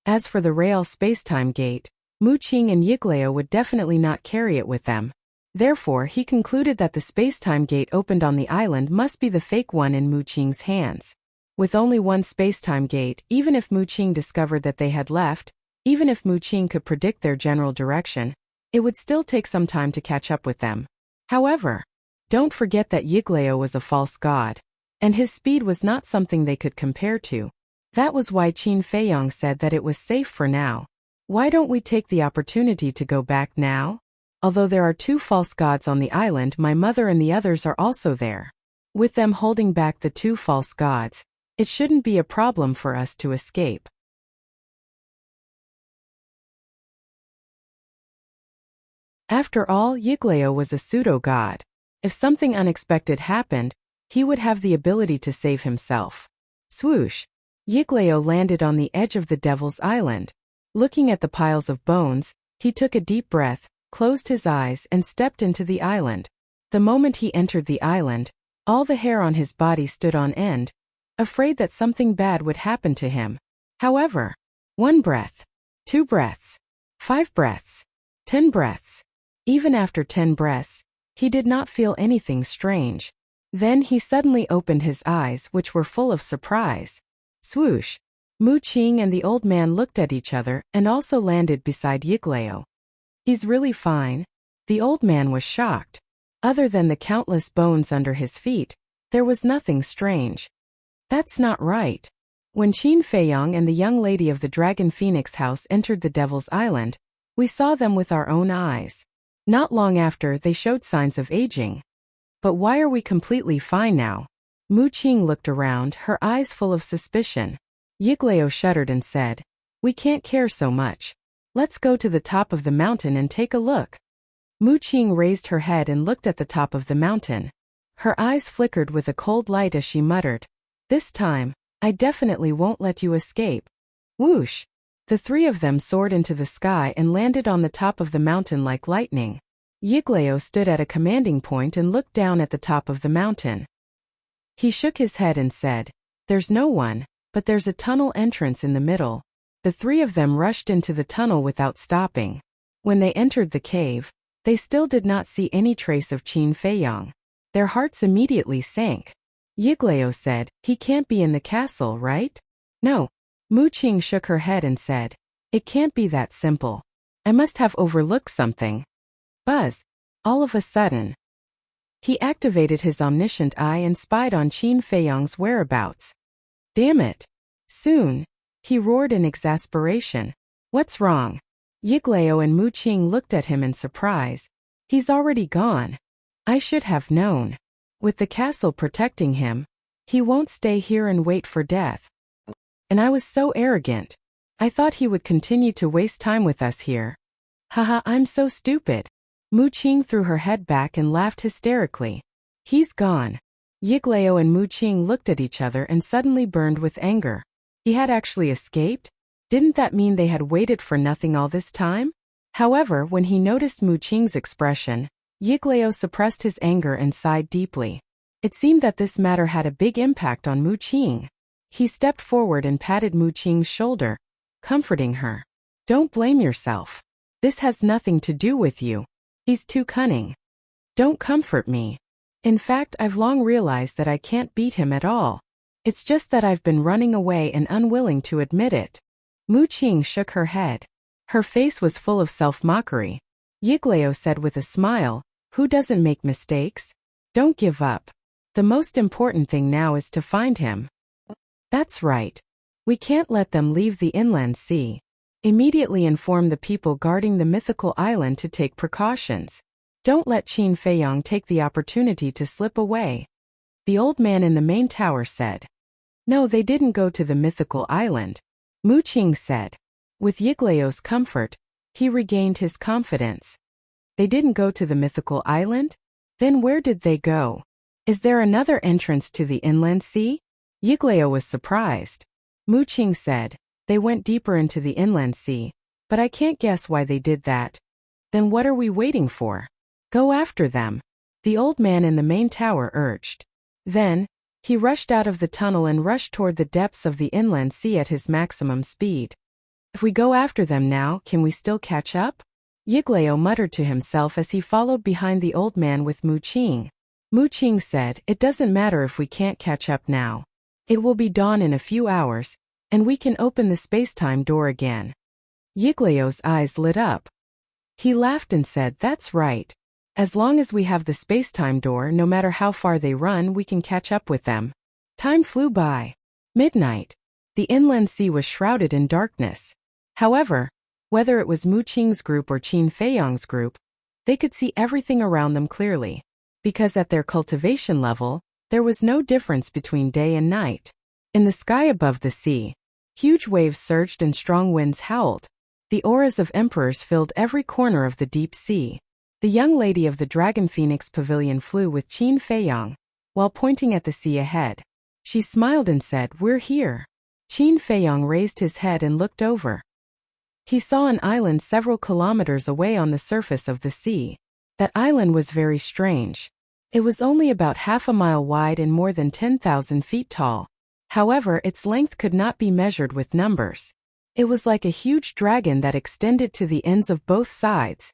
As for the real spacetime gate, Mu Qing and Yigleo would definitely not carry it with them. Therefore, he concluded that the spacetime gate opened on the island must be the fake one in Mu Qing's hands. With only one spacetime gate, even if Mu Qing discovered that they had left, even if Mu Qing could predict their general direction, it would still take some time to catch up with them. However, don't forget that Yiglao was a false god, and his speed was not something they could compare to. That was why Qin Feiyong said that it was safe for now. Why don't we take the opportunity to go back now? Although there are 2 false gods on the island, my mother and the others are also there. With them holding back the 2 false gods, it shouldn't be a problem for us to escape. After all, Yiglao was a pseudo-god. If something unexpected happened, he would have the ability to save himself. Swoosh! Yiglao landed on the edge of the Devil's Island. Looking at the piles of bones, he took a deep breath, closed his eyes and stepped into the island. The moment he entered the island, all the hair on his body stood on end, afraid that something bad would happen to him. However, 1 breath, 2 breaths, 5 breaths, 10 breaths. Even after 10 breaths, he did not feel anything strange. Then he suddenly opened his eyes, which were full of surprise. Swoosh! Mu Qing and the old man looked at each other and also landed beside Yiglao. He's really fine. The old man was shocked. Other than the countless bones under his feet, there was nothing strange. That's not right. When Qin Feiyong and the young lady of the Dragon Phoenix house entered the Devil's Island, we saw them with our own eyes. Not long after, they showed signs of aging. But why are we completely fine now? Mu Qing looked around, her eyes full of suspicion. Yiglao shuddered and said, "We can't care so much. Let's go to the top of the mountain and take a look." Mu Qing raised her head and looked at the top of the mountain. Her eyes flickered with a cold light as she muttered, "This time, I definitely won't let you escape." Whoosh! The 3 of them soared into the sky and landed on the top of the mountain like lightning. Yiglao stood at a commanding point and looked down at the top of the mountain. He shook his head and said, "There's no one, but there's a tunnel entrance in the middle." The 3 of them rushed into the tunnel without stopping. When they entered the cave, they still did not see any trace of Qin Feiyong. Their hearts immediately sank. Yiglao said, "He can't be in the castle, right?" "No." Mu Qing shook her head and said, "It can't be that simple. I must have overlooked something." Buzz! All of a sudden, he activated his omniscient eye and spied on Qin Feiyong's whereabouts. "Damn it!" Soon, he roared in exasperation. "What's wrong?" Yiglao and Mu Qing looked at him in surprise. "He's already gone. I should have known. With the castle protecting him, he won't stay here and wait for death. And I was so arrogant. I thought he would continue to waste time with us here. Haha, I'm so stupid." Mu Qing threw her head back and laughed hysterically. "He's gone." Yiglao and Mu Qing looked at each other and suddenly burned with anger. He had actually escaped? Didn't that mean they had waited for nothing all this time? However, when he noticed Mu Qing's expression, Yiglao suppressed his anger and sighed deeply. It seemed that this matter had a big impact on Mu Qing. He stepped forward and patted Mu Qing's shoulder, comforting her. "Don't blame yourself. This has nothing to do with you. He's too cunning. Don't comfort me. In fact, I've long realized that I can't beat him at all. It's just that I've been running away and unwilling to admit it." Mu Qing shook her head. Her face was full of self-mockery. Yiglao said with a smile, "Who doesn't make mistakes? Don't give up. The most important thing now is to find him." "That's right. We can't let them leave the inland sea. Immediately inform the people guarding the mythical island to take precautions. Don't let Qin Feiyong take the opportunity to slip away." The old man in the main tower said. "No, they didn't go to the mythical island," Mu Qing said. With Yiglao's comfort, he regained his confidence. "They didn't go to the mythical island? Then where did they go? Is there another entrance to the inland sea?" Yiglao was surprised. Mu Qing said, "They went deeper into the inland sea, but I can't guess why they did that." "Then what are we waiting for? Go after them," the old man in the main tower urged. Then, he rushed out of the tunnel and rushed toward the depths of the inland sea at his maximum speed. "If we go after them now, can we still catch up?" Yiglao muttered to himself as he followed behind the old man with Mu Qing. Mu Qing said, "It doesn't matter if we can't catch up now. It will be dawn in a few hours, and we can open the space-time door again." Yiglao's eyes lit up. He laughed and said, "That's right. As long as we have the space-time door, no matter how far they run, we can catch up with them." Time flew by. Midnight. The inland sea was shrouded in darkness. However, whether it was Mu Qing's group or Qin Feiyang's group, they could see everything around them clearly, because at their cultivation level, there was no difference between day and night. In the sky above the sea, huge waves surged and strong winds howled. The auras of emperors filled every corner of the deep sea. The young lady of the Dragon Phoenix Pavilion flew with Qin Feiyang, while pointing at the sea ahead. She smiled and said, "We're here." Qin Feiyang raised his head and looked over. He saw an island several kilometers away on the surface of the sea. That island was very strange. It was only about half a mile wide and more than 10,000 feet tall. However, its length could not be measured with numbers. It was like a huge dragon that extended to the ends of both sides.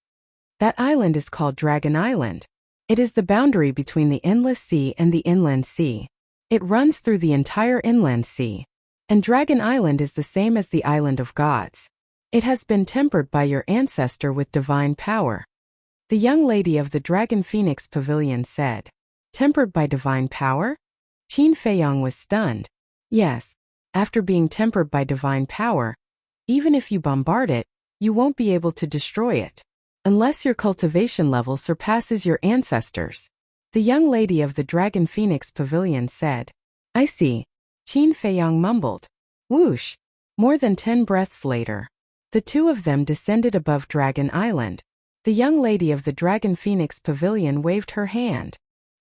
That island is called Dragon Island. It is the boundary between the Endless Sea and the Inland Sea. It runs through the entire Inland Sea. And Dragon Island is the same as the Island of Gods. It has been tempered by your ancestor with divine power. The young lady of the Dragon Phoenix Pavilion said. Tempered by divine power? Qin Feiyang was stunned. Yes, after being tempered by divine power, even if you bombard it, you won't be able to destroy it, unless your cultivation level surpasses your ancestors. The young lady of the Dragon Phoenix Pavilion said. I see. Qin Feiyang mumbled. Whoosh! More than 10 breaths later, the two of them descended above Dragon Island. The young lady of the Dragon Phoenix Pavilion waved her hand.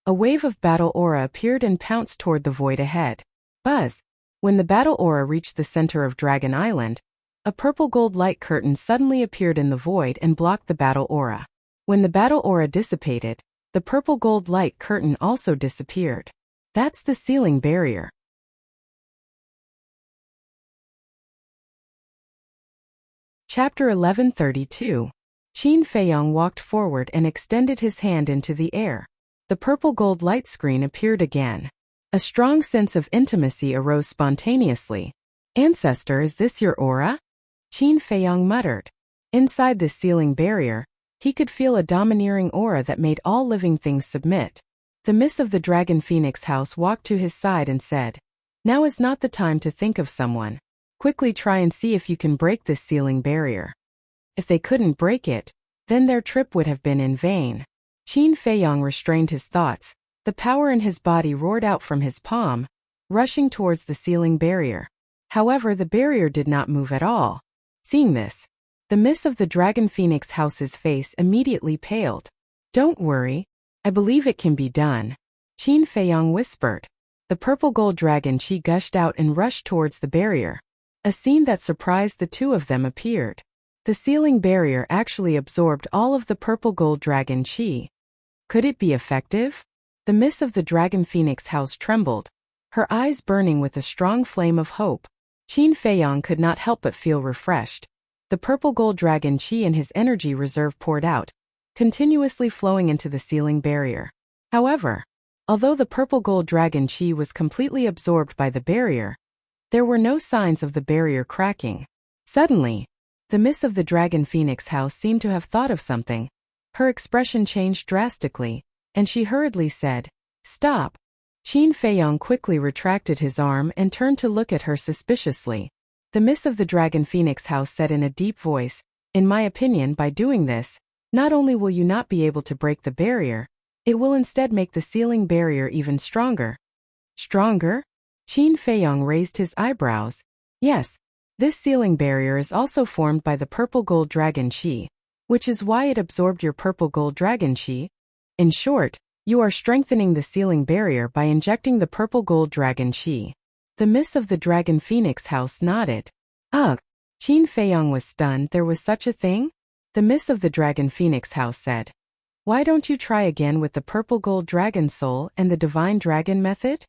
A wave of battle aura appeared and pounced toward the void ahead. Buzz! When the battle aura reached the center of Dragon Island, a purple gold light curtain suddenly appeared in the void and blocked the battle aura. When the battle aura dissipated, the purple gold light curtain also disappeared. That's the sealing barrier. Chapter 1132. Qin Feiyang walked forward and extended his hand into the air. The purple gold light screen appeared again. A strong sense of intimacy arose spontaneously. Ancestor, is this your aura? Qin Feiyang muttered. Inside this sealing barrier, he could feel a domineering aura that made all living things submit. The miss of the Dragon Phoenix house walked to his side and said, Now is not the time to think of someone. Quickly try and see if you can break this sealing barrier. If they couldn't break it, then their trip would have been in vain. Qin Feiyang restrained his thoughts. The power in his body roared out from his palm, rushing towards the sealing barrier. However, the barrier did not move at all. Seeing this, the miss of the Dragon Phoenix house's face immediately paled. Don't worry, I believe it can be done, Qin Feiyang whispered. The purple gold dragon chi gushed out and rushed towards the barrier. A scene that surprised the two of them appeared. The sealing barrier actually absorbed all of the purple gold dragon chi. Could it be effective? The miss of the Dragon Phoenix house trembled, her eyes burning with a strong flame of hope. Qin Feiyang could not help but feel refreshed. The purple gold dragon chi and his energy reserve poured out, continuously flowing into the sealing barrier. However, although the purple gold dragon chi was completely absorbed by the barrier, there were no signs of the barrier cracking. Suddenly, the miss of the Dragon Phoenix house seemed to have thought of something. Her expression changed drastically, and she hurriedly said, Stop. Qin Feiyang quickly retracted his arm and turned to look at her suspiciously. The miss of the Dragon Phoenix house said in a deep voice, In my opinion, by doing this, not only will you not be able to break the barrier, it will instead make the sealing barrier even stronger. Stronger? Qin Feiyang raised his eyebrows. Yes, this sealing barrier is also formed by the purple gold dragon chi, which is why it absorbed your purple gold dragon chi. In short, you are strengthening the sealing barrier by injecting the purple gold dragon chi. The miss of the Dragon Phoenix house nodded. Ugh! Qin Feiyang was stunned. There was such a thing? The miss of the Dragon Phoenix house said. Why don't you try again with the purple gold dragon soul and the divine dragon method?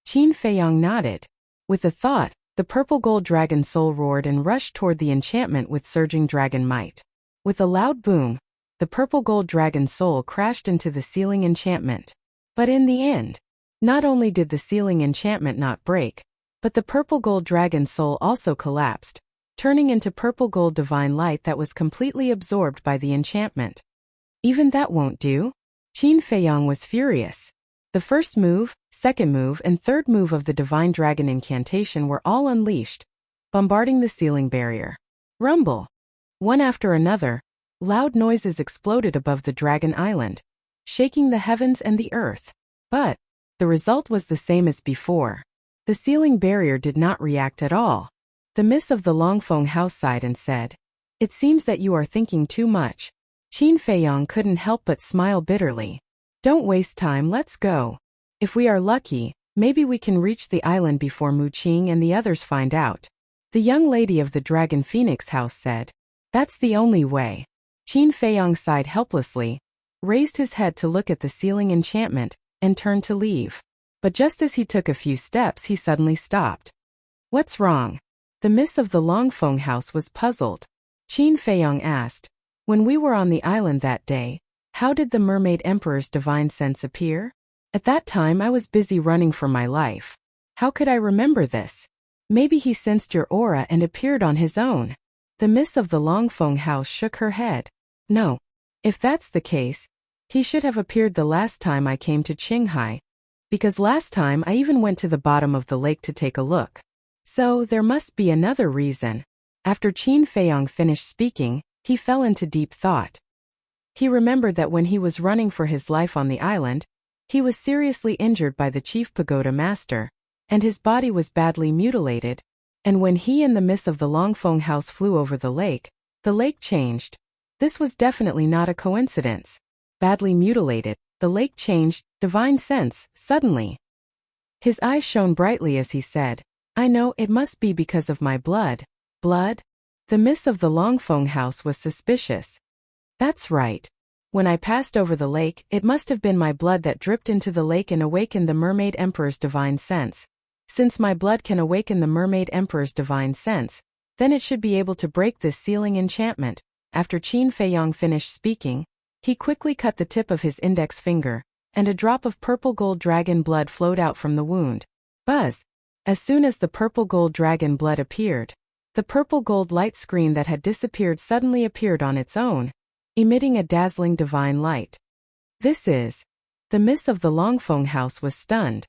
Qin Feiyang nodded. With a thought, the purple gold dragon soul roared and rushed toward the enchantment with surging dragon might. With a loud boom, the purple gold dragon's soul crashed into the sealing enchantment. But in the end, not only did the sealing enchantment not break, but the purple gold dragon's soul also collapsed, turning into purple gold divine light that was completely absorbed by the enchantment. Even that won't do? Qin Feiyang was furious. The first move, second move, and third move of the divine dragon incantation were all unleashed, bombarding the sealing barrier. Rumble! One after another, loud noises exploded above the dragon island, shaking the heavens and the earth. But the result was the same as before. The sealing barrier did not react at all. The miss of the Longfeng house sighed and said, "It seems that you are thinking too much." Qin Feiyang couldn't help but smile bitterly. "Don't waste time, let's go. If we are lucky, maybe we can reach the island before Mu Qing and the others find out." The young lady of the Dragon Phoenix house said, "That's the only way." Qin Feiyang sighed helplessly, raised his head to look at the sealing enchantment, and turned to leave. But just as he took a few steps, he suddenly stopped. "What's wrong?" The miss of the Longfeng house was puzzled. Qin Feiyang asked, "When we were on the island that day, how did the Mermaid Emperor's divine sense appear? At that time I was busy running for my life. How could I remember this? Maybe he sensed your aura and appeared on his own." The miss of the Longfeng house shook her head. "No. If that's the case, he should have appeared the last time I came to Qinghai, because last time I even went to the bottom of the lake to take a look. So there must be another reason." After Qin Feiyang finished speaking, he fell into deep thought. He remembered that when he was running for his life on the island, he was seriously injured by the chief pagoda master, and his body was badly mutilated, and when he and the miss of the Longfeng house flew over the lake changed. This was definitely not a coincidence. Badly mutilated, the lake changed, divine sense, suddenly. His eyes shone brightly as he said, "I know, it must be because of my blood." Blood? The miss of the Longfeng house was suspicious. "That's right. When I passed over the lake, it must have been my blood that dripped into the lake and awakened the Mermaid Emperor's divine sense. Since my blood can awaken the Mermaid Emperor's divine sense, then it should be able to break this sealing enchantment." After Qin Feiyang finished speaking, he quickly cut the tip of his index finger, and a drop of purple gold dragon blood flowed out from the wound. Buzz! As soon as the purple gold dragon blood appeared, the purple gold light screen that had disappeared suddenly appeared on its own, emitting a dazzling divine light. "This is..." The miss of the Longfeng house was stunned.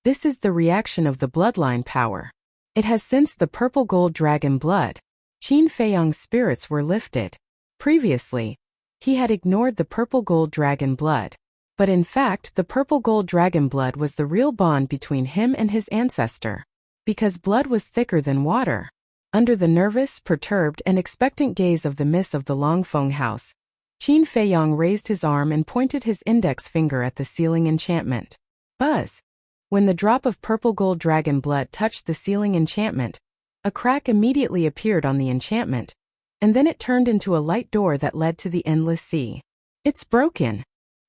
"This is the reaction of the bloodline power. It has sensed the purple gold dragon blood." Qin Feiyang's spirits were lifted. Previously, he had ignored the purple gold dragon blood. But in fact, the purple gold dragon blood was the real bond between him and his ancestor. Because blood was thicker than water. Under the nervous, perturbed, and expectant gaze of the miss of the Longfeng house, Qin Feiyang raised his arm and pointed his index finger at the sealing enchantment. Buzz! When the drop of purple gold dragon blood touched the sealing enchantment, a crack immediately appeared on the enchantment, and then it turned into a light door that led to the endless sea. "It's broken!"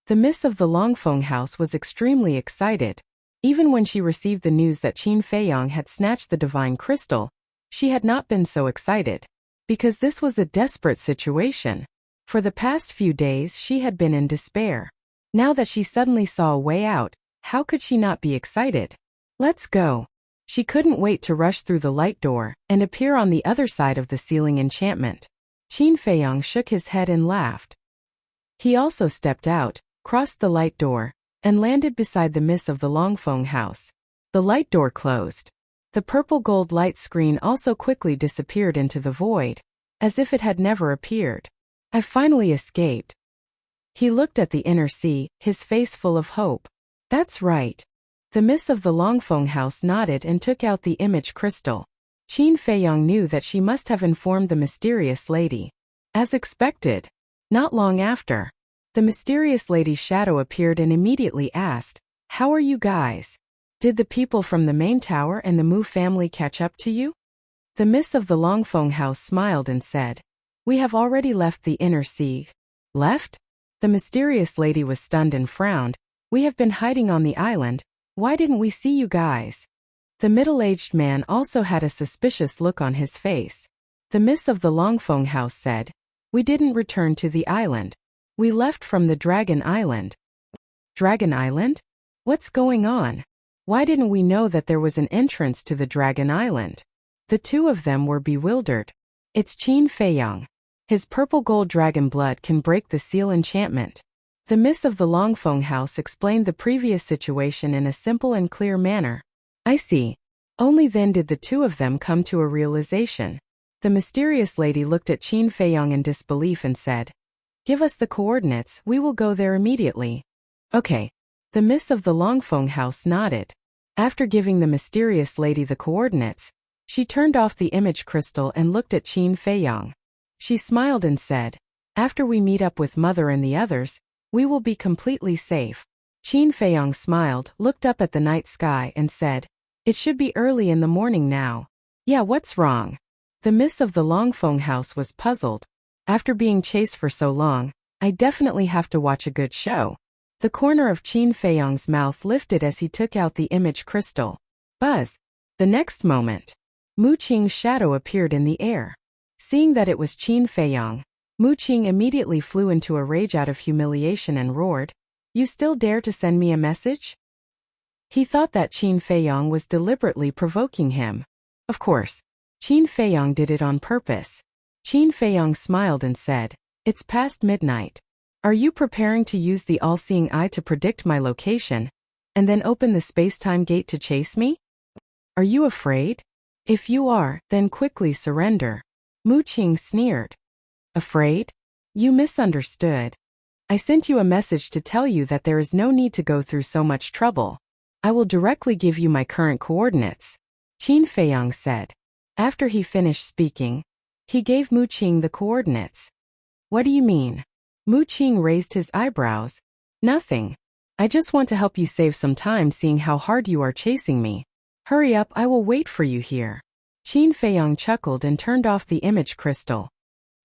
The miss of the Longfeng house was extremely excited. Even when she received the news that Qin Feiyang had snatched the divine crystal, she had not been so excited. Because this was a desperate situation. For the past few days she had been in despair. Now that she suddenly saw a way out, how could she not be excited? "Let's go." She couldn't wait to rush through the light door and appear on the other side of the sealing enchantment. Qin Feiyang shook his head and laughed. He also stepped out, crossed the light door, and landed beside the miss of the Longfeng house. The light door closed. The purple gold light screen also quickly disappeared into the void, as if it had never appeared. "I finally escaped." He looked at the inner sea, his face full of hope. "That's right." The miss of the Longfeng house nodded and took out the image crystal. Qin Feiyang knew that she must have informed the mysterious lady. As expected. Not long after, the mysterious lady's shadow appeared and immediately asked, "How are you guys? Did the people from the main tower and the Mu family catch up to you?" The miss of the Longfeng house smiled and said, "We have already left the inner sea." "Left?" The mysterious lady was stunned and frowned. "We have been hiding on the island. Why didn't we see you guys?" The middle-aged man also had a suspicious look on his face. The miss of the Longfeng house said, We didn't return to the island. We left from the Dragon Island. Dragon Island? What's going on? Why didn't we know that there was an entrance to the Dragon Island? The two of them were bewildered. It's Qin Feiyang. His purple gold dragon blood can break the seal enchantment. The miss of the Longfeng house explained the previous situation in a simple and clear manner. I see. Only then did the two of them come to a realization. The mysterious lady looked at Qin Feiyang in disbelief and said, "Give us the coordinates, we will go there immediately." Okay. The miss of the Longfeng house nodded. After giving the mysterious lady the coordinates, she turned off the image crystal and looked at Qin Feiyang. She smiled and said, "After we meet up with Mother and the others, we will be completely safe." Qin Feiyang smiled, looked up at the night sky and said, "It should be early in the morning now." Yeah, what's wrong? The miss of the Longfeng house was puzzled. After being chased for so long, I definitely have to watch a good show. The corner of Qin Feiyang's mouth lifted as he took out the image crystal. Buzz. The next moment, Mu Qing's shadow appeared in the air. Seeing that it was Qin Feiyang, Mu Qing immediately flew into a rage out of humiliation and roared, "You still dare to send me a message?" He thought that Qin Feiyang was deliberately provoking him. Of course, Qin Feiyang did it on purpose. Qin Feiyang smiled and said, "It's past midnight. Are you preparing to use the all-seeing eye to predict my location, and then open the space-time gate to chase me? Are you afraid? If you are, then quickly surrender." Mu Qing sneered. "Afraid? You misunderstood. I sent you a message to tell you that there is no need to go through so much trouble. I will directly give you my current coordinates," Qin Feiyang said. After he finished speaking, he gave Mu Qing the coordinates. "What do you mean?" Mu Qing raised his eyebrows. "Nothing. I just want to help you save some time seeing how hard you are chasing me. Hurry up, I will wait for you here." Qin Feiyang chuckled and turned off the image crystal.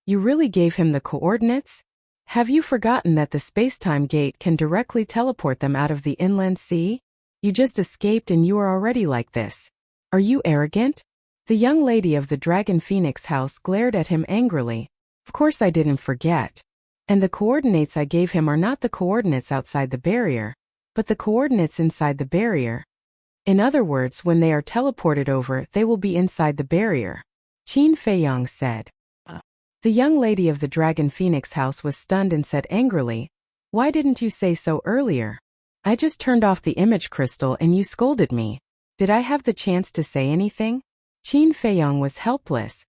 "You really gave him the coordinates? Have you forgotten that the space-time gate can directly teleport them out of the inland sea? You just escaped and you are already like this. Are you arrogant?" The young lady of the Dragon Phoenix house glared at him angrily. "Of course I didn't forget. And the coordinates I gave him are not the coordinates outside the barrier, but the coordinates inside the barrier. In other words, when they are teleported over, they will be inside the barrier," Qin Feiyang said. The young lady of the Dragon Phoenix house was stunned and said angrily, "Why didn't you say so earlier? I just turned off the image crystal and you scolded me. Did I have the chance to say anything?" Qin Feiyang was helpless.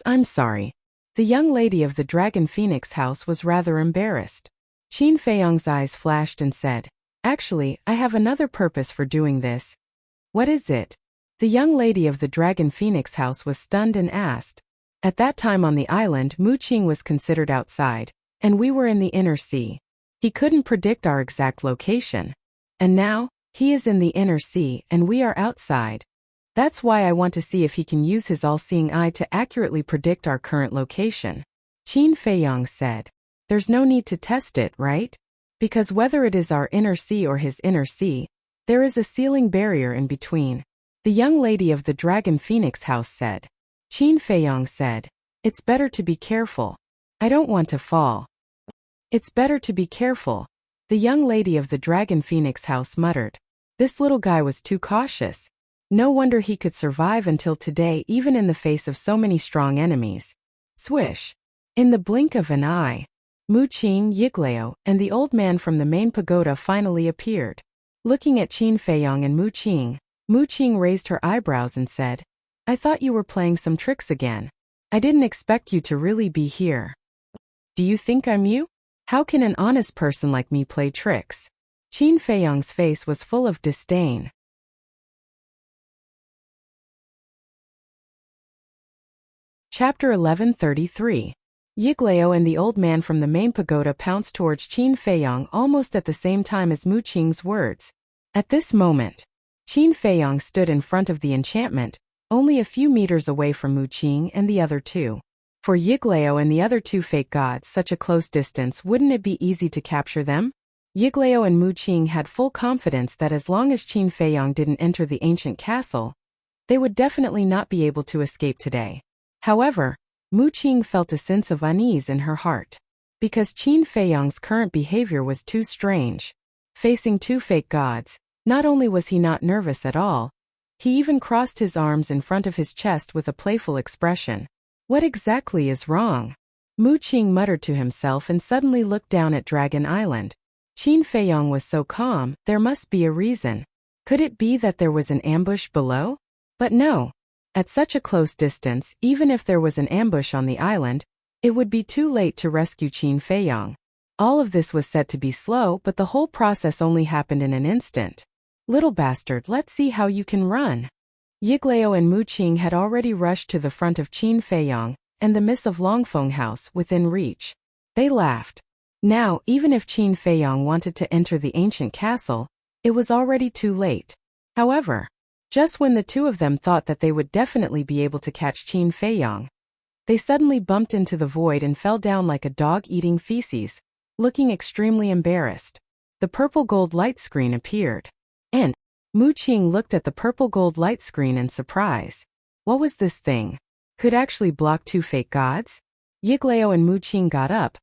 I'm sorry." The young lady of the Dragon Phoenix house was rather embarrassed. Qin Feiyang's eyes flashed and said, "Actually, I have another purpose for doing this." "What is it?" The young lady of the Dragon Phoenix house was stunned and asked. At that time on the island, Mu Qing was considered outside, and we were in the inner sea. He couldn't predict our exact location. And now, he is in the inner sea and we are outside. That's why I want to see if he can use his all-seeing eye to accurately predict our current location. Qin Feiyang said. There's no need to test it, right? Because whether it is our inner sea or his inner sea, there is a sealing barrier in between. The young lady of the Dragon Phoenix house said. Qin Feiyang said, "It's better to be careful. I don't want to fall." "It's better to be careful," the young lady of the Dragon Phoenix house muttered. This little guy was too cautious. No wonder he could survive until today even in the face of so many strong enemies. Swish. In the blink of an eye, Mu Qing, Yiglao, and the old man from the main pagoda finally appeared. Looking at Qin Feiyang and Mu Qing raised her eyebrows and said, "I thought you were playing some tricks again. I didn't expect you to really be here. Do you think I'm you? How can an honest person like me play tricks?" Qin Feiyang's face was full of disdain. Chapter 1133. Yiglao and the old man from the main pagoda pounced towards Qin Feiyang almost at the same time as Mu Qing's words. At this moment, Qin Feiyang stood in front of the enchantment, only a few meters away from Mu Qing and the other two. For Yiglao and the other two fake gods such a close distance, wouldn't it be easy to capture them? Yiglao and Mu Qing had full confidence that as long as Qin Feiyang didn't enter the ancient castle, they would definitely not be able to escape today. However, Mu Qing felt a sense of unease in her heart. Because Qin Feiyang's current behavior was too strange. Facing two fake gods, not only was he not nervous at all, he even crossed his arms in front of his chest with a playful expression. What exactly is wrong? Mu Qing muttered to himself and suddenly looked down at Dragon Island. Qin Feiyang was so calm, there must be a reason. Could it be that there was an ambush below? But no. At such a close distance, even if there was an ambush on the island, it would be too late to rescue Qin Feiyang. All of this was said to be slow, but the whole process only happened in an instant. Little bastard, let's see how you can run. Yiglao and Mu Qing had already rushed to the front of Qin Feiyang and the Miss of Longfeng house within reach. They laughed. Now, even if Qin Feiyang wanted to enter the ancient castle, it was already too late. However, just when the two of them thought that they would definitely be able to catch Qin Feiyang, they suddenly bumped into the void and fell down like a dog eating feces, looking extremely embarrassed. The purple gold light screen appeared. And Mu Qing looked at the purple gold light screen in surprise. What was this thing? Could actually block two fake gods? Yiglao and Mu Qing got up.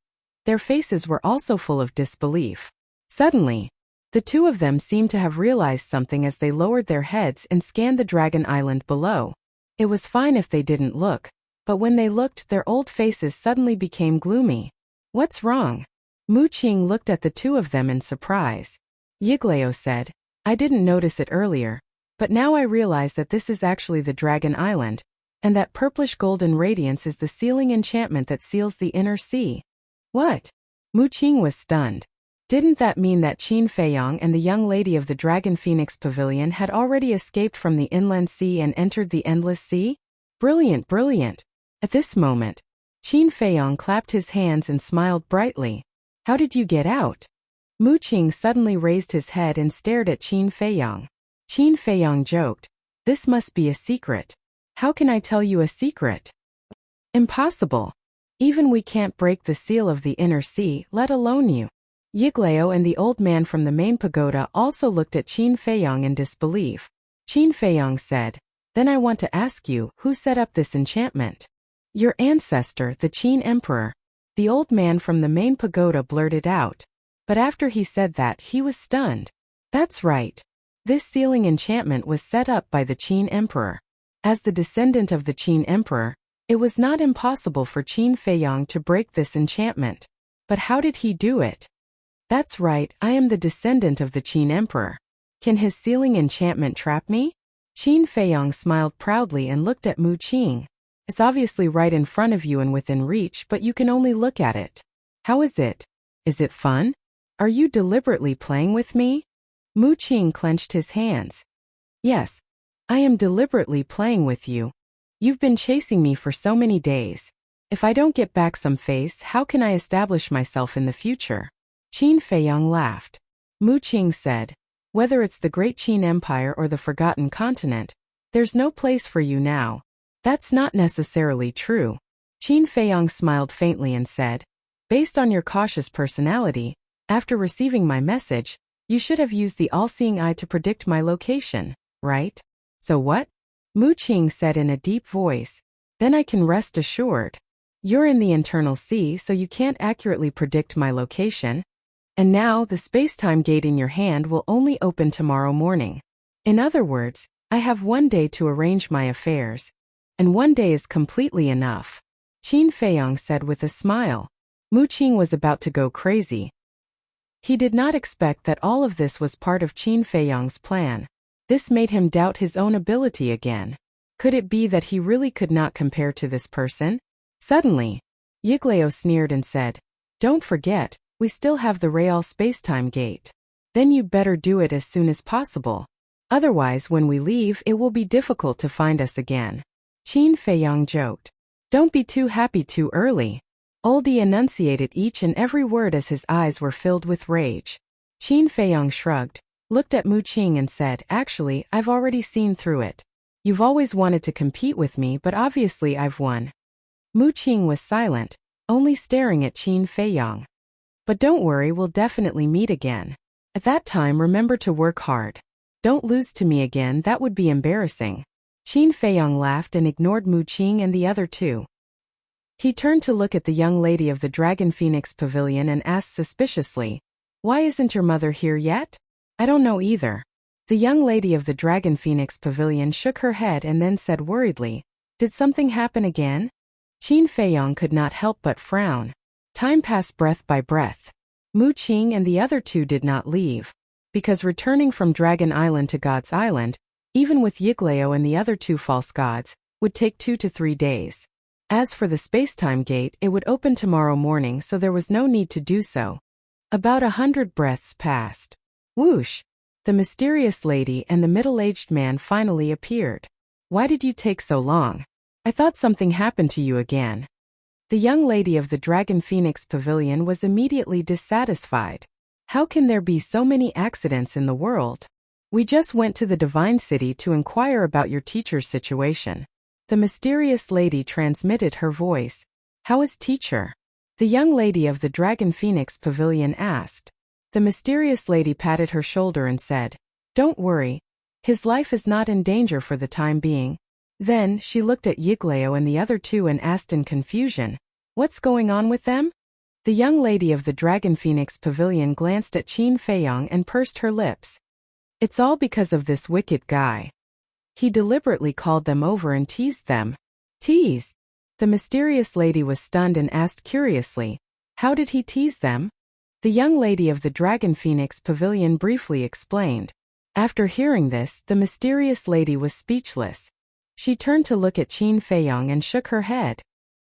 Their faces were also full of disbelief. Suddenly, the two of them seemed to have realized something as they lowered their heads and scanned the Dragon Island below. It was fine if they didn't look, but when they looked, their old faces suddenly became gloomy. What's wrong? Mu Qing looked at the two of them in surprise. Yiglao said, I didn't notice it earlier, but now I realize that this is actually the Dragon Island, and that purplish golden radiance is the sealing enchantment that seals the inner sea. What? Mu Qing was stunned. Didn't that mean that Qin Feiyang and the young lady of the Dragon Phoenix Pavilion had already escaped from the inland sea and entered the endless sea? Brilliant, brilliant. At this moment, Qin Feiyang clapped his hands and smiled brightly. How did you get out? Mu Qing suddenly raised his head and stared at Qin Feiyang. Qin Feiyang joked, this must be a secret. How can I tell you a secret? Impossible. Even we can't break the seal of the inner sea, let alone you. Yiglao and the old man from the main pagoda also looked at Qin Feiyang in disbelief. Qin Feiyang said, then I want to ask you, who set up this enchantment? Your ancestor, the Qin Emperor. The old man from the main pagoda blurted out. But after he said that, he was stunned. That's right. This sealing enchantment was set up by the Qin Emperor. As the descendant of the Qin Emperor, it was not impossible for Qin Feiyang to break this enchantment. But how did he do it? That's right, I am the descendant of the Qin Emperor. Can his sealing enchantment trap me? Qin Feiyang smiled proudly and looked at Mu Qing. It's obviously right in front of you and within reach, but you can only look at it. How is it? Is it fun? Are you deliberately playing with me? Mu Qing clenched his hands. Yes, I am deliberately playing with you. You've been chasing me for so many days. If I don't get back some face, how can I establish myself in the future? Qin Feiyang laughed. Mu Qing said, whether it's the Great Qin Empire or the Forgotten Continent, there's no place for you now. That's not necessarily true. Qin Feiyang smiled faintly and said, based on your cautious personality, after receiving my message, you should have used the all-seeing eye to predict my location, right? So what? Mu Qing said in a deep voice. Then I can rest assured. You're in the internal sea, so you can't accurately predict my location. And now the space-time gate in your hand will only open tomorrow morning. In other words, I have one day to arrange my affairs. And one day is completely enough. Qin Feiyang said with a smile. Mu Qing was about to go crazy. He did not expect that all of this was part of Qin Feiyang's plan. This made him doubt his own ability again. Could it be that he really could not compare to this person? Suddenly, Yiglao sneered and said, don't forget, we still have the Real Spacetime Gate. Then you better do it as soon as possible. Otherwise, when we leave, it will be difficult to find us again. Qin Feiyang joked. Don't be too happy too early. Oldie enunciated each and every word as his eyes were filled with rage. Qin Feiyang shrugged, looked at Mu Qing and said, actually, I've already seen through it. You've always wanted to compete with me, but obviously I've won. Mu Qing was silent, only staring at Qin Feiyang. But don't worry, we'll definitely meet again. At that time, remember to work hard. Don't lose to me again, that would be embarrassing. Qin Feiyang laughed and ignored Mu Qing and the other two. He turned to look at the young lady of the Dragon Phoenix Pavilion and asked suspiciously, "Why isn't your mother here yet?" "I don't know either." The young lady of the Dragon Phoenix Pavilion shook her head and then said worriedly, "Did something happen again?" Qin Feiyong could not help but frown. Time passed breath by breath. Mu Qing and the other two did not leave, because returning from Dragon Island to God's Island, even with Yiglao and the other two false gods, would take 2 to 3 days. As for the space-time gate, it would open tomorrow morning, so there was no need to do so. About 100 breaths passed. Whoosh! The mysterious lady and the middle-aged man finally appeared. "Why did you take so long? I thought something happened to you again." The young lady of the Dragon Phoenix Pavilion was immediately dissatisfied. "How can there be so many accidents in the world? We just went to the Divine City to inquire about your teacher's situation." The mysterious lady transmitted her voice. "How is teacher?" the young lady of the Dragon Phoenix Pavilion asked. The mysterious lady patted her shoulder and said, "Don't worry. His life is not in danger for the time being." Then she looked at Yiglao and the other two and asked in confusion, "What's going on with them?" The young lady of the Dragon Phoenix Pavilion glanced at Qin Feiyong and pursed her lips. "It's all because of this wicked guy. He deliberately called them over and teased them." "Tease?" The mysterious lady was stunned and asked curiously, "How did he tease them?" The young lady of the Dragon Phoenix Pavilion briefly explained. After hearing this, the mysterious lady was speechless. She turned to look at Qin Feiyong and shook her head.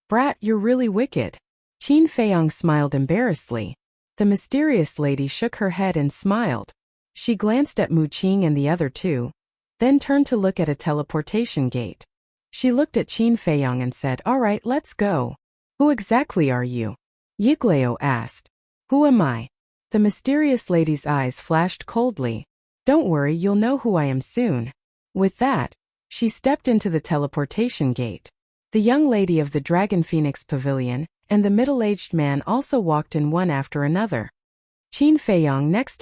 "Brat, you're really wicked." Qin Feiyong smiled embarrassedly. The mysterious lady shook her head and smiled. She glanced at Mu Qing and the other two, then turned to look at a teleportation gate. She looked at Qin Feiyong and said, "All right, let's go." "Who exactly are you?" Yiglao asked. "Who am I?" The mysterious lady's eyes flashed coldly. "Don't worry, you'll know who I am soon." With that, she stepped into the teleportation gate. The young lady of the Dragon Phoenix Pavilion and the middle-aged man also walked in one after another. "Qin Feiyong, next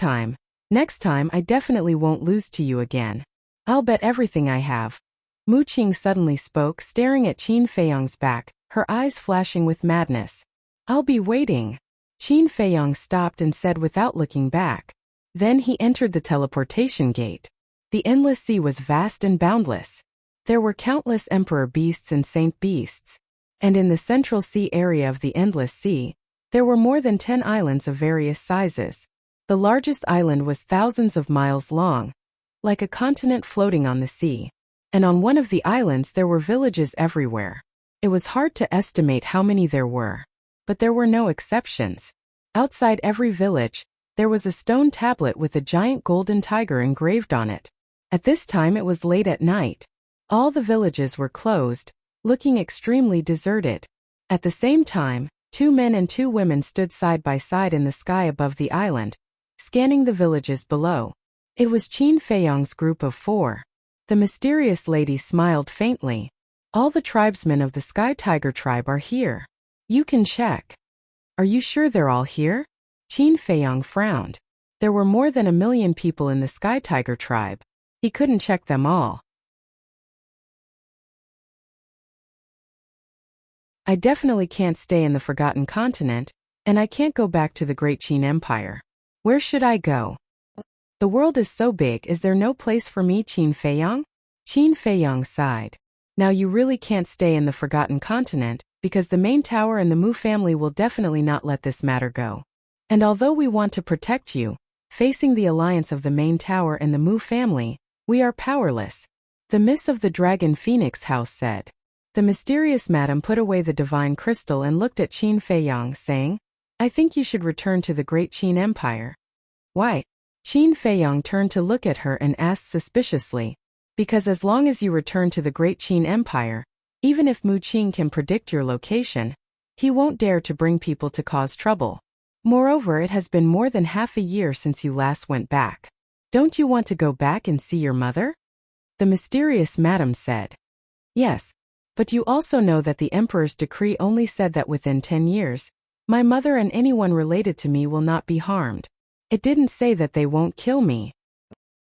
time I definitely won't lose to you again. I'll bet everything I have." Mu Qing suddenly spoke, staring at Qin Feiyong's back, her eyes flashing with madness. "I'll be waiting." Qin Feiyong stopped and said without looking back. Then he entered the teleportation gate. The endless sea was vast and boundless. There were countless emperor beasts and saint beasts. And in the central sea area of the endless sea, there were more than 10 islands of various sizes. The largest island was thousands of miles long, like a continent floating on the sea. And on one of the islands there were villages everywhere. It was hard to estimate how many there were, but there were no exceptions. Outside every village, there was a stone tablet with a giant golden tiger engraved on it. At this time it was late at night. All the villages were closed, looking extremely deserted. At the same time, 2 men and 2 women stood side by side in the sky above the island, scanning the villages below. It was Qin Feiyong's group of 4. The mysterious lady smiled faintly. "All the tribesmen of the Sky Tiger tribe are here. You can check." "Are you sure they're all here?" Qin Feiyong frowned. There were more than 1 million people in the Sky Tiger tribe. He couldn't check them all. "I definitely can't stay in the Forgotten Continent, and I can't go back to the Great Qin Empire. Where should I go? The world is so big, is there no place for me, Qin Feiyong?" Qin Feiyong sighed. "Now you really can't stay in the Forgotten Continent, because the main tower and the Mu family will definitely not let this matter go. And although we want to protect you, facing the alliance of the main tower and the Mu family, we are powerless," the Miss of the Dragon Phoenix House said. The mysterious madam put away the divine crystal and looked at Qin Feiyong, saying, "I think you should return to the Great Qin Empire." "Why?" Qin Feiyong turned to look at her and asked suspiciously. "Because as long as you return to the Great Qin Empire, even if Mu Qing can predict your location, he won't dare to bring people to cause trouble. Moreover, it has been more than half a year since you last went back. Don't you want to go back and see your mother?" The mysterious madam said. "Yes. But you also know that the emperor's decree only said that within 10 years, my mother and anyone related to me will not be harmed. It didn't say that they won't kill me.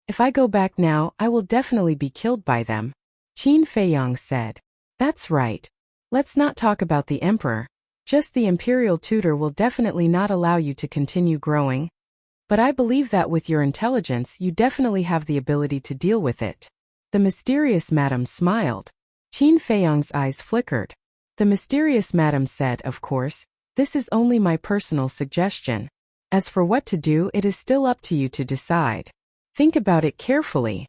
If I go back now, I will definitely be killed by them," Qin Feiyong said. "That's right. Let's not talk about the emperor. Just the imperial tutor will definitely not allow you to continue growing. But I believe that with your intelligence you definitely have the ability to deal with it. The mysterious madam smiled. Qin Feiyang's eyes flickered. The mysterious madam said, of course, this is only my personal suggestion. As for what to do, it is still up to you to decide. Think about it carefully.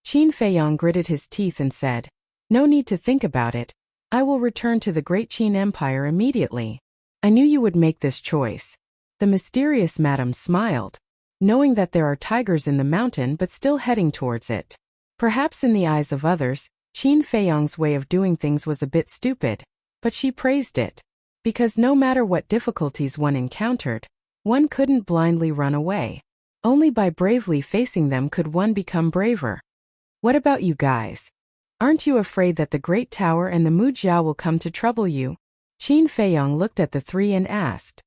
Qin Feiyang gritted his teeth and said, no need to think about it. I will return to the great Qin Empire immediately. I knew you would make this choice. The mysterious madam smiled, knowing that there are tigers in the mountain but still heading towards it. Perhaps in the eyes of others, Qin Feiyang's way of doing things was a bit stupid, but she praised it. Because no matter what difficulties one encountered, one couldn't blindly run away. Only by bravely facing them could one become braver. What about you guys? Aren't you afraid that the Great Tower and the Mujiao will come to trouble you? Qin Feiyang looked at the three and asked.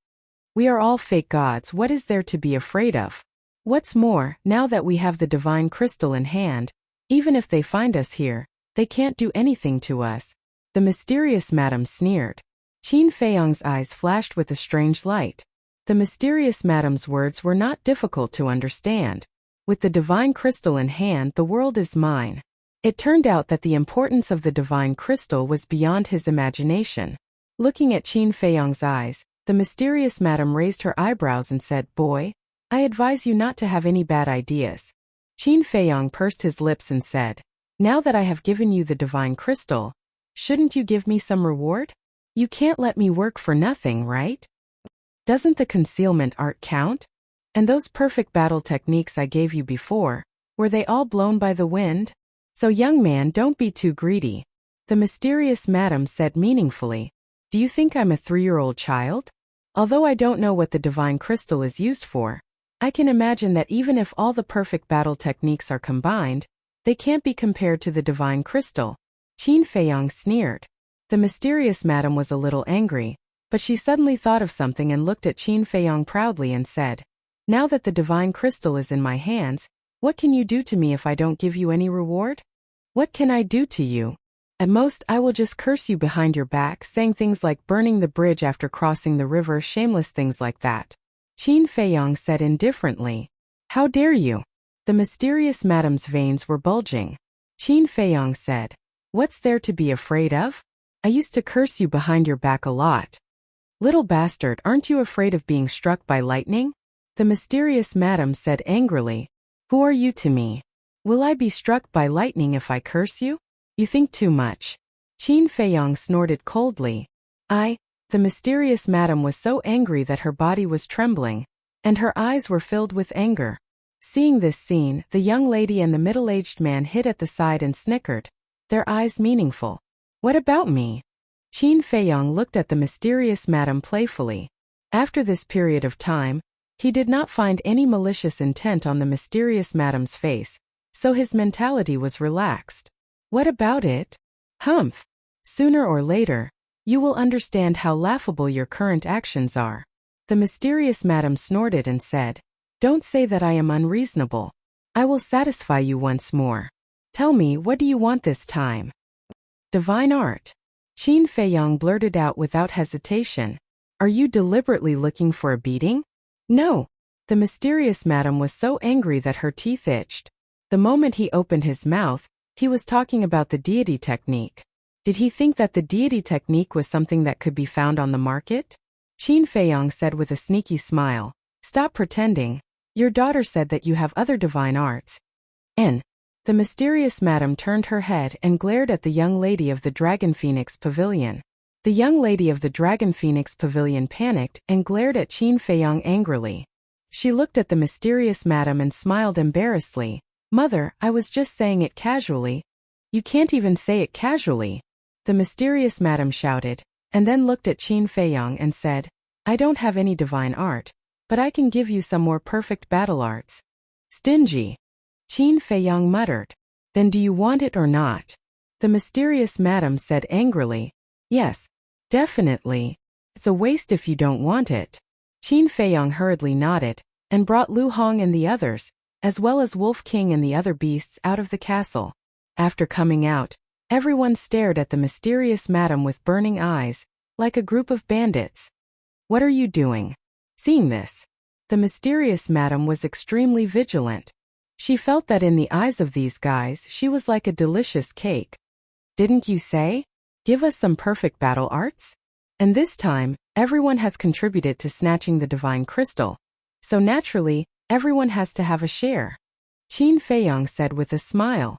We are all fake gods, what is there to be afraid of? What's more, now that we have the divine crystal in hand, even if they find us here, they can't do anything to us. The mysterious madam sneered. Qin Feiyang's eyes flashed with a strange light. The mysterious madam's words were not difficult to understand. With the divine crystal in hand, the world is mine. It turned out that the importance of the divine crystal was beyond his imagination. Looking at Qin Feiyang's eyes, the mysterious madam raised her eyebrows and said, boy, I advise you not to have any bad ideas. Qin Feiyang pursed his lips and said, now that I have given you the divine crystal, shouldn't you give me some reward? You can't let me work for nothing, right? Doesn't the concealment art count? And those perfect battle techniques I gave you before, were they all blown by the wind? So young man, don't be too greedy. The mysterious madam said meaningfully, do you think I'm a 3-year-old child? Although I don't know what the divine crystal is used for, I can imagine that even if all the perfect battle techniques are combined, they can't be compared to the divine crystal. Qin Feiyang sneered. The mysterious madam was a little angry, but she suddenly thought of something and looked at Qin Feiyang proudly and said, now that the divine crystal is in my hands, what can you do to me if I don't give you any reward? What can I do to you? At most, I will just curse you behind your back, saying things like burning the bridge after crossing the river, shameless things like that. Qin Feiyang said indifferently. How dare you? The mysterious madam's veins were bulging. Qin Feiyang said, what's there to be afraid of? I used to curse you behind your back a lot. Little bastard, aren't you afraid of being struck by lightning? The mysterious madam said angrily, who are you to me? Will I be struck by lightning if I curse you? You think too much. Qin Feiyang snorted coldly. The mysterious madam was so angry that her body was trembling, and her eyes were filled with anger. Seeing this scene, the young lady and the middle-aged man hid at the side and snickered, their eyes meaningful. What about me? Qin Feiyang looked at the mysterious madam playfully. After this period of time, he did not find any malicious intent on the mysterious madam's face, so his mentality was relaxed. What about it? Humph. Sooner or later, you will understand how laughable your current actions are. The mysterious madam snorted and said, don't say that I am unreasonable. I will satisfy you once more. Tell me, what do you want this time? Divine art. Qin Feiyang blurted out without hesitation. Are you deliberately looking for a beating? No. The mysterious madam was so angry that her teeth itched. The moment he opened his mouth, he was talking about the deity technique. Did he think that the deity technique was something that could be found on the market? Qin Feiyang said with a sneaky smile, stop pretending. Your daughter said that you have other divine arts. The mysterious madam turned her head and glared at the young lady of the Dragon Phoenix Pavilion. The young lady of the Dragon Phoenix Pavilion panicked and glared at Qin Feiyang angrily. She looked at the mysterious madam and smiled embarrassedly. Mother, I was just saying it casually. You can't even say it casually. The mysterious madam shouted, and then looked at Qin Feiyang and said, I don't have any divine art, but I can give you some more perfect battle arts. Stingy. Qin Feiyang muttered. Then do you want it or not? The mysterious madam said angrily, yes, definitely. It's a waste if you don't want it. Qin Feiyang hurriedly nodded, and brought Lu Hong and the others, as well as Wolf King and the other beasts out of the castle. After coming out, Everyone stared at the mysterious madam with burning eyes, like a group of bandits. "What are you doing?" Seeing this, the mysterious madam was extremely vigilant. She felt that in the eyes of these guys she was like a delicious cake. "Didn't you say? Give us some perfect battle arts?" And this time, everyone has contributed to snatching the divine crystal. So naturally, everyone has to have a share. Qin Feiyang said with a smile.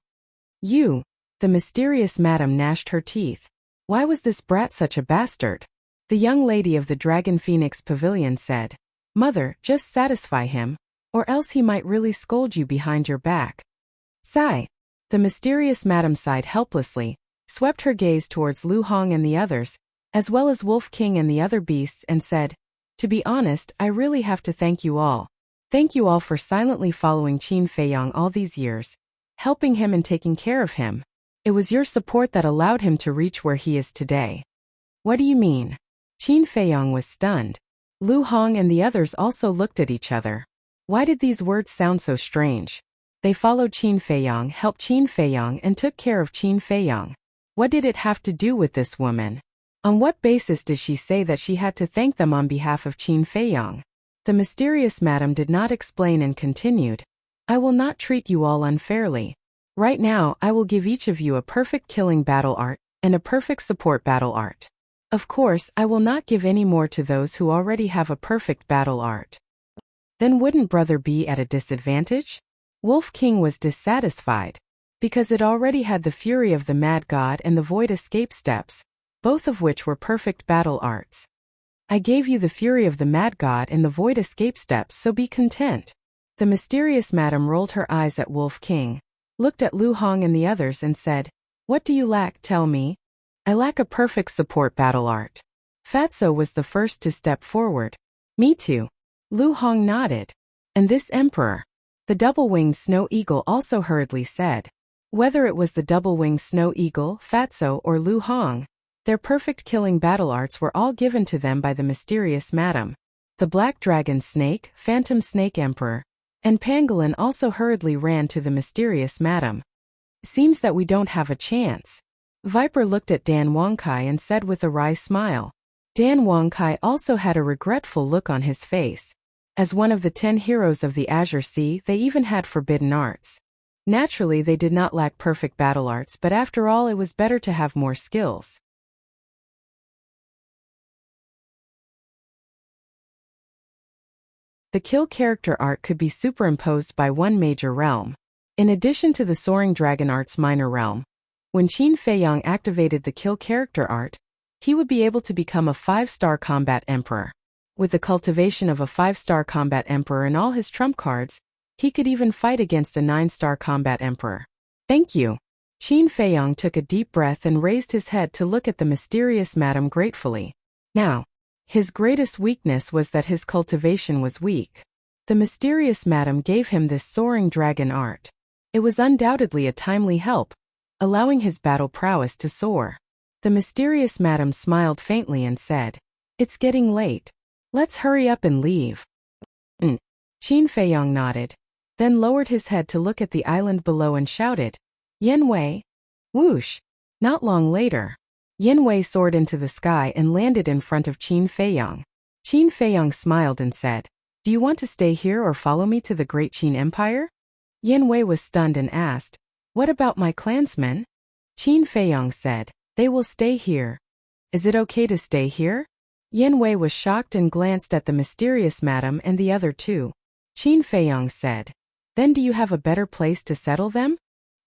"You." The mysterious madam gnashed her teeth. Why was this brat such a bastard? The young lady of the Dragon Phoenix Pavilion said, "Mother, just satisfy him, or else he might really scold you behind your back." Sigh. The mysterious madam sighed helplessly, swept her gaze towards Lu Hong and the others, as well as Wolf King and the other beasts, and said, "To be honest, I really have to thank you all. Thank you all for silently following Qin Feiyang all these years, helping him and taking care of him. It was your support that allowed him to reach where he is today." "What do you mean?" Qin Feiyang was stunned. Lu Hong and the others also looked at each other. Why did these words sound so strange? They followed Qin Feiyang, helped Qin Feiyang, and took care of Qin Feiyang. What did it have to do with this woman? On what basis did she say that she had to thank them on behalf of Qin Feiyang? The mysterious madam did not explain and continued, "I will not treat you all unfairly. Right now, I will give each of you a perfect killing battle art, and a perfect support battle art. Of course, I will not give any more to those who already have a perfect battle art." Then wouldn't brother be at a disadvantage? Wolf King was dissatisfied, because it already had the fury of the mad god and the void escape steps, both of which were perfect battle arts. "I gave you the fury of the mad god and the void escape steps, so be content." The mysterious madam rolled her eyes at Wolf King, looked at Lu Hong and the others and said, "What do you lack, tell me?" "I lack a perfect support battle art." Fatso was the first to step forward. "Me too." Lu Hong nodded. "And this emperor?" The double-winged snow eagle also hurriedly said. Whether it was the double-winged snow eagle, Fatso, or Lu Hong, their perfect killing battle arts were all given to them by the mysterious madam. The black dragon snake, phantom snake emperor, and pangolin also hurriedly ran to the mysterious madam. "Seems that we don't have a chance." Viper looked at Dan Wangkai and said with a wry smile. Dan Wangkai also had a regretful look on his face. As one of the 10 heroes of the Azure Sea, they even had forbidden arts. Naturally, they did not lack perfect battle arts, but after all, it was better to have more skills. The kill character art could be superimposed by one major realm. In addition to the soaring dragon art's minor realm, when Qin Feiyang activated the kill character art, he would be able to become a 5-star combat emperor. With the cultivation of a 5-star combat emperor in all his trump cards, he could even fight against a 9-star combat emperor. "Thank you." Qin Feiyang took a deep breath and raised his head to look at the mysterious madam gratefully. Now, his greatest weakness was that his cultivation was weak. The mysterious madam gave him this soaring dragon art. It was undoubtedly a timely help, allowing his battle prowess to soar. The mysterious madam smiled faintly and said, "It's getting late. Let's hurry up and leave." Qin Feiyang nodded, then lowered his head to look at the island below and shouted, "Yen Wei!" Whoosh! Not long later, Yen Wei soared into the sky and landed in front of Qin Feiyang. Qin Feiyang smiled and said, "Do you want to stay here or follow me to the Great Qin Empire?" Yen Wei was stunned and asked, "What about my clansmen?" Qin Feiyang said, "They will stay here." "Is it okay to stay here?" Yen Wei was shocked and glanced at the mysterious madam and the other two. Qin Feiyang said, "Then do you have a better place to settle them?"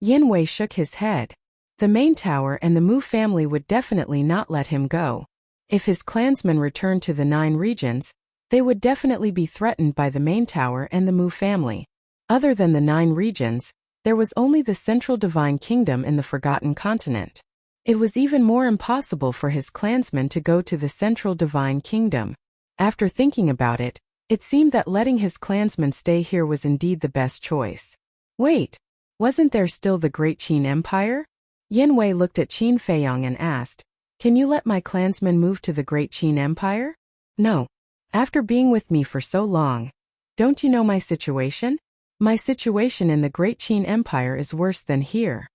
Yen Wei shook his head. The main tower and the Mu family would definitely not let him go. If his clansmen returned to the 9 regions, they would definitely be threatened by the main tower and the Mu family. Other than the 9 regions, there was only the Central Divine Kingdom in the Forgotten Continent. It was even more impossible for his clansmen to go to the Central Divine Kingdom. After thinking about it, it seemed that letting his clansmen stay here was indeed the best choice. Wait, wasn't there still the Great Qin Empire? Yen Wei looked at Qin Feiyang and asked, "Can you let my clansmen move to the Great Qin Empire?" "No. After being with me for so long, don't you know my situation? My situation in the Great Qin Empire is worse than here."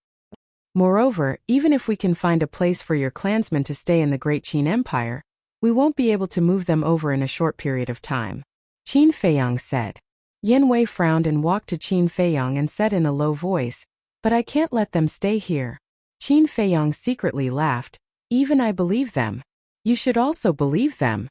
Moreover, even if we can find a place for your clansmen to stay in the Great Qin Empire, we won't be able to move them over in a short period of time. Qin Feiyang said. Yin Wei frowned and walked to Qin Feiyang and said in a low voice, "But I can't let them stay here." Qin Feiyang secretly laughed. "Even I believe them. You should also believe them."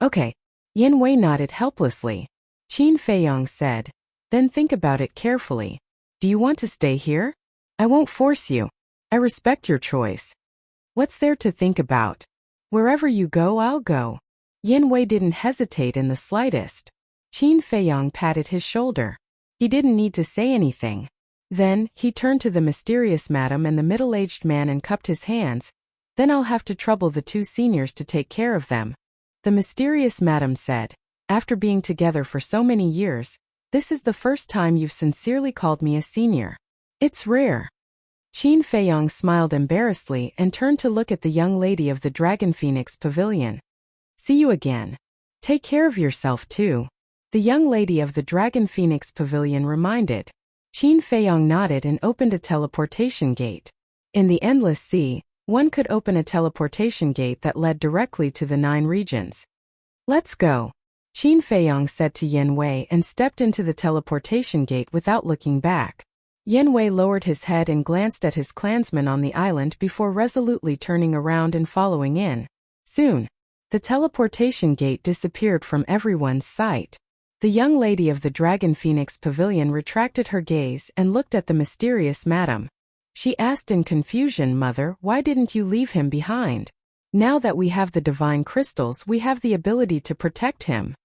"Okay." Yin Wei nodded helplessly. Qin Feiyang said, "Then think about it carefully. Do you want to stay here? I won't force you. I respect your choice." "What's there to think about? Wherever you go, I'll go." Yin Wei didn't hesitate in the slightest. Qin Feiyang patted his shoulder. He didn't need to say anything. Then, he turned to the mysterious madam and the middle-aged man and cupped his hands. "Then I'll have to trouble the two seniors to take care of them." The mysterious madam said, "After being together for so many years, this is the first time you've sincerely called me a senior. It's rare." Qin Feiyang smiled embarrassedly and turned to look at the young lady of the Dragon Phoenix Pavilion. "See you again. Take care of yourself too," the young lady of the Dragon Phoenix Pavilion reminded. Qin Feiyang nodded and opened a teleportation gate. In the Endless Sea, one could open a teleportation gate that led directly to the 9 regions. "Let's go," Qin Feiyang said to Yin Wei and stepped into the teleportation gate without looking back. Yin Wei lowered his head and glanced at his clansmen on the island before resolutely turning around and following in. Soon, the teleportation gate disappeared from everyone's sight. The young lady of the Dragon Phoenix Pavilion retracted her gaze and looked at the mysterious madam. She asked in confusion, "Mother, why didn't you leave him behind? Now that we have the divine crystals, we have the ability to protect him.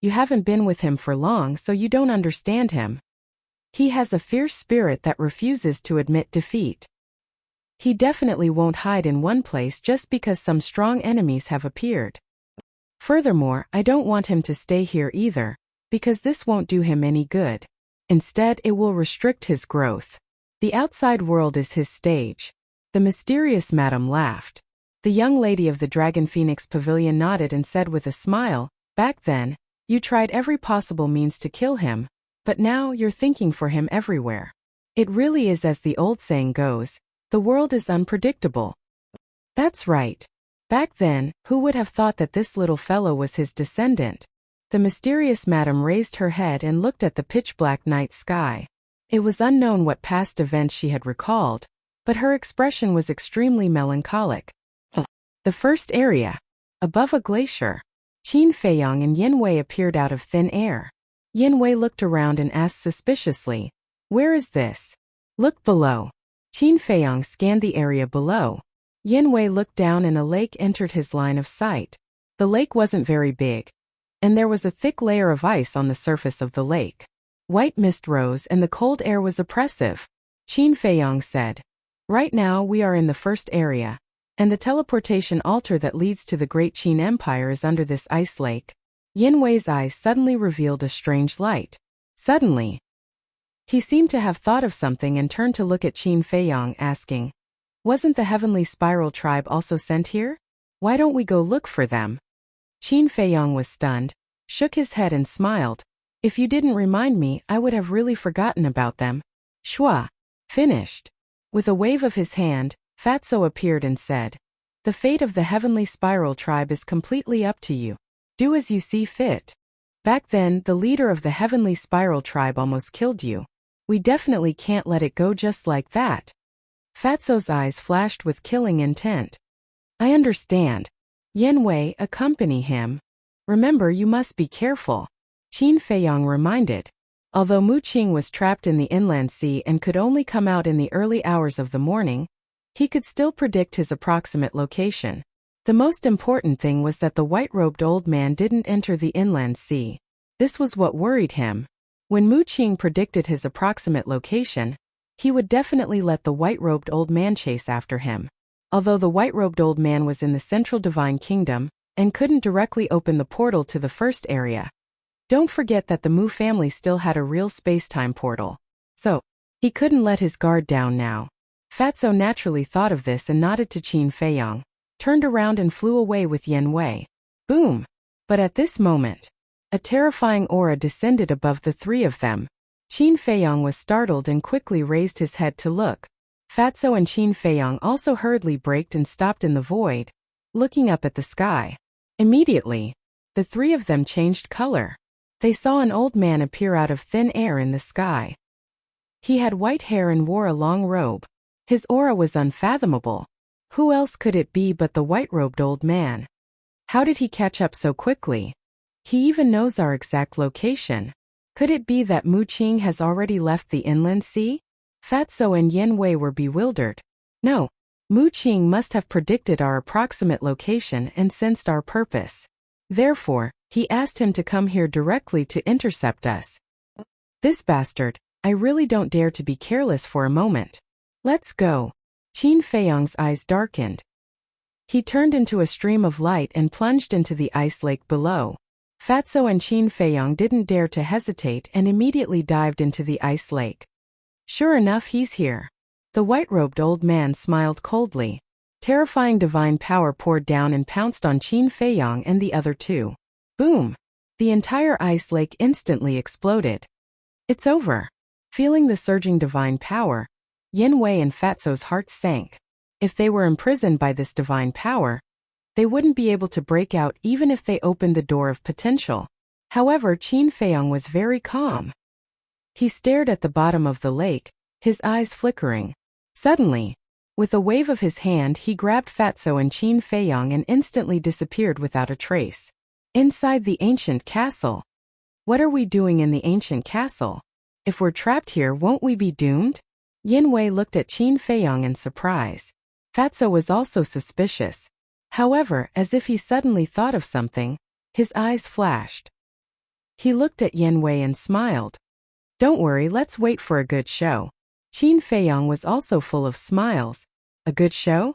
You haven't been with him for long, so you don't understand him. He has a fierce spirit that refuses to admit defeat. He definitely won't hide in one place just because some strong enemies have appeared. Furthermore, I don't want him to stay here either, because this won't do him any good. Instead, it will restrict his growth. The outside world is his stage." The mysterious madam laughed. The young lady of the Dragon Phoenix Pavilion nodded and said with a smile, "Back then, you tried every possible means to kill him, but now you're thinking for him everywhere. It really is as the old saying goes, the world is unpredictable." "That's right. Back then, who would have thought that this little fellow was his descendant?" The mysterious madam raised her head and looked at the pitch-black night sky. It was unknown what past events she had recalled, but her expression was extremely melancholic. The first area. Above a glacier. Qin Feiyang and Yin Wei appeared out of thin air. Yin Wei looked around and asked suspiciously, "Where is this?" "Look below." Qin Feiyang scanned the area below. Yin Wei looked down and a lake entered his line of sight. The lake wasn't very big, and there was a thick layer of ice on the surface of the lake. White mist rose and the cold air was oppressive. Qin Feiyang said, "Right now we are in the first area, and the teleportation altar that leads to the Great Qin Empire is under this ice lake." Yin Wei's eyes suddenly revealed a strange light. Suddenly, he seemed to have thought of something and turned to look at Qin Feiyang, asking, "Wasn't the Heavenly Spiral tribe also sent here? Why don't we go look for them?" Qin Feiyang was stunned, shook his head and smiled. "If you didn't remind me, I would have really forgotten about them." Shua. Finished. With a wave of his hand, Fatso appeared and said, "The fate of the Heavenly Spiral tribe is completely up to you. Do as you see fit. Back then, the leader of the Heavenly Spiral tribe almost killed you. We definitely can't let it go just like that." Fatso's eyes flashed with killing intent. "I understand. Yin Wei, accompany him. Remember, you must be careful," Qin Feiyang reminded. Although Mu Qing was trapped in the inland sea and could only come out in the early hours of the morning, he could still predict his approximate location. The most important thing was that the white-robed old man didn't enter the inland sea. This was what worried him. When Mu Qing predicted his approximate location, he would definitely let the white-robed old man chase after him. Although the white-robed old man was in the Central Divine Kingdom and couldn't directly open the portal to the first area, don't forget that the Mu family still had a real space-time portal. So, he couldn't let his guard down now. Fatso naturally thought of this and nodded to Qin Feiyang, turned around and flew away with Yin Wei. Boom! But at this moment, a terrifying aura descended above the three of them. Qin Feiyang was startled and quickly raised his head to look. Fatso and Qin Feiyang also hurriedly braked and stopped in the void, looking up at the sky. Immediately, the three of them changed color. They saw an old man appear out of thin air in the sky. He had white hair and wore a long robe. His aura was unfathomable. Who else could it be but the white-robed old man? How did he catch up so quickly? He even knows our exact location. Could it be that Mu Qing has already left the inland sea? Fatso and Yen Wei were bewildered. No, Mu Qing must have predicted our approximate location and sensed our purpose. Therefore, he asked him to come here directly to intercept us. This bastard, I really don't dare to be careless for a moment. Let's go. Qin Feiyang's eyes darkened. He turned into a stream of light and plunged into the ice lake below. Fatso and Qin Feiyang didn't dare to hesitate and immediately dived into the ice lake. Sure enough, he's here. The white-robed old man smiled coldly. Terrifying divine power poured down and pounced on Qin Feiyang and the other two. Boom! The entire ice lake instantly exploded. It's over. Feeling the surging divine power, Yen Wei and Fatso's hearts sank. If they were imprisoned by this divine power, they wouldn't be able to break out even if they opened the door of potential. However, Qin Feiyang was very calm. He stared at the bottom of the lake, his eyes flickering. Suddenly, with a wave of his hand, he grabbed Fatso and Qin Feiyang and instantly disappeared without a trace. Inside the ancient castle. What are we doing in the ancient castle? If we're trapped here, won't we be doomed? Yen Wei looked at Qin Feiyang in surprise. Fatso was also suspicious. However, as if he suddenly thought of something, his eyes flashed. He looked at Yen Wei and smiled. Don't worry, let's wait for a good show. Qin Feiyang was also full of smiles. A good show?